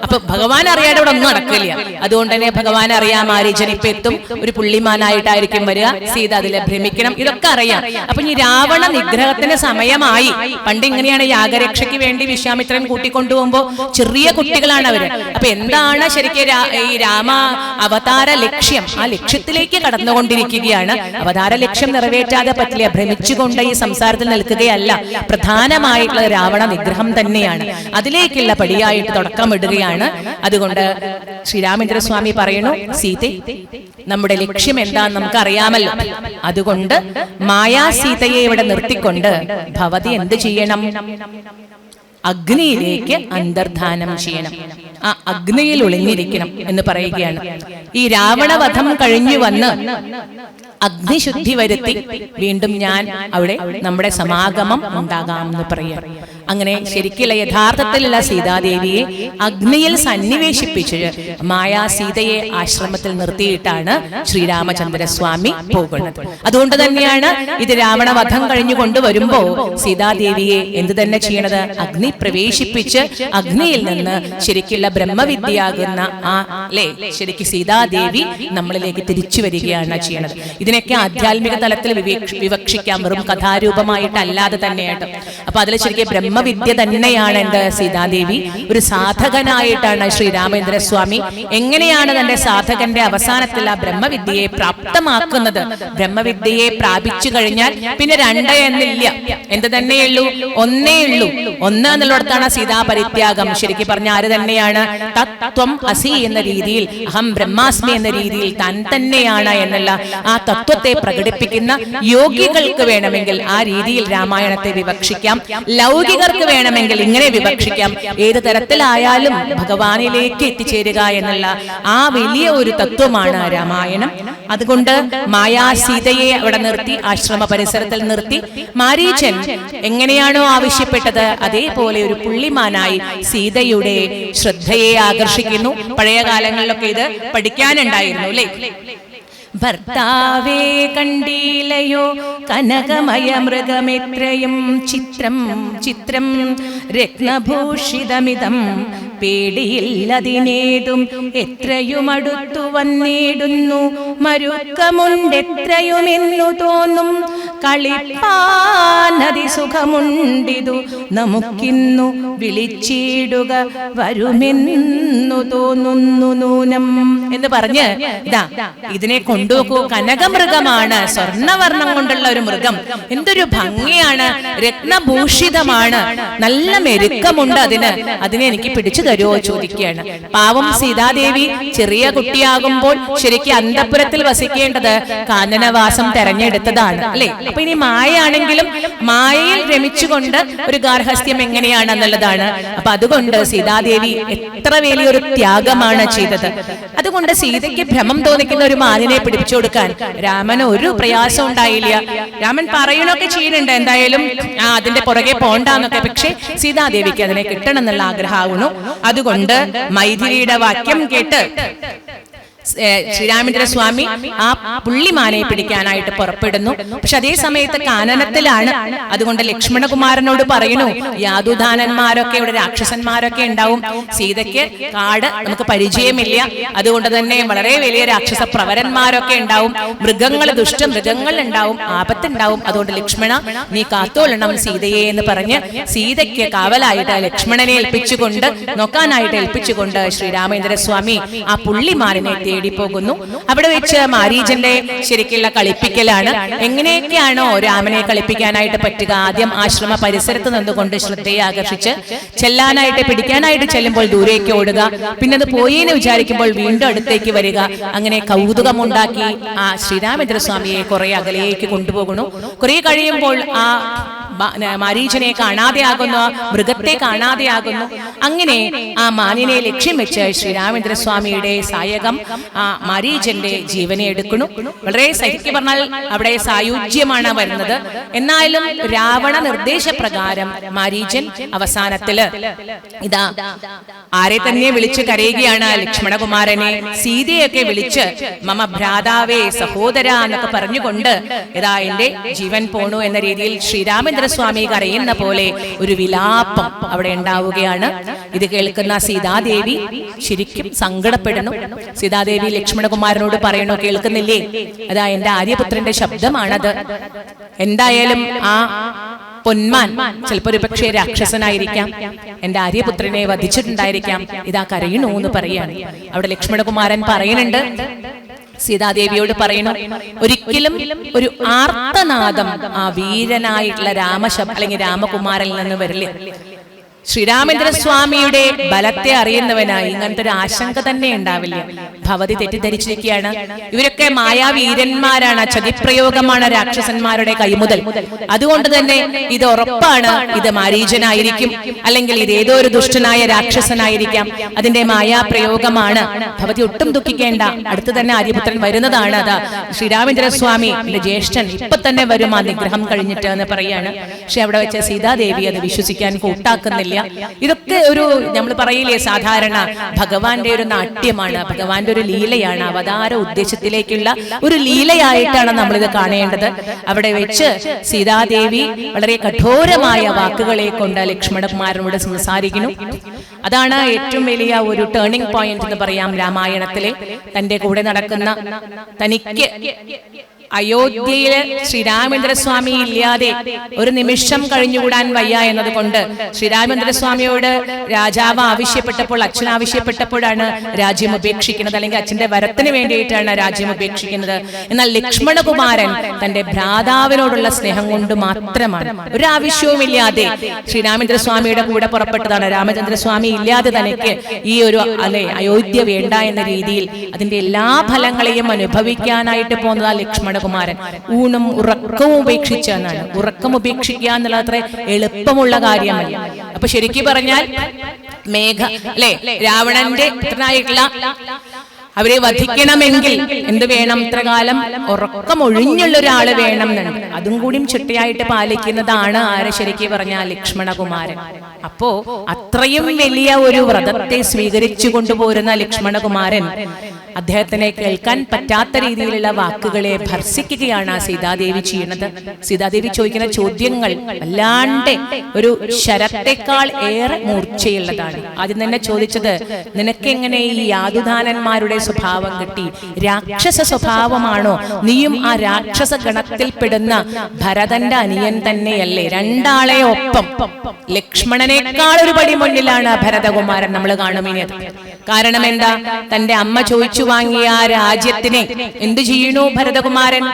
അപ്പൊ ഭഗവാൻ അറിയാതെ ഇവിടെ ഒന്നും നടക്കില്ല. അതുകൊണ്ട് തന്നെ ഭഗവാൻ അറിയാം മാരീചൻ ഇപ്പൊ എത്തും, ഒരു പുള്ളിമാനായിട്ടായിരിക്കും വരിക, സീത അതിലെ ഭ്രമിക്കണം, ഇതൊക്കെ അറിയാം. അപ്പൊ ഈ രാവണ നിഗ്രഹത്തിന് സമയമായി. പണ്ട് ഇങ്ങനെയാണ്, യാഗരക്ഷയ്ക്ക് വേണ്ടി വിശ്വാമിത്രൻ കൂട്ടിക്കൊണ്ടുപോകുമ്പോ ചെറിയ കുട്ടികളാണ് അവര്. അപ്പൊ എന്താണ് ശരിക്കും ഈ രാമ അവതാര ലക്ഷ്യം? ആ ലക്ഷ്യത്തിലേക്ക് കടന്നുകൊണ്ടിരിക്കുകയാണ്. അവതാര ലക്ഷ്യം നിറവേറ്റാതെ പറ്റില്ല. ഭ്രമിച്ചുകൊണ്ട് ഈ സംസാരത്തിൽ നിൽക്കുകയല്ല. പ്രധാനമായിട്ടുള്ള രാവണ നിഗ്രഹം തന്നെയാണ്. അതിലേക്കുള്ള പടിയായിട്ട് തുടക്കമിടുകയാണ്. അതുകൊണ്ട് ശ്രീരാമചന്ദ്രസ്വാമി പറയുന്നു, സീതെ, നമ്മുടെ ലക്ഷ്യം എന്താന്ന് നമുക്ക് അറിയാമല്ലോ. അതുകൊണ്ട് മായാ സീതയെ ഇവിടെ നിർത്തിക്കൊണ്ട് ഭവതി എന്ത് ചെയ്യണം? അഗ്നിയിലേക്ക് അന്തർധാനം ചെയ്യണം. ആ അഗ്നിയിൽ ഒളിഞ്ഞിരിക്കണം എന്ന് പറയുകയാണ്. ഈ രാവണവധം കഴിഞ്ഞു വന്ന് അഗ്നിശുദ്ധി വരുത്തി വീണ്ടും ഞാൻ അവിടെ നമ്മുടെ സമാഗമം ഉണ്ടാകാം എന്ന് പറയാം. അങ്ങനെ ശരിക്കുള്ള യഥാർത്ഥത്തിലുള്ള സീതാദേവിയെ അഗ്നിയിൽ സന്നിവേശിപ്പിച്ച് മായാ സീതയെ ആശ്രമത്തിൽ നിർത്തിയിട്ടാണ് ശ്രീരാമചന്ദ്രസ്വാമി പോകുന്നത്. അതുകൊണ്ട് തന്നെയാണ് ഇത് രാവണവധം കഴിഞ്ഞു കൊണ്ടുവരുമ്പോ സീതാദേവിയെ എന്ത് തന്നെ ചെയ്യണത്? അഗ്നി പ്രവേശിപ്പിച്ച് അഗ്നിയിൽ നിന്ന് ശരിക്കുള്ള ബ്രഹ്മവിദ്യയാകുന്ന ആ അല്ലെ ശരിക്കും സീതാദേവി നമ്മളിലേക്ക് തിരിച്ചു വരികയാണ് ചെയ്യണത്. ഇതിനൊക്കെ ആധ്യാത്മിക തലത്തിൽ വിവക്ഷിക്കാം, വെറും കഥാരൂപമായിട്ടല്ലാതെ തന്നെയായിട്ട്. അപ്പൊ അതിൽ ശരിക്കും ബ്രഹ്മവിദ്യ തന്നെയാണ് എന്റെ സീതാദേവി. ഒരു സാധകനായിട്ടാണ് ശ്രീരാമചന്ദ്രസ്വാമി എങ്ങനെയാണ് തന്റെ സാധകന്റെ അവസാനത്തിൽ ആ ബ്രഹ്മവിദ്യയെ പ്രാപ്തമാക്കുന്നത്? ബ്രഹ്മവിദ്യയെ പ്രാപിച്ചു കഴിഞ്ഞാൽ പിന്നെ രണ്ട് എന്നില്ല, എന്ത് തന്നെയുള്ളൂ? ഒന്നേ ഉള്ളൂ. ഒന്ന് എന്നുള്ളിടത്താണ് സീതാപരിത്യാഗം. ശരിക്കും പറഞ്ഞ ആര് തന്നെയാണ്? തത്വം അസി എന്ന രീതിയിൽ, അഹം ബ്രഹ്മാസ്മി എന്ന രീതിയിൽ താൻ തന്നെയാണ് എന്നുള്ള ആ തത്വത്തെ പ്രകടിപ്പിക്കുന്ന യോഗികൾക്ക് വേണമെങ്കിൽ ആ രീതിയിൽ രാമായണത്തെ വിവക്ഷിക്കാം. ലൗകിക താന്ത്രികർക്ക് വേണമെങ്കിൽ ഇങ്ങനെ വിവക്ഷിക്കാം, ഏത് തരത്തിലായാലും ഭഗവാനിലേക്ക് എത്തിച്ചേരുക എന്നുള്ള ആ വലിയ ഒരു തത്വമാണ് രാമായണം. അതുകൊണ്ട് മായാ സീതയെ അവിടെ നിർത്തി, ആശ്രമ പരിസരത്തിൽ നിർത്തി, മാരീചൻ എങ്ങനെയാണോ ആവശ്യപ്പെട്ടത് അതേപോലെ ഒരു പുള്ളിമാനായി സീതയുടെ ശ്രദ്ധയെ ആകർഷിക്കുന്നു. പഴയ കാലങ്ങളിലൊക്കെ ഇത് പഠിക്കാനുണ്ടായിരുന്നു അല്ലേ? ഭർത്താവേ കണ്ടീലയോ കനകമയ മൃഗമെത്രയും ചിത്രം ചിത്രം രത്നഭൂഷിതമിതം പേടിയില്ലതിനേതും എത്രയും അടുത്തു വന്നിടുന്നു മരുക്കമുണ്ടെത്രയുമെന്നു തോന്നും കളിപ്പാനതി സുഖമുണ്ടിതു നമുക്കിന്നു വിളിച്ചിടുക വരുമെന്നു തോന്നുന്നു നൂനം എന്ന് പറഞ്ഞ് ഇതാ ഇതിനെ കൊണ്ടുപോക്കൂ. കനകമൃഗമാണ്, സ്വർണവർണ്ണം കൊണ്ടുള്ള ഒരു മൃഗം. എന്തൊരു ഭംഗിയാണ്, രത്നഭൂഷിതമാണ്, നല്ല മെരുക്കമുണ്ട് അതിനെ എനിക്ക് പിടിച്ചു തരുമോ ചോദിക്കുകയാണ്. പാവം സീതാദേവി ചെറിയ കുട്ടിയാകുമ്പോൾ ശരിക്കും അന്തഃപുരത്തിൽ വസിക്കേണ്ടത് കാനനവാസം തെരഞ്ഞെടുത്തതാണ് അല്ലെ? അപ്പൊ ഇനി മായയാണെങ്കിലും മായയിൽ രമിച്ചുകൊണ്ട് ഒരു ഗാർഹസ്ഥ്യം എങ്ങനെയാണെന്നുള്ളതാണ്. അപ്പൊ അതുകൊണ്ട് സീതാദേവി എത്ര വലിയൊരു ത്യാഗമാണ് ചെയ്തത്. അതുകൊണ്ട് സീതയ്ക്ക് ഭ്രമം തോന്നിക്കുന്ന ഒരു മാനിനെ പിടിപ്പിച്ചു കൊടുക്കാൻ രാമന് ഒരു പ്രയാസം ഉണ്ടായില്ല. രാമൻ പറയണൊക്കെ ചെയ്യുന്നുണ്ട്, എന്തായാലും അതിന്റെ പുറകെ പോണ്ടാന്നൊക്കെ. പക്ഷെ സീതാദേവിക്ക് അതിനെ കിട്ടണം എന്നുള്ള ആഗ്രഹമാകുന്നു. അതുകൊണ്ട് മൈഥിലിയുടെ വാക്യം കേട്ട് ശ്രീരാമചന്ദ്ര സ്വാമി ആ പുള്ളിമാനെ പിടിക്കാനായിട്ട് പുറപ്പെടുന്നു. പക്ഷെ അതേ സമയത്ത് കാനനത്തിലാണ്. അതുകൊണ്ട് ലക്ഷ്മണകുമാരനോട് പറയുന്നു, യാദുദാനന്മാരൊക്കെ ഇവിടെ രാക്ഷസന്മാരൊക്കെ ഉണ്ടാവും, സീതയ്ക്ക് കാട് നമുക്ക് പരിചയമില്ല, അതുകൊണ്ട് തന്നെ വളരെ വലിയ രാക്ഷസ പ്രവരന്മാരൊക്കെ ഉണ്ടാവും, മൃഗങ്ങൾ ദുഷ്ടമൃഗങ്ങൾ ഉണ്ടാവും, ആപത്തുണ്ടാവും. അതുകൊണ്ട് ലക്ഷ്മണ നീ കാത്തോളണം സീതയെ എന്ന് പറഞ്ഞ് സീതയ്ക്ക് കാവലായിട്ട് ലക്ഷ്മണനെ ഏൽപ്പിച്ചുകൊണ്ട് നോക്കാനായിട്ട് ഏൽപ്പിച്ചുകൊണ്ട് ശ്രീരാമചന്ദ്ര സ്വാമി ആ പുള്ളിമാനെ തേടി പോകുന്നു. അവിടെ വെച്ച് മാരീചന്റെ ശരിക്കുള്ള കളിപ്പിക്കലാണ്. എങ്ങനെയൊക്കെയാണോ രാമനെ കളിപ്പിക്കാനായിട്ട് പറ്റുക, ആദ്യം ആശ്രമ പരിസരത്ത് നിന്നുകൊണ്ട് ശ്രദ്ധയെ ആകർഷിച്ച് ചെല്ലാനായിട്ട് പിടിക്കാനായിട്ട് ചെല്ലുമ്പോൾ ദൂരേക്ക് ഓടുക, പിന്നെ അത് പോയെന്ന് വിചാരിക്കുമ്പോൾ വീണ്ടും അടുത്തേക്ക് വരിക, അങ്ങനെ കൗതുകമുണ്ടാക്കി ആ ശ്രീരാമചന്ദ്ര സ്വാമിയെ കുറെ അകലേക്ക് കൊണ്ടുപോകുന്നു. കുറെ കഴിയുമ്പോൾ ആ മാരീചനെ കാണാതെയാകുന്നു, മൃഗത്തെ കാണാതെയാകുന്നു. അങ്ങനെ ആ മാനിനെ ലക്ഷ്യം വെച്ച് ശ്രീരാമചന്ദ്ര സ്വാമിയുടെ സായകം ആ മാരീചന്റെ ജീവനെ എടുക്കുന്നു. വളരെ ശരിക്കും പറഞ്ഞാൽ അവിടെ സായുജ്യമാണ് വരുന്നത്. എന്നാലും രാവണ നിർദ്ദേശപ്രകാരം മാരീചൻ അവസാനത്തില് ഇതാ ആരെ തന്നെ വിളിച്ച് കരയുകയാണ്, ലക്ഷ്മണകുമാരനെ സീതയൊക്കെ വിളിച്ച് മമ ഭ്രാതാവേ സഹോദര എന്നൊക്കെ പറഞ്ഞുകൊണ്ട് ഇതാ എന്റെ ജീവൻ പോണു എന്ന രീതിയിൽ ശ്രീരാമചന്ദ്ര സ്വാമി കരയുന്ന പോലെ ഒരു വിലാപം അവിടെ ഉണ്ടാവുകയാണ്. ഇത് കേൾക്കുന്ന സീതാദേവി ശരിക്കും സങ്കടപ്പെടുന്നു. സീതാദേവി ലക്ഷ്മണകുമാരനോട് പറയണോ, കേൾക്കുന്നില്ലേ, അതാ എന്റെ ആര്യപുത്രന്റെ ശബ്ദമാണത്. എന്തായാലും ആ പൊന്മാൻ ചിലപ്പോ ഒരു പക്ഷേ രാക്ഷസനായിരിക്കാം, എന്റെ ആര്യപുത്രനെ വധിച്ചിട്ടുണ്ടായിരിക്കാം, ഇതാ കരയണു എന്ന് പറയാണ്. അവിടെ ലക്ഷ്മണകുമാരൻ പറയുന്നുണ്ട്, സീതാദേവിയോട് പറയണം, ഒരിക്കലും ഒരു ആർത്തനാദം ആ വീരനായിട്ടുള്ള രാമശബ്ദം അല്ലെങ്കിൽ രാമകുമാരനിൽ നിന്ന് വരില്ല. ശ്രീരാമചന്ദ്ര സ്വാമിയുടെ ബലത്തെ അറിയുന്നവനായി ഇങ്ങനത്തെ ഒരു ആശങ്ക തന്നെ ഉണ്ടാവില്ല. ഭവതി തെറ്റിദ്ധരിച്ചിരിക്കുകയാണ്. ഇവരൊക്കെ മായാവീരന്മാരാണ്, ചതിപ്രയോഗമാണ് രാക്ഷസന്മാരുടെ കൈമുതൽ. അതുകൊണ്ട് തന്നെ ഇത് ഉറപ്പാണ്, ഇത് മാരീചനായിരിക്കും, അല്ലെങ്കിൽ ഇത് ഏതോ ഒരു ദുഷ്ടനായ രാക്ഷസനായിരിക്കാം, അതിന്റെ മായാപ്രയോഗമാണ്. ഭവതി ഒട്ടും ദുഃഖിക്കേണ്ട, അടുത്ത് തന്നെ ആര്യപുത്രൻ വരുന്നതാണ്. അതാ ശ്രീരാമചന്ദ്ര സ്വാമി എന്റെ ജ്യേഷ്ഠൻ ഇപ്പൊ തന്നെ വരും ആ നിഗ്രഹം കഴിഞ്ഞിട്ട് എന്ന് പറയാണ്. പക്ഷെ അവിടെ വെച്ച സീതാദേവി അത് വിശ്വസിക്കാൻ കൂട്ടാക്കുന്നില്ല. ഇതൊക്കെ ഒരു നമ്മൾ പറയില്ലേ, സാധാരണ ഭഗവാന്റെ ഒരു നാട്യമാണ്, ഭഗവാന്റെ ഒരു ലീലയാണ്, അവതാര ഉദ്ദേശത്തിലേക്കുള്ള ഒരു ലീലയായിട്ടാണ് നമ്മളിത് കാണേണ്ടത്. അവിടെ വെച്ച് സീതാദേവി വളരെ കഠോരമായ വാക്കുകളെ കൊണ്ട് ലക്ഷ്മണകുമാരനോട് സംസാരിക്കുന്നു. അതാണ് ഏറ്റവും വലിയ ഒരു ടേണിംഗ് പോയിന്റ് എന്ന് പറയാം രാമായണത്തിലെ. തന്റെ കൂടെ നടക്കുന്ന തനിക്ക് അയോധ്യയില് ശ്രീരാമചന്ദ്ര സ്വാമി ഇല്ലാതെ ഒരു നിമിഷം കഴിഞ്ഞുകൂടാൻ വയ്യ എന്നതുകൊണ്ട് ശ്രീരാമചന്ദ്ര സ്വാമിയോട് രാജാവ് ആവശ്യപ്പെട്ടപ്പോൾ, അച്ഛൻ ആവശ്യപ്പെട്ടപ്പോഴാണ് രാജ്യം ഉപേക്ഷിക്കുന്നത്, അല്ലെങ്കിൽ അച്ഛന്റെ വരത്തിന് വേണ്ടിയിട്ടാണ് രാജ്യം ഉപേക്ഷിക്കുന്നത്. എന്നാൽ ലക്ഷ്മണകുമാരൻ തന്റെ ഭ്രാതാവിനോടുള്ള സ്നേഹം കൊണ്ട് മാത്രമാണ്, ഒരു ആവശ്യവുമില്ലാതെ ശ്രീരാമചന്ദ്ര സ്വാമിയുടെ കൂടെ പുറപ്പെട്ടതാണ്. രാമചന്ദ്ര സ്വാമി ഇല്ലാതെ തനിക്ക് ഈ ഒരു അയോധ്യ വേണ്ട എന്ന രീതിയിൽ അതിന്റെ എല്ലാ ഫലങ്ങളെയും അനുഭവിക്കാനായിട്ട് പോകുന്നത് ലക്ഷ്മണ ലക്ഷ്മണകുമാരൻ. ഊണും ഉറക്കവും ഉപേക്ഷിച്ച എന്നാണ്. ഉറക്കം ഉപേക്ഷിക്കുക എന്നുള്ളത് അത്ര എളുപ്പമുള്ള കാര്യമല്ല. അപ്പൊ ശരിക്കും പറഞ്ഞാൽ അല്ലെ, രാവണന്റെ പുത്രനായിട്ടുള്ള അവരെ വധിക്കണമെങ്കിൽ എന്ത് വേണം? ഇത്ര കാലം ഉറക്കമൊഴിഞ്ഞുള്ള ഒരാള് വേണം എന്നുണ്ട്. അതും കൂടിയും ചിട്ടയായിട്ട് പാലിക്കുന്നതാണ് ആരെ ശരിക്കും പറഞ്ഞാൽ ലക്ഷ്മണകുമാരൻ. അപ്പോ അത്രയും വലിയ ഒരു വ്രതത്തെ സ്വീകരിച്ചു കൊണ്ടുപോരുന്ന ലക്ഷ്മണകുമാരൻ അദ്ദേഹത്തിനെ കേൾക്കാൻ പറ്റാത്ത രീതിയിലുള്ള വാക്കുകളെ ഭർസിക്കുകയാണ് സീതാദേവി ചെയ്യുന്നത്. സീതാദേവി ചോദിക്കുന്ന ചോദ്യങ്ങൾ വല്ലാണ്ട് ഒരു ശരത്തേക്കാൾ ഏറെ മൂർച്ചയുള്ളതാണ്. ആദ്യം തന്നെ ചോദിച്ചത്, നിനക്കെങ്ങനെ ഈ യാതുധാനന്മാരുടെ സ്വഭാവം കിട്ടി? രാക്ഷസ സ്വഭാവമാണോ? നീയും ആ രാക്ഷസ ഗണത്തിൽപ്പെടുന്ന ഭരതന്റെ അനിയൻ തന്നെയല്ലേ? രണ്ടാളെ ഒപ്പം ലക്ഷ്മണനേക്കാൾ ഒരു പടി മുന്നിലാണ് ഭരതകുമാരൻ. നമ്മൾ കാണുമിനി അത്. കാരണം എന്താ? തന്റെ അമ്മ ചോദിച്ചു വാങ്ങിയ ആ രാജ്യത്തിനെ എന്ത് ചെയ്യണു ഭരതകുമാരൻ?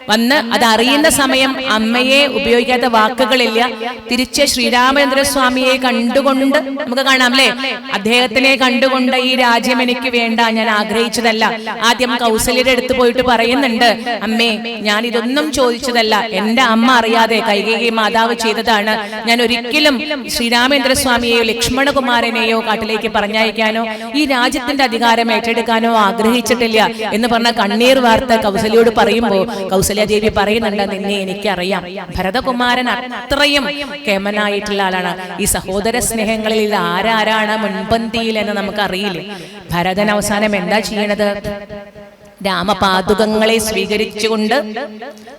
വന്ന് അതറിയുന്ന സമയം അമ്മയെ ഉപയോഗിക്കാത്ത വാക്കുകളില്ല. തിരിച്ച് ശ്രീരാമചന്ദ്രസ്വാമിയെ കണ്ടുകൊണ്ട് നമുക്ക് കാണാം അല്ലെ, അദ്ദേഹത്തിനെ കണ്ടുകൊണ്ട് ഈ രാജ്യം എനിക്ക് വേണ്ട, ഞാൻ ആഗ്രഹിച്ചതല്ല. ആദ്യം കൗസല്യയുടെ അടുത്ത് പോയിട്ട് പറയുന്നുണ്ട്, അമ്മേ ഞാൻ ഇതൊന്നും ചോദിച്ചതല്ല, എന്റെ അമ്മ അറിയാതെ കൈകേയി മാതാവ് ചെയ്തതാണ്. ഞാൻ ഒരിക്കലും ശ്രീരാമചന്ദ്രസ്വാമിയെയോ ലക്ഷ്മണകുമാരനെയോ കാട്ടിലേക്ക് പറഞ്ഞയക്കാനോ ഈ രാജ്യത്തിന്റെ അധികാരം ഏറ്റെടുക്കാനോ ആഗ്രഹിച്ചിട്ടില്ല എന്ന് പറഞ്ഞ കണ്ണീർ വാർത്ത കൗസല്യയോട് പറയുമ്പോ കൗസല്യാദേവി പറയുന്നുണ്ട്, നിന്നെ എനിക്കറിയാം. ഭരതകുമാരൻ അത്രയും കേമനായിട്ടുള്ള ആളാണ്. ഈ സഹോദര സ്നേഹങ്ങളിൽ ആരാരാണ് മുൻപന്തിയിൽ എന്ന് നമുക്കറിയില്ല. ഭരതൻ അവസാനം എന്താ ചെയ്യണത്? രാമപാദുകങ്ങളെ സ്വീകരിച്ചുകൊണ്ട്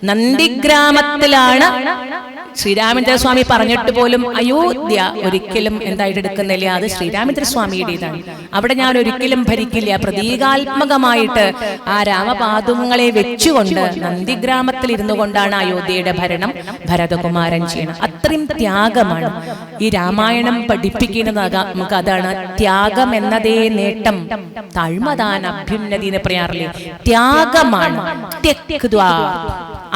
നന്ദിഗ്രാമത്തിലാണ്. ശ്രീരാമചന്ദ്രസ്വാമി പറഞ്ഞിട്ട് പോലും അയോധ്യ ഒരിക്കലും എന്തായിട്ട് എടുക്കുന്നില്ല, അത് ശ്രീരാമചന്ദ്രസ്വാമിയുടേതാണ്, അവിടെ ഞാൻ ഒരിക്കലും ഭരിക്കില്ല. പ്രതീകാത്മകമായിട്ട് ആ രാമപാദുകങ്ങളെ വെച്ചുകൊണ്ട് നന്ദിഗ്രാമത്തിൽ ഇരുന്നു കൊണ്ടാണ് അയോധ്യയുടെ ഭരണം ഭരതകുമാരൻ ചെയ്യണം. അത്രയും ത്യാഗമാണ് ഈ രാമായണം പഠിപ്പിക്കുന്നത്. നമുക്ക് അതാണ് ത്യാഗം എന്നതേ നേട്ടം, താഴ്മതാൻ അഭ്യുന്നതി എന്ന് പറയാറില്ലേ? ത്യാഗമാണ്.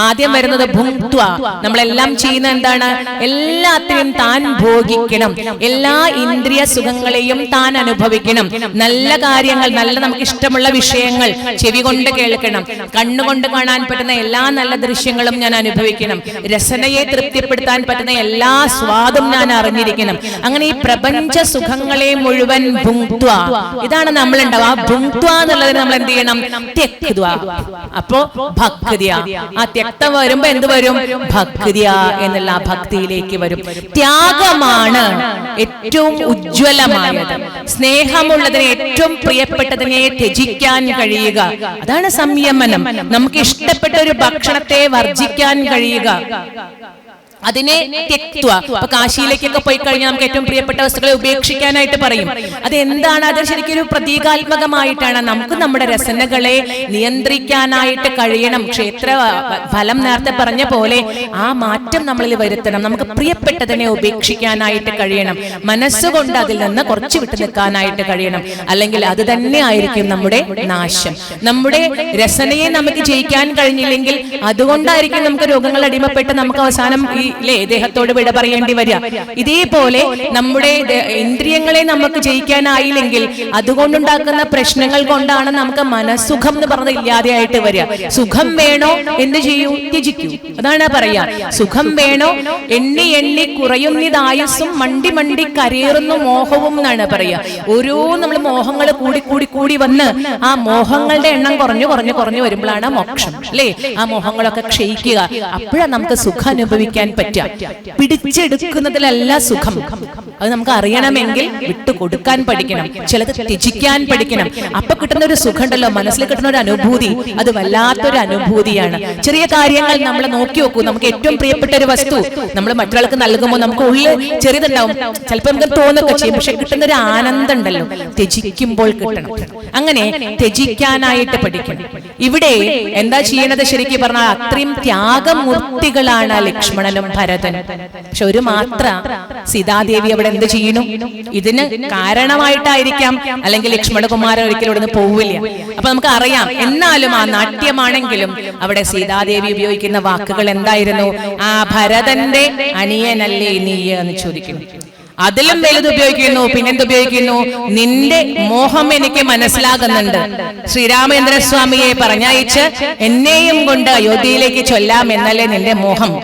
ആദ്യം വരുന്നത് ഭുങ്ക്ത്വ. നമ്മളെല്ലാം ചെയ്യുന്ന എന്താണ്? എല്ലാത്തിനും താൻ ഭോഗിക്കണം, എല്ലാ ഇന്ദ്രിയ സുഖങ്ങളെയും താൻ അനുഭവിക്കണം. നല്ല കാര്യങ്ങൾ, നല്ല നമുക്ക് ഇഷ്ടമുള്ള വിഷയങ്ങൾ ചെവി കൊണ്ട് കേൾക്കണം, കണ്ണുകൊണ്ട് കാണാൻ പറ്റുന്ന എല്ലാ നല്ല ദൃശ്യങ്ങളും ഞാൻ അനുഭവിക്കണം, രസനയെ തൃപ്തിപ്പെടുത്താൻ പറ്റുന്ന എല്ലാ സ്വാദും ഞാൻ അറിഞ്ഞിരിക്കണം. അങ്ങനെ ഈ പ്രപഞ്ച സുഖങ്ങളെ മുഴുവൻ ഭുങ്ക്ത്വ, ഇതാണ് നമ്മൾ ഉണ്ടാവുക. ആ ഭുങ്ക്ത്വ എന്നുള്ളതിന് നമ്മൾ എന്ത് ചെയ്യണം? ത്യക്ത്വ. അപ്പോ ഭക്തിയ. ആ ത്യക്തം വരുമ്പോ എന്ത് വരും? ഭക്തിയ എന്നുള്ള ഭക്തിയിലേക്ക് വരും. ത്യാഗമാണ് ഏറ്റവും ഉജ്ജ്വലമായത്. സ്നേഹമുള്ളതിനെ, ഏറ്റവും പ്രിയപ്പെട്ടതിനെ ത്യജിക്കാൻ കഴിയുക, അതാണ് സംയമനം. നമുക്ക് ഇഷ്ടപ്പെട്ട ഒരു ഭക്ഷണത്തെ വർജിക്കാൻ കഴിയുക, അതിനെ ത്യക്ത്വ. അപ്പൊ കാശിയിലേക്കൊക്കെ പോയി കഴിഞ്ഞാൽ നമുക്ക് ഏറ്റവും പ്രിയപ്പെട്ട വസ്തുക്കളെ ഉപേക്ഷിക്കാനായിട്ട് പറയും. അത് എന്താണ്? അത് ശരിക്കും ഒരു പ്രതീകാത്മകമായിട്ടാണ്. നമുക്ക് നമ്മുടെ രസനകളെ നിയന്ത്രിക്കാനായിട്ട് കഴിയണം. ക്ഷേത്ര ഫലം നേരത്തെ പറഞ്ഞ പോലെ ആ മാറ്റം നമ്മളിൽ വരുത്തണം. നമുക്ക് പ്രിയപ്പെട്ടതിനെ ഉപേക്ഷിക്കാനായിട്ട് കഴിയണം. മനസ്സുകൊണ്ട് അതിൽ നിന്ന് കുറച്ച് വിട്ടു നിൽക്കാനായിട്ട് കഴിയണം. അല്ലെങ്കിൽ അത് തന്നെ ആയിരിക്കും നമ്മുടെ നാശം. നമ്മുടെ രസനയെ നമുക്ക് ജയിക്കാൻ കഴിഞ്ഞില്ലെങ്കിൽ അതുകൊണ്ടായിരിക്കും നമുക്ക് രോഗങ്ങൾ അടിമപ്പെട്ട് നമുക്ക് അവസാനം ഈ ദേഹത്തോട് വിട പറയേണ്ടി വരിക. ഇതേപോലെ നമ്മുടെ ഇന്ദ്രിയങ്ങളെ നമുക്ക് ജയിക്കാനായില്ലെങ്കിൽ അതുകൊണ്ടുണ്ടാക്കുന്ന പ്രശ്നങ്ങൾ കൊണ്ടാണ് നമുക്ക് മനസ്സുഖം എന്ന് പറഞ്ഞത് ഇല്ലാതെയായിട്ട് വരിക. സുഖം വേണോ? എന്ത് ചെയ്യൂ? ത്യജിക്കൂ. അതാണ് പറയാ. സുഖം വേണോ? എണ്ണി എണ്ണി കുറയുന്നതായുസ്സും മണ്ടി മണ്ടി കരയേറുന്നു മോഹവും എന്നാണ് പറയാ. ഓരോ നമ്മൾ മോഹങ്ങൾ കൂടി കൂടി കൂടി വന്ന് ആ മോഹങ്ങളുടെ എണ്ണം കുറഞ്ഞു കുറഞ്ഞു കുറഞ്ഞു വരുമ്പോഴാണ് മോക്ഷം അല്ലേ? ആ മോഹങ്ങളൊക്കെ ക്ഷയിക്കുക. അപ്പോഴാണ് നമുക്ക് സുഖം അനുഭവിക്കാൻ പറ്റുക. പിടിച്ചെടുക്കുന്നതിലല്ല സുഖം. അത് നമുക്ക് അറിയണമെങ്കിൽ വിട്ടുകൊടുക്കാൻ പഠിക്കണം, ചിലത് ത്യജിക്കാൻ പഠിക്കണം. അപ്പൊ കിട്ടുന്ന ഒരു സുഖം ഉണ്ടല്ലോ, മനസ്സിൽ കിട്ടുന്ന ഒരു അനുഭൂതി, അത് വല്ലാത്തൊരു അനുഭൂതിയാണ്. ചെറിയ കാര്യങ്ങൾ നമ്മൾ നോക്കി നോക്കൂ. നമുക്ക് ഏറ്റവും പ്രിയപ്പെട്ട ഒരു വസ്തു നമ്മൾ മറ്റൊരാൾക്ക് നൽകുമ്പോൾ നമുക്ക് ഉള്ളിൽ ചെറിയതുണ്ടാവും, ചിലപ്പോൾ നമുക്ക് തോന്നൊക്കെ ചെയ്യും, പക്ഷെ കിട്ടുന്ന ഒരു ആനന്ദം ഉണ്ടല്ലോ ത്യജിക്കുമ്പോൾ കിട്ടണം. അങ്ങനെ ത്യജിക്കാനായിട്ട് പഠിക്കണം. ഇവിടെ എന്താ ചെയ്യണത്? ശരിക്കും പറഞ്ഞാൽ അത്രയും ത്യാഗമൂർത്തികളാണ് ലക്ഷ്മണനും ഭരതൻ. പക്ഷെ ഒരു മാത്ര സീതാദേവി അവിടെ എന്ത് ചെയ്യണു? ഇതിന് കാരണമായിട്ടായിരിക്കാം, അല്ലെങ്കിൽ ലക്ഷ്മണകുമാരൻ ഒരിക്കലും ഇവിടെ നിന്ന് പോവില്ല. അപ്പൊ നമുക്ക് അറിയാം. എന്നാലും ആ നാട്യമാണെങ്കിലും അവിടെ സീതാദേവി ഉപയോഗിക്കുന്ന വാക്കുകൾ എന്തായിരുന്നു? ആ ഭരതന്റെ അനിയനല്ലേ നീ എന്ന് ചോദിക്കുന്നു. അതിലും വലുത് ഉപയോഗിക്കുന്നു. പിന്നെന്തുപയോഗിക്കുന്നു? നിന്റെ മോഹം എനിക്ക് മനസ്സിലാകുന്നുണ്ട്. ശ്രീരാമചന്ദ്രസ്വാമിയെ പറഞ്ഞയച്ച് എന്നെയും കൊണ്ട് അയോധ്യയിലേക്ക് ചൊല്ലാം എന്നല്ലേ നിന്റെ മോഹം.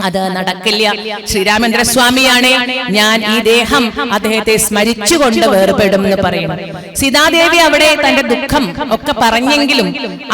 അത് നടക്കില്ല. ശ്രീരാമചന്ദ്രസ്വാമിയാണ് ഞാൻ ഈ ദേഹം അദ്ദേഹത്തെ സ്മരിച്ചുകൊണ്ട് വേർപെടും എന്ന് പറയുന്നു. സീതാദേവി അവിടെ തന്റെ ദുഃഖം ഒക്കെ പറഞ്ഞെങ്കിലും,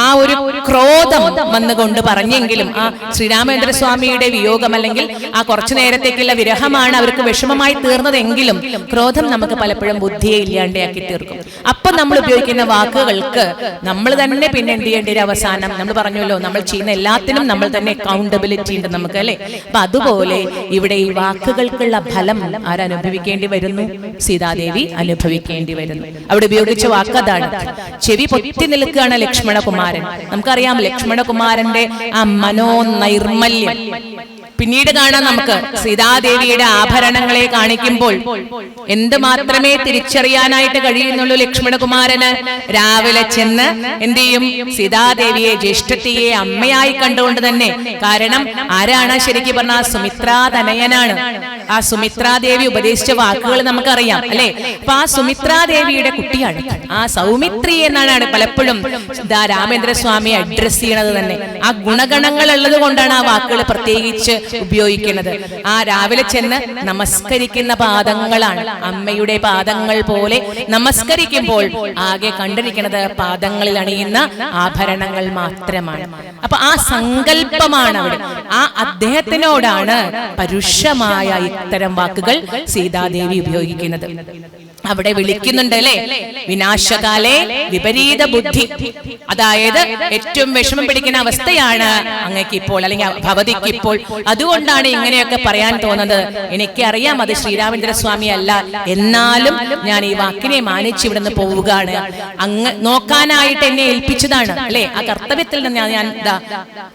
ആ ഒരു ക്രോധം വന്നുകൊണ്ട് പറഞ്ഞെങ്കിലും, ആ ശ്രീരാമചന്ദ്രസ്വാമിയുടെ വിയോഗം അല്ലെങ്കിൽ ആ കുറച്ചു നേരത്തേക്കുള്ള വിരഹമാണ് അവർക്ക് വിഷമമായി തീർന്നതെങ്കിലും ക്രോധം നമുക്ക് പലപ്പോഴും ബുദ്ധിയെ ഇല്ലാണ്ടാക്കി തീർക്കും. അപ്പൊ നമ്മൾ ഉപയോഗിക്കുന്ന വാക്കുകൾക്ക് നമ്മൾ തന്നെ പിന്നെ എന്ത് ചെയ്യേണ്ടി വരും? അവസാനം നമ്മൾ പറഞ്ഞല്ലോ, നമ്മൾ ചെയ്യുന്ന എല്ലാത്തിനും നമ്മൾ തന്നെ അക്കൗണ്ടബിലിറ്റി ഉണ്ട് നമുക്ക്, അല്ലെ? അപ്പൊ അതുപോലെ ഇവിടെ ഈ വാക്കുകൾക്കുള്ള ഫലം ആരനുഭവിക്കേണ്ടി വരുന്നു? സീതാദേവി അനുഭവിക്കേണ്ടി വരുന്നു. അവിടെ ഉപയോഗിച്ച വാക്കതാണ്. ചെവി പൊത്തി നിൽക്കുകയാണ് ലക്ഷ്മണകുമാരൻ. നമുക്കറിയാം ലക്ഷ്മണകുമാരന്റെ ആ മനോനൈർമല്യം പിന്നീട് കാണാം നമുക്ക്. സീതാദേവിയുടെ ആഭരണങ്ങളെ കാണിക്കുമ്പോൾ എന്ത് മാത്രമേ തിരിച്ചറിയാനായിട്ട് കഴിയുന്നുള്ളൂ ലക്ഷ്മണകുമാരന്. രാവിലെ ചെന്ന് എന്ത് ചെയ്യും? സീതാദേവിയെ, ജ്യേഷ്ഠത്തിയെ അമ്മയായി കണ്ടുകൊണ്ട് തന്നെ. കാരണം ആരാണ് ശരിക്കും പറഞ്ഞാൽ? സുമിത്രാതനയനാണ്. ആ സുമിത്രാദേവി ഉപദേശിച്ച വാക്കുകൾ നമുക്കറിയാം, അല്ലെ? അപ്പൊ ആ സുമിത്രാദേവിയുടെ കുട്ടിയാണ്. ആ സൗമിത്രി എന്നാണ് പലപ്പോഴും രാമചന്ദ്രസ്വാമി അഡ്രസ് ചെയ്യണത് തന്നെ. ആ ഗുണഗണങ്ങൾ ഉള്ളത് കൊണ്ടാണ് ആ വാക്കുകൾ പ്രത്യേകിച്ച് ഉപയോഗിക്കുന്നത്. ആ രാവിലെ ചെന്ന് നമസ്കരിക്കുന്ന പാദങ്ങളാണ്. അമ്മയുടെ പാദങ്ങൾ പോലെ നമസ്കരിക്കുമ്പോൾ ആകെ കണ്ടിരിക്കുന്നത് പാദങ്ങളിൽ അണിയുന്ന ആഭരണങ്ങൾ മാത്രമാണ്. അപ്പൊ ആ സങ്കല്പമാണ് അവിടെ. ആ അദ്ദേഹത്തിനോടാണ് പരുഷമായ ഇത്തരം വാക്കുകൾ സീതാദേവി ഉപയോഗിക്കുന്നത്. അവിടെ വിളിക്കുന്നുണ്ട്, അല്ലെ? വിനാശകാലേ വിപരീത ബുദ്ധി. അതായത് ഏറ്റവും വിഷമം പിടിക്കുന്ന അവസ്ഥയാണ് അങ്ങക്ക് ഇപ്പോൾ, അല്ലെങ്കിൽ ഭവതിക്ക് ഇപ്പോൾ. അതുകൊണ്ടാണ് ഇങ്ങനെയൊക്കെ പറയാൻ തോന്നുന്നത്. എനിക്കറിയാം അത് ശ്രീരാമചന്ദ്രസ്വാമി അല്ല, എന്നാലും ഞാൻ ഈ വാക്കിനെ മാനിച്ച് ഇവിടുന്ന് പോവുകയാണ്. അങ്ങ് നോക്കാനായിട്ട് എന്നെ ഏൽപ്പിച്ചതാണ്, അല്ലെ? ആ കർത്തവ്യത്തിൽ നിന്ന് ഞാൻ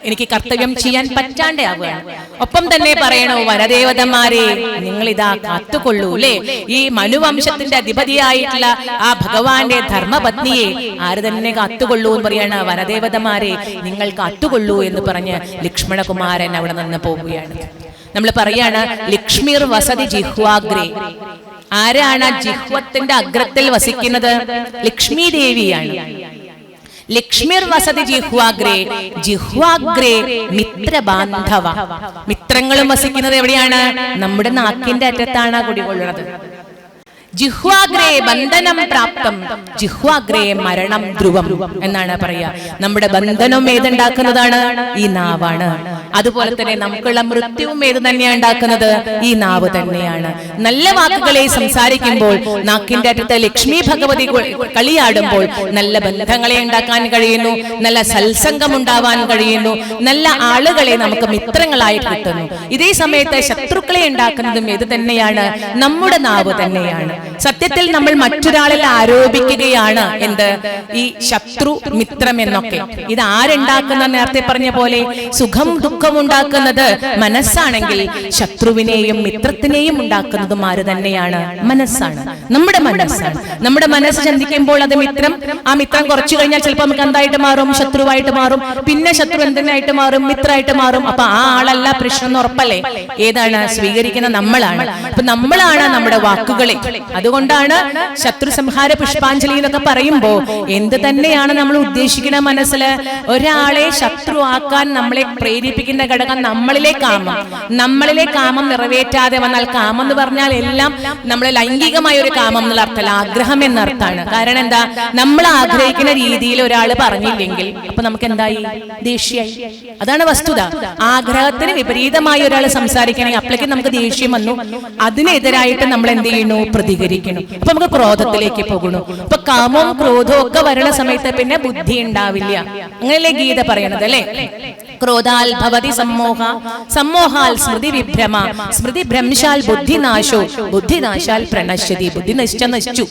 എനിക്ക് കർത്തവ്യം ചെയ്യാൻ പറ്റാണ്ടേ ആവുകയാണ്. ഒപ്പം തന്നെ പറയണോ, വനദേവതന്മാരെ നിങ്ങൾ ഇതാ കാത്തുകൊള്ളൂ, അല്ലെ? ഈ മനുവംശത്തിന്റെ അധിപതിയായിട്ടുള്ള ആ ഭഗവാന്റെ ധർമ്മപത്നിയെ ആര് തന്നെ കാത്തുകൊള്ളൂ എന്ന് പറയാണ്. വനദേവതമാരെ നിങ്ങൾ കാത്തുകൊള്ളൂ എന്ന് പറഞ്ഞ് ലക്ഷ്മണകുമാരൻ അവിടെ നിന്ന് പോവുകയാണ്. നമ്മൾ പറയാണ് ലക്ഷ്മിർ വസതി ജിഹ്വാഗ്രേ. ആരാണ് ജിഹ്വത്തിന്റെ അഗ്രത്തിൽ വസിക്കുന്നത്? ലക്ഷ്മി ദേവിയാണ്. ലക്ഷ്മിർ വസതി ജിഹ്വാഗ്രേ. ജിഹ്വാഗ്രേ മിത്രബാന്ധവ. മിത്രങ്ങളും വസിക്കുന്നത് എവിടെയാണ്? നമ്മുടെ നാക്കിന്റെ അറ്റത്താണ് കുടികൊള്ളുന്നത്. ജിഹ്വാഗ്രേ ബന്ധനം പ്രാപ്തം ജിഹ്വാഗ്രേ മരണം ധ്രുവം എന്നാണ് പറയാ. നമ്മുടെ ബന്ധനം ഏതുണ്ടാക്കുന്നതാണ്? ഈ നാവാണ്. അതുപോലെ തന്നെ നമുക്കുള്ള മൃത്യുവും ഏത് തന്നെയാണ് ഉണ്ടാക്കുന്നത്? ഈ നാവ് തന്നെയാണ്. നല്ല വാക്കുകളെ സംസാരിക്കുമ്പോൾ നാക്കിന്റെ അറ്റത്ത് ലക്ഷ്മി ഭഗവതി കളിയാടുമ്പോൾ നല്ല ബന്ധങ്ങളെ ഉണ്ടാക്കാൻ കഴിയുന്നു, നല്ല സത്സംഗം ഉണ്ടാവാൻ കഴിയുന്നു, നല്ല ആളുകളെ നമുക്ക് മിത്രങ്ങളായി കിട്ടുന്നു. ഇതേ സമയത്ത് ശത്രുക്കളെ ഉണ്ടാക്കുന്നതും ഏത് തന്നെയാണ്? നമ്മുടെ നാവ് തന്നെയാണ്. സത്യത്തിൽ നമ്മൾ മറ്റൊരാളിൽ ആരോപിക്കുകയാണ് എന്ത്? ഈ ശത്രു മിത്രം എന്നൊക്കെ. ഇത് ആരുണ്ടാക്കുന്ന? നേരത്തെ പറഞ്ഞ പോലെ സുഖം ദുഃഖം ഉണ്ടാക്കുന്നത് മനസ്സാണെങ്കിൽ ശത്രുവിനെയും മിത്രത്തിനെയും ഉണ്ടാക്കുന്നതും ആര് തന്നെയാണ്? മനസ്സാണ്, നമ്മുടെ മനസ്സാണ്. നമ്മുടെ മനസ്സ് ചിന്തിക്കുമ്പോൾ അത് മിത്രം. ആ മിത്രം കുറച്ചു കഴിഞ്ഞാൽ ചിലപ്പോൾ നമുക്ക് എന്തായിട്ട് മാറും? ശത്രുവായിട്ട് മാറും. പിന്നെ ശത്രു എന്തിനായിട്ട് മാറും? മിത്രമായിട്ട് മാറും. അപ്പൊ ആ ആളല്ല പ്രശ്നം എന്ന് ഉറപ്പല്ലേ? ഏതാണ് സ്വീകരിക്കുന്ന? നമ്മളാണ്. അപ്പൊ നമ്മളാണ് നമ്മുടെ വാക്കുകളെ. അതുകൊണ്ടാണ് ശത്രു സംഹാര പുഷ്പാഞ്ജലി എന്നൊക്കെ പറയുമ്പോ എന്ത് തന്നെയാണ് നമ്മൾ ഉദ്ദേശിക്കുന്ന മനസ്സിൽ? ഒരാളെ ശത്രു ആക്കാൻ നമ്മളെ പ്രേരിപ്പിക്കുന്ന ഘടകം നമ്മളിലെ കാമം. നമ്മളിലെ കാമം നിറവേറ്റാതെ വന്നാൽ, കാമം എന്ന് പറഞ്ഞാൽ എല്ലാം നമ്മളെ ലൈംഗികമായ ഒരു കാമം എന്നുള്ള അർത്ഥമല്ല, ആഗ്രഹം എന്നർത്ഥമാണ്. കാരണം എന്താ? നമ്മൾ ആഗ്രഹിക്കുന്ന രീതിയിൽ ഒരാൾ പറഞ്ഞില്ലെങ്കിൽ അപ്പൊ നമുക്ക് എന്തായി? ദേഷ്യായി. അതാണ് വസ്തുത. ആഗ്രഹത്തിന് വിപരീതമായ ഒരാൾ സംസാരിക്കണമെങ്കിൽ അപ്പോഴേക്കും നമുക്ക് ദേഷ്യം വന്നു. അതിനെതിരായിട്ട് നമ്മൾ എന്ത് ചെയ്യുന്നു? പ്രതികരിക്കണം. അപ്പൊ നമുക്ക് ക്രോധത്തിലേക്ക് പോകുന്നു. അപ്പൊ കാമവും ക്രോധവും ഒക്കെ വരണ സമയത്ത് പിന്നെ ബുദ്ധി ഉണ്ടാവില്ല. അങ്ങനെയല്ലേ ഗീത പറയണത്, അല്ലെ? ക്രോധാൽ ഭവതി സമ്മോഹ, സമ്മോഹാൽ സ്മൃതി വിഭ്രമ, സ്മൃതി ഭ്രംശാൽ ബുദ്ധിനാശോ, ബുദ്ധിനാശാൽ പ്രണശ്യതി. ബുദ്ധി നശിച്ചു.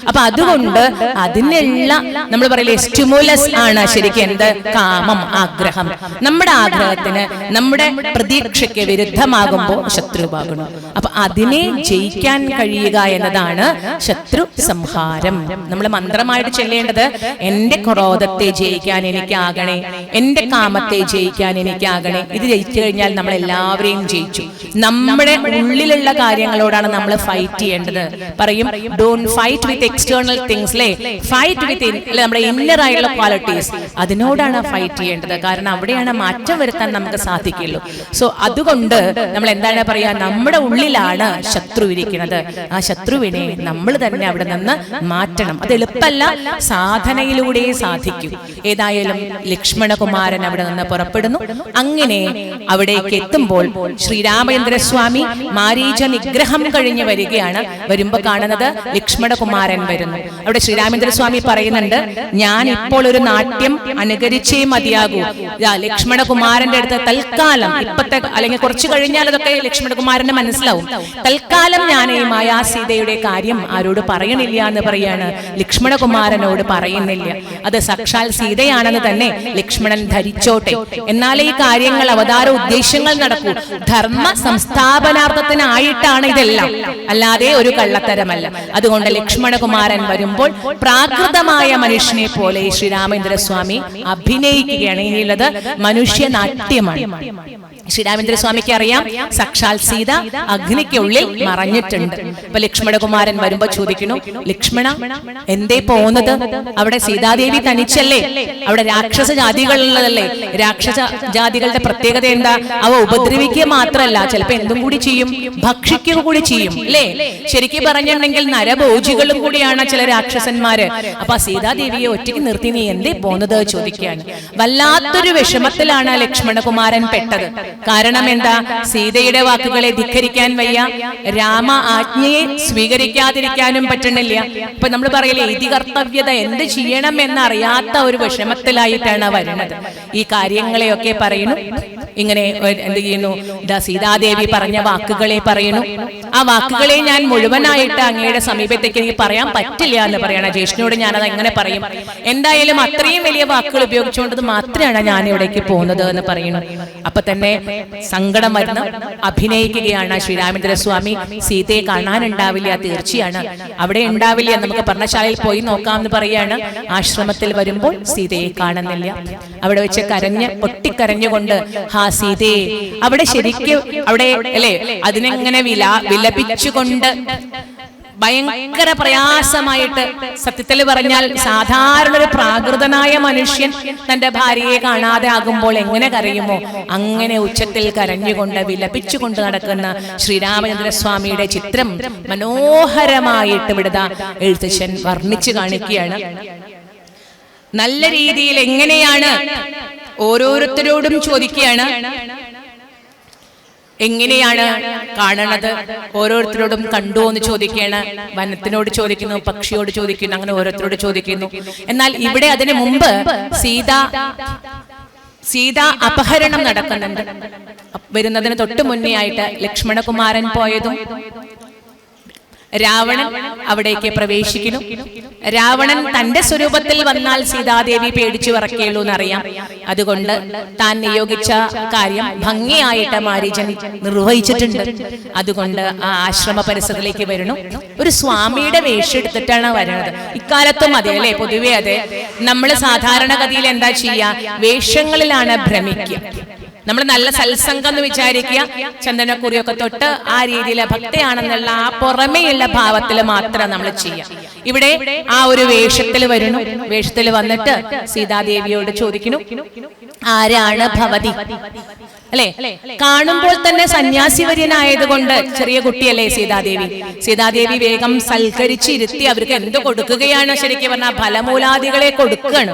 അപ്പൊ അതുകൊണ്ട് അതിനുള്ള നമ്മൾ പറയില്ലേ സ്റ്റിമുലസ് ആണ് ശരിക്കും എന്ത്? കാമം, ആഗ്രഹം. നമ്മുടെ ആഗ്രഹത്തിന്, നമ്മുടെ പ്രതീക്ഷയ്ക്ക് വിരുദ്ധമാകുമ്പോൾ ശത്രുവാകുന്നു. അപ്പൊ അതിനെ ജയിക്കാൻ കഴിയുക എന്നതാണ് ശത്രു സംഹാരം. നമ്മൾ മന്ത്രമായിട്ട് ചെല്ലേണ്ടത് എന്റെ ക്രോധത്തെ ജയിക്കാൻ എനിക്കാകണേ, എന്റെ കാമത്തെ ജയിക്കാൻ ജയിക്കാൻ എനിക്കാകണേ. ഇത് ജയിച്ചു കഴിഞ്ഞാൽ നമ്മൾ എല്ലാവരെയും ജയിച്ചു. നമ്മുടെ ഉള്ളിലുള്ള കാര്യങ്ങളോടാണ് നമ്മൾ ഫൈറ്റ് ചെയ്യേണ്ടത്. പറയും don't fight with external things, അല്ലേ, ഫൈറ്റ് വിത്ത് നമ്മുടെ ഇന്നർ ആയിട്ടുള്ള ക്വാളിറ്റീസ്. അതിനോടാണ് ഫൈറ്റ് ചെയ്യേണ്ടത്. കാരണം അവിടെയാണ് മാറ്റം വരുത്താൻ നമുക്ക് സാധിക്കുള്ളൂ. സോ അതുകൊണ്ട് നമ്മൾ എന്താണ് പറയാ, നമ്മുടെ ഉള്ളിലാണ് ശത്രു ഇരിക്കുന്നത്. ആ ശത്രുവിനെ നമ്മൾ തന്നെ അവിടെ നിന്ന് മാറ്റണം. അത് എളുപ്പമല്ല, സാധനയിലൂടെ സാധിക്കും. ഏതായാലും ലക്ഷ്മണകുമാരൻ അവിടെ നിന്ന് പുറപ്പെടുന്നു. അങ്ങനെ അവിടേക്ക് എത്തുമ്പോൾ ശ്രീരാമചന്ദ്രസ്വാമി മാരീച നിഗ്രഹം കഴിഞ്ഞ് വരികയാണ്. വരുമ്പോ കാണുന്നത് ലക്ഷ്മണകുമാരൻ വരുന്നു. അവിടെ ശ്രീരാമചന്ദ്രസ്വാമി പറയുന്നുണ്ട്, ഞാൻ ഇപ്പോൾ ഒരു നാട്യം അനുകരിച്ചേ മതിയാകൂ. ലക്ഷ്മണകുമാരന്റെ അടുത്ത് തൽക്കാലം, ഇപ്പത്തെ അല്ലെങ്കിൽ കുറച്ചു കഴിഞ്ഞാൽ അതൊക്കെ ലക്ഷ്മണകുമാരന് മനസ്സിലാവും. തൽക്കാലം ഞാൻ ഈ മായാസീതയുടെ കാര്യം ആരോട് പറയണില്ല എന്ന് പറയാണ്. ലക്ഷ്മണകുമാരനോട് പറയുന്നില്ല. അത് സാക്ഷാൽ സീതയാണെന്ന് തന്നെ ലക്ഷ്മണൻ ധരിച്ചോട്ടെ. എന്നാലേ ഈ കാര്യങ്ങൾ, അവതാര ഉദ്ദേശങ്ങൾ നടക്കൂ. ധർമ്മ സംസ്ഥാപനാർത്ഥത്തിനായിട്ടാണ് ഇതെല്ലാം, അല്ലാതെ ഒരു കള്ളത്തരമല്ല. അതുകൊണ്ട് ലക്ഷ്മണകുമാരൻ വരുമ്പോൾ പ്രാകൃതമായ മനുഷ്യനെ പോലെ ശ്രീരാമചന്ദ്രസ്വാമി അഭിനയിക്കുകയാണ്. ഇനിയുള്ളത് മനുഷ്യനാട്യമാണ്. ശ്രീരാമചന്ദ്രസ്വാമിക്ക് അറിയാം സാക്ഷാൽ സീത അഗ്നിക്കുള്ളിൽ മറഞ്ഞിട്ടുണ്ട്. അപ്പൊ ലക്ഷ്മണകുമാരൻ വരുമ്പോ ചോദിക്കുന്നു, ലക്ഷ്മണ എന്തേ പോകുന്നത്? അവിടെ സീതാദേവി തനിച്ചല്ലേ? അവിടെ രാക്ഷസ ജാതികളുള്ളതല്ലേ? രാക്ഷസ ജാതികളുടെ പ്രത്യേകത എന്താ? അവ ഉപദ്രവിക്കുക മാത്രമല്ല, ചിലപ്പോ എന്തും കൂടി ചെയ്യും, ഭക്ഷിക്കുക കൂടി ചെയ്യും, അല്ലേ? ശരിക്കും പറഞ്ഞിട്ടുണ്ടെങ്കിൽ നരഭോജികളും കൂടിയാണ് ചില രാക്ഷസന്മാര്. അപ്പൊ സീതാദേവിയെ ഒറ്റയ്ക്ക് നിർത്തി നീ എന്തേ പോകുന്നത് ചോദിക്കുകയാണ്. വല്ലാത്തൊരു വിഷമത്തിലാണ് ലക്ഷ്മണകുമാരൻ പെട്ടത്. കാരണം എന്താ? സീതയുടെ വാക്കുകളെ ധിക്കരിക്കാൻ വയ്യ, രാമ ആജ്ഞയെ സ്വീകരിക്കാതിരിക്കാനും പറ്റണില്ല. ഇപ്പൊ നമ്മൾ പറയില്ലേ, ഇതികർത്തവ്യത, എന്ത് ചെയ്യണം എന്നറിയാത്ത ഒരു വിഷമത്തിലായിട്ടാണ് വരുന്നത്. ഈ കാര്യങ്ങളെയൊക്കെ പറയുന്നു. ഇങ്ങനെ എന്ത് ചെയ്യുന്നു? സീതാദേവി പറഞ്ഞ വാക്കുകളെ പറയുന്നു. ആ വാക്കുകളെ ഞാൻ മുഴുവനായിട്ട് അങ്ങയുടെ സമീപത്തേക്ക് എനിക്ക് പറയാൻ പറ്റില്ല എന്ന് പറയണം. ജ്യേഷ്ഠനോട് ഞാനത് എങ്ങനെ പറയും? എന്തായാലും അത്രയും വലിയ വാക്കുകൾ ഉപയോഗിച്ചുകൊണ്ടത് മാത്രമാണ് ഞാൻ ഇവിടേക്ക് പോകുന്നത് എന്ന് പറയുന്നു. അപ്പൊ തന്നെ സങ്കടം വരുന്ന അഭിനയിക്കുകയാണ് ശ്രീരാമചന്ദ്രസ്വാമി. സീതയെ കാണാനുണ്ടാവില്ല, തീർച്ചയാണ് അവിടെ ഉണ്ടാവില്ല, നമുക്ക് പർണശാലയിൽ പോയി നോക്കാം എന്ന് പറയാണ്. ആശ്രമത്തിൽ വരുമ്പോൾ സീതയെ കാണുന്നില്ല. അവിടെ വെച്ച് പൊട്ടിക്കരഞ്ഞുകൊണ്ട് ഹാ സീതേ, അവിടെ ശരിക്കും അവിടെ അല്ലേ അതിനെങ്ങനെ വിലപിച്ചുകൊണ്ട് ഭയങ്കര പ്രയാസമായിട്ട്, സത്യത്തിൽ പറഞ്ഞാൽ സാധാരണ ഒരു പ്രാകൃതനായ മനുഷ്യൻ തന്റെ ഭാര്യയെ കാണാതെ ആകുമ്പോൾ എങ്ങനെ കരയുമോ അങ്ങനെ ഉച്ചത്തിൽ കരഞ്ഞുകൊണ്ട് വിലപിച്ചുകൊണ്ട് നടക്കുന്ന ശ്രീരാമചന്ദ്രസ്വാമിയുടെ ചിത്രം മനോഹരമായിട്ട് ഇവിടുത്തെ എഴുത്തച്ഛൻ വർണ്ണിച്ചു കാണിക്കുകയാണ്. നല്ല രീതിയിൽ എങ്ങനെയാണ് ഓരോരുത്തരോടും ചോദിക്കുകയാണ്, എങ്ങനെയാണ് കാണണത്? ഓരോരുത്തരോടും കണ്ടു എന്ന് ചോദിക്കുകയാണ്. വനത്തിനോട് ചോദിക്കുന്നു, പക്ഷിയോട് ചോദിക്കുന്നു, അങ്ങനെ ഓരോരുത്തരോട് ചോദിക്കുന്നു. എന്നാൽ ഇവിടെ അതിനു മുമ്പ് സീത അപഹരണം നടക്കുന്നുണ്ട്. വരുന്നതിന് തൊട്ട് മുന്നേ ആയിട്ട് ലക്ഷ്മണകുമാരൻ പോയതും രാവണൻ അവിടേക്ക് പ്രവേശിക്കുന്നു. രാവണൻ തന്റെ സ്വരൂപത്തിൽ വന്നാൽ സീതാദേവി പേടിച്ചു വിറയ്ക്കുള്ളൂ എന്നറിയാം. അതുകൊണ്ട് താൻ നിയോഗിച്ച കാര്യം ഭംഗിയായിട്ട് മാരീചൻ നിർവഹിച്ചിട്ടുണ്ട്. അതുകൊണ്ട് ആ ആശ്രമ പരിസരത്തിലേക്ക് വരുന്നു. ഒരു സ്വാമിയുടെ വേഷം എടുത്തിട്ടാണ് വരുന്നത്. ഇക്കാലത്തും അതെ അല്ലെ, പൊതുവെ അതെ. നമ്മൾ സാധാരണഗതിയിൽ എന്താ ചെയ്യാ? വേഷങ്ങളിലാണ് ഭ്രമിക്കുക. നമ്മൾ നല്ല സത്സംഗം എന്ന് വിചാരിക്കുക, ചന്ദനക്കുറിയൊക്കെ തൊട്ട് ആ രീതിയിലെ ഭക്തയാണെന്നുള്ള ആ പുറമേയുള്ള ഭാവത്തിൽ മാത്രം നമ്മൾ ചെയ്യാം. ഇവിടെ ആ ഒരു വേഷത്തിൽ വരുന്നു. വേഷത്തിൽ വന്നിട്ട് സീതാദേവിയോട് ചോദിക്കുന്നു, ആരാണ് ഭവതി? അല്ലെ, കാണുമ്പോൾ തന്നെ സന്യാസിവര്യനായതുകൊണ്ട് ചെറിയ കുട്ടിയല്ലേ സീതാദേവി. സീതാദേവി വേഗം സൽക്കരിച്ചിരുത്തി അവർക്ക് എന്ത് കൊടുക്കുകയാണ്? ശരിക്കും പറഞ്ഞാൽ ഫലമൂലാദികളെ കൊടുക്കുകയാണ്.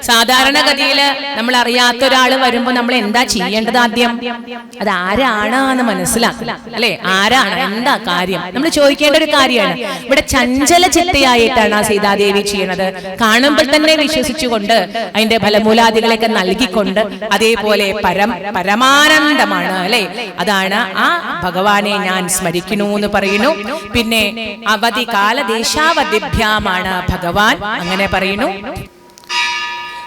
സാധാരണഗതിയില് നമ്മൾ അറിയാത്ത ഒരാള് വരുമ്പോ നമ്മൾ എന്താ ചെയ്യേണ്ടത്? ആദ്യം അത് ആരാണ് എന്ന് മനസ്സിലാക്കുക, അല്ലെ? ആരാണ്, എന്താ കാര്യം നമ്മൾ ചോദിക്കേണ്ട ഒരു കാര്യമാണ്. ഇവിടെ ചഞ്ചല ചിത്തയായിട്ടാണ് ആ സീതാദേവി ചെയ്യുന്നത്. കാണുമ്പോൾ തന്നെ വിശ്വസിച്ചുകൊണ്ട് അതിന്റെ ഫലമൂലാദികളെയൊക്കെ നൽകിക്കൊണ്ട്, അതേപോലെ പരമാനന്ദമാണ് അല്ലെ. അതാണ് ആ ഭഗവാനെ ഞാൻ സ്മരിക്കുന്നു എന്ന് പറയുന്നു. പിന്നെ അവധി കാലദേശാവധിഭ്യാമാണ് ഭഗവാൻ, അങ്ങനെ പറയുന്നു.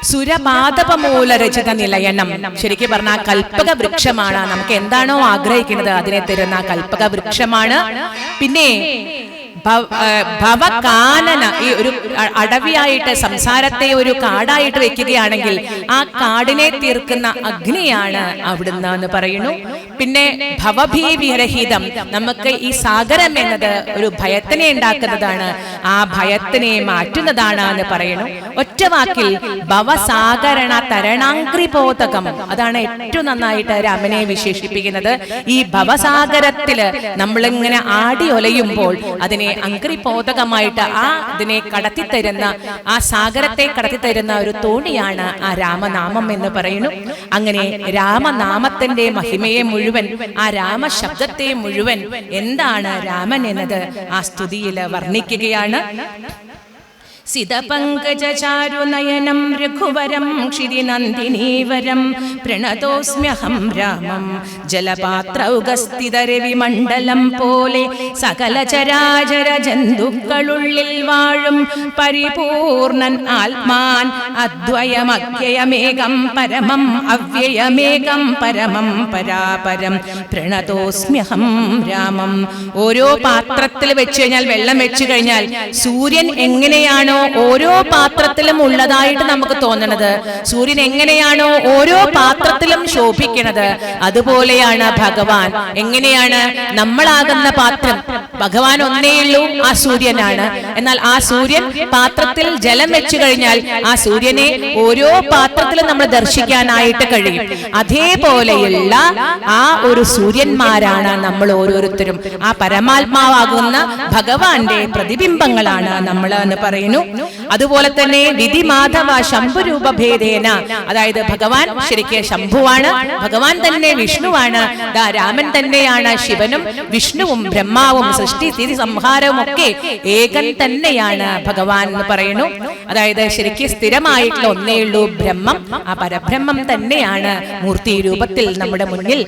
സുരപാദപമൂലരചിത നിലയനം, ശരിക്കും പറഞ്ഞാൽ കൽപ്പക വൃക്ഷമാണ്. നമുക്ക് എന്താണോ ആഗ്രഹിക്കുന്നത് അതിനെ തരുന്ന കൽപ്പക വൃക്ഷമാണ്. പിന്നെ ഭവകാനന, ഈ ഒരു അടവിയായിട്ട് സംസാരത്തെ ഒരു കാടായിട്ട് വെക്കുകയാണെങ്കിൽ ആ കാടിനെ തീർക്കുന്ന അഗ്നിയാണ് അവിടുന്ന് എന്ന് പറയുന്നു. പിന്നെ ഭവഭീവിരഹിതം, നമുക്ക് ഈ സാഗരം എന്നത് ഒരു ഭയത്തിനെ ഉണ്ടാക്കുന്നതാണ്, ആ ഭയത്തിനെ മാറ്റുന്നതാണ് എന്ന് പറയുന്നു. ഒറ്റ വാക്കിൽ ഭവസാഗരണ തരണാംഗ്രിബോധകം, അതാണ് ഏറ്റവും നന്നായിട്ട് രാമനെ വിശേഷിപ്പിക്കുന്നത്. ഈ ഭവസാഗരത്തില് നമ്മളിങ്ങനെ ആടി ഒലയുമ്പോൾ അതിനെ അംഗ്രിബോധകമായിട്ട് അതിനെ കടത്തിത്തരുന്ന, ആ സാഗരത്തെ കടത്തിത്തരുന്ന ഒരു തോണിയാണ് ആ രാമനാമം എന്ന് പറയുന്നു. അങ്ങനെ രാമനാമത്തിന്റെ മഹിമയെ മുഴുവൻ, ആ രാമശബ്ദത്തെ മുഴുവൻ എന്താണ് രാമൻ എന്നത് ആ സ്തുതിയിൽ വർണ്ണിക്കുകയാണ്. സിതപങ്കജചാരുനയനം രഘുവരം ക്ഷിതിനന്ദിനീവരം പ്രണതോസ്മ്യഹം രാമം ജലപാത്രൗകസ്ഥിതരവിമണ്ഡലം പോലെ സകല ചരാചര ജന്തുക്കളുള്ളിൽ വാഴും പരിപൂർണൻ ആത്മാൻ അദ്വയമഖ്യയമേകം പരമം അവ്യയമേകം പരമം പരാപരം പ്രണതോസ്മ്യഹം രാമം. ഓരോ പാത്രത്തിൽ വെച്ച് കഴിഞ്ഞാൽ, വെള്ളം വെച്ച് കഴിഞ്ഞാൽ സൂര്യൻ എങ്ങനെയാണോ ഓരോ പാത്രത്തിലും ഉള്ളതായിട്ട് നമുക്ക് തോന്നുന്നത്, സൂര്യൻ എങ്ങനെയാണോ ഓരോ പാത്രത്തിലും ശോഭിക്കുന്നത്, അതുപോലെയാണ് ഭഗവാൻ. എങ്ങനെയാണ് നമ്മളാകുന്ന പാത്രം? ഭഗവാൻ ഒന്നേയുള്ളൂ, ആ സൂര്യനാണ്. എന്നാൽ ആ സൂര്യൻ പാത്രത്തിൽ ജലം വെച്ചു കഴിഞ്ഞാൽ ആ സൂര്യനെ ഓരോ പാത്രത്തിലും നമ്മൾ ദർശിക്കാനായിട്ട് കഴിയും. അതേപോലെയുള്ള ആ ഒരു സൂര്യന്മാരാണ് നമ്മൾ ഓരോരുത്തരും. ആ പരമാത്മാവാകുന്ന ഭഗവാന്റെ പ്രതിബിംബങ്ങളാണ് നമ്മൾ എന്ന് പറയുന്നു. അതുപോലെ തന്നെ വിധി മാധവ ശംഭുരൂപഭേദേന, അതായത് ഭഗവാൻ ശരിക്കും ശംഭുവാണ്, ഭഗവാൻ തന്നെ വിഷ്ണുവാണ്, രാമൻ തന്നെയാണ് ശിവനും വിഷ്ണുവും ബ്രഹ്മാവും സൃഷ്ടി സ്ഥിതി സംഹാരവും ഒക്കെ ഏകൻ തന്നെയാണ് ഭഗവാൻ എന്ന് പറയുന്നു. അതായത് ശരിക്കും സ്ഥിരമായിട്ടുള്ള ഒന്നേയുള്ളൂ ബ്രഹ്മം, ആ പരബ്രഹ്മം തന്നെയാണ് മൂർത്തി രൂപത്തിൽ നമ്മുടെ മുന്നിൽ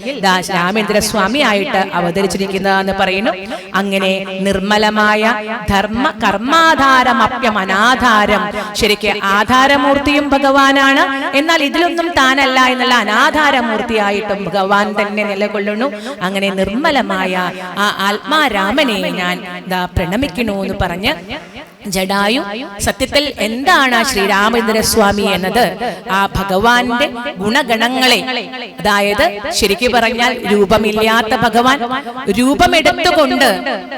രാമേന്ദ്രസ്വാമി ആയിട്ട് അവതരിച്ചിരിക്കുന്നതെന്ന് പറയുന്നു. അങ്ങനെ നിർമ്മലമായ ധർമ്മ കർമാധാരമപ്യമനാധാരം, ശരിക്ക് ആധാരമൂർത്തിയും ഭഗവാനാണ്, എന്നാൽ ഇതിലൊന്നും താനല്ല എന്നുള്ള അനാധാരമൂർത്തിയായിട്ടും ഭഗവാൻ തന്നെ നിലകൊള്ളുന്നു. അങ്ങനെ നിർമ്മലമായ ആ ആത്മാരാമനെ ഞാൻ പ്രണമിക്കണു എന്ന് പറഞ്ഞ് ജഡായു സത്യത്തിൽ എന്താണ് ശ്രീരാമചന്ദ്രസ്വാമി എന്നത്? ആ ഭഗവാന്റെ ഗുണഗണങ്ങളെ, അതായത് ശരിക്കും പറഞ്ഞാൽ രൂപമില്ലാത്ത ഭഗവാൻ രൂപമെടുത്തുകൊണ്ട്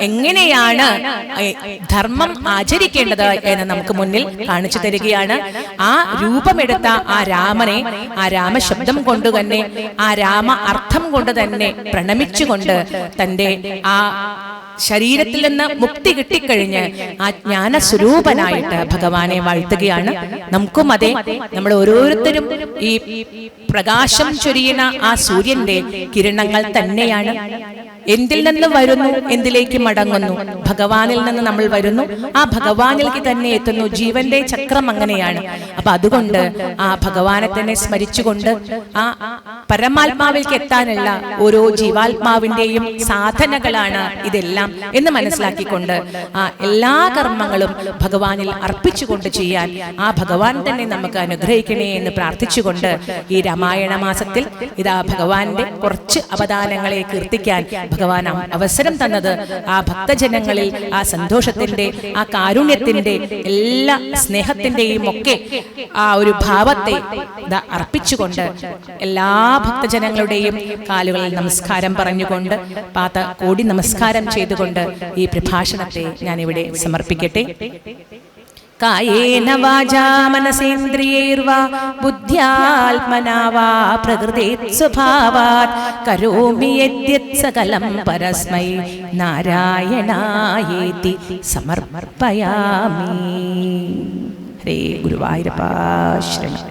എങ്ങനെയാണ് ധർമ്മം ആചരിക്കേണ്ടത് എന്ന് നമുക്ക് മുന്നിൽ കാണിച്ചു തരികയാണ്. ആ രൂപമെടുത്ത ആ രാമനെ ആ രാമശബ്ദം കൊണ്ട് തന്നെ, ആ രാമ അർത്ഥം കൊണ്ട് തന്നെ പ്രണമിച്ചുകൊണ്ട് തന്റെ ആ ശരീരത്തിൽ നിന്ന് മുക്തി കിട്ടിക്കഴിഞ്ഞ് ആ ജ്ഞാനസ്വരൂപനായിട്ട് ഭഗവാനെ വാഴ്ത്തുകയാണ്. നമുക്കും അതെ, നമ്മൾ ഓരോരുത്തരും ഈ പ്രകാശം ചൊരിയുന്ന ആ സൂര്യന്റെ കിരണങ്ങൾ തന്നെയാണ്. എന്തിൽ നിന്ന് വരുന്നു, എന്തിലേക്ക് മടങ്ങുന്നു? ഭഗവാനിൽ നിന്ന് നമ്മൾ വരുന്നു, ആ ഭഗവാനിലേക്ക് തന്നെ എത്തുന്നു. ജീവന്റെ ചക്രം അങ്ങനെയാണ്. അപ്പൊ അതുകൊണ്ട് ആ ഭഗവാനെ തന്നെ സ്മരിച്ചുകൊണ്ട് ആ പരമാത്മാവിലേക്ക് എത്താനുള്ള ഓരോ ജീവാത്മാവിന്റെയും സാധനകളാണ് ഇതെല്ലാം എന്ന് മനസ്സിലാക്കിക്കൊണ്ട് ആ എല്ലാ കർമ്മങ്ങളും ഭഗവാനിൽ അർപ്പിച്ചുകൊണ്ട് ചെയ്യാൻ ആ ഭഗവാൻ തന്നെ നമുക്ക് അനുഗ്രഹിക്കണേ എന്ന് പ്രാർത്ഥിച്ചുകൊണ്ട് ഈ രാമായണ മാസത്തിൽ ഇതാ ഭഗവാന്റെ കുറച്ച് അവദാനങ്ങളെ കീർത്തിക്കാൻ ഭഗവാൻ അവസരം തന്നത് ആ ഭക്തജനങ്ങളിൽ ആ സന്തോഷത്തിന്റെ, ആ കാരുണ്യത്തിന്റെ, എല്ലാ സ്നേഹത്തിന്റെയും ഒക്കെ ആ ഒരു ഭാവത്തെ അർപ്പിച്ചുകൊണ്ട് എല്ലാ ഭക്തജനങ്ങളുടെയും കാലുകളിൽ നമസ്കാരം പറഞ്ഞുകൊണ്ട് കോടി നമസ്കാരം ചെയ്തുകൊണ്ട് ഈ പ്രഭാഷണത്തെ ഞാൻ ഇവിടെ സമർപ്പിക്കട്ടെ. കായേന വാചാ മനസേന്ദ്രിയൈർവാ ബുദ്ധ്യാത്മനാ വാ പ്രകൃതേത് സ്വഭാവാത് കരോമി യദ്യത് സകലം പരസ്മൈ നാരായണായേതി സമർപ്പയാമി. ഹരേ ഗുരുവായൂരപ്പ ശരണം.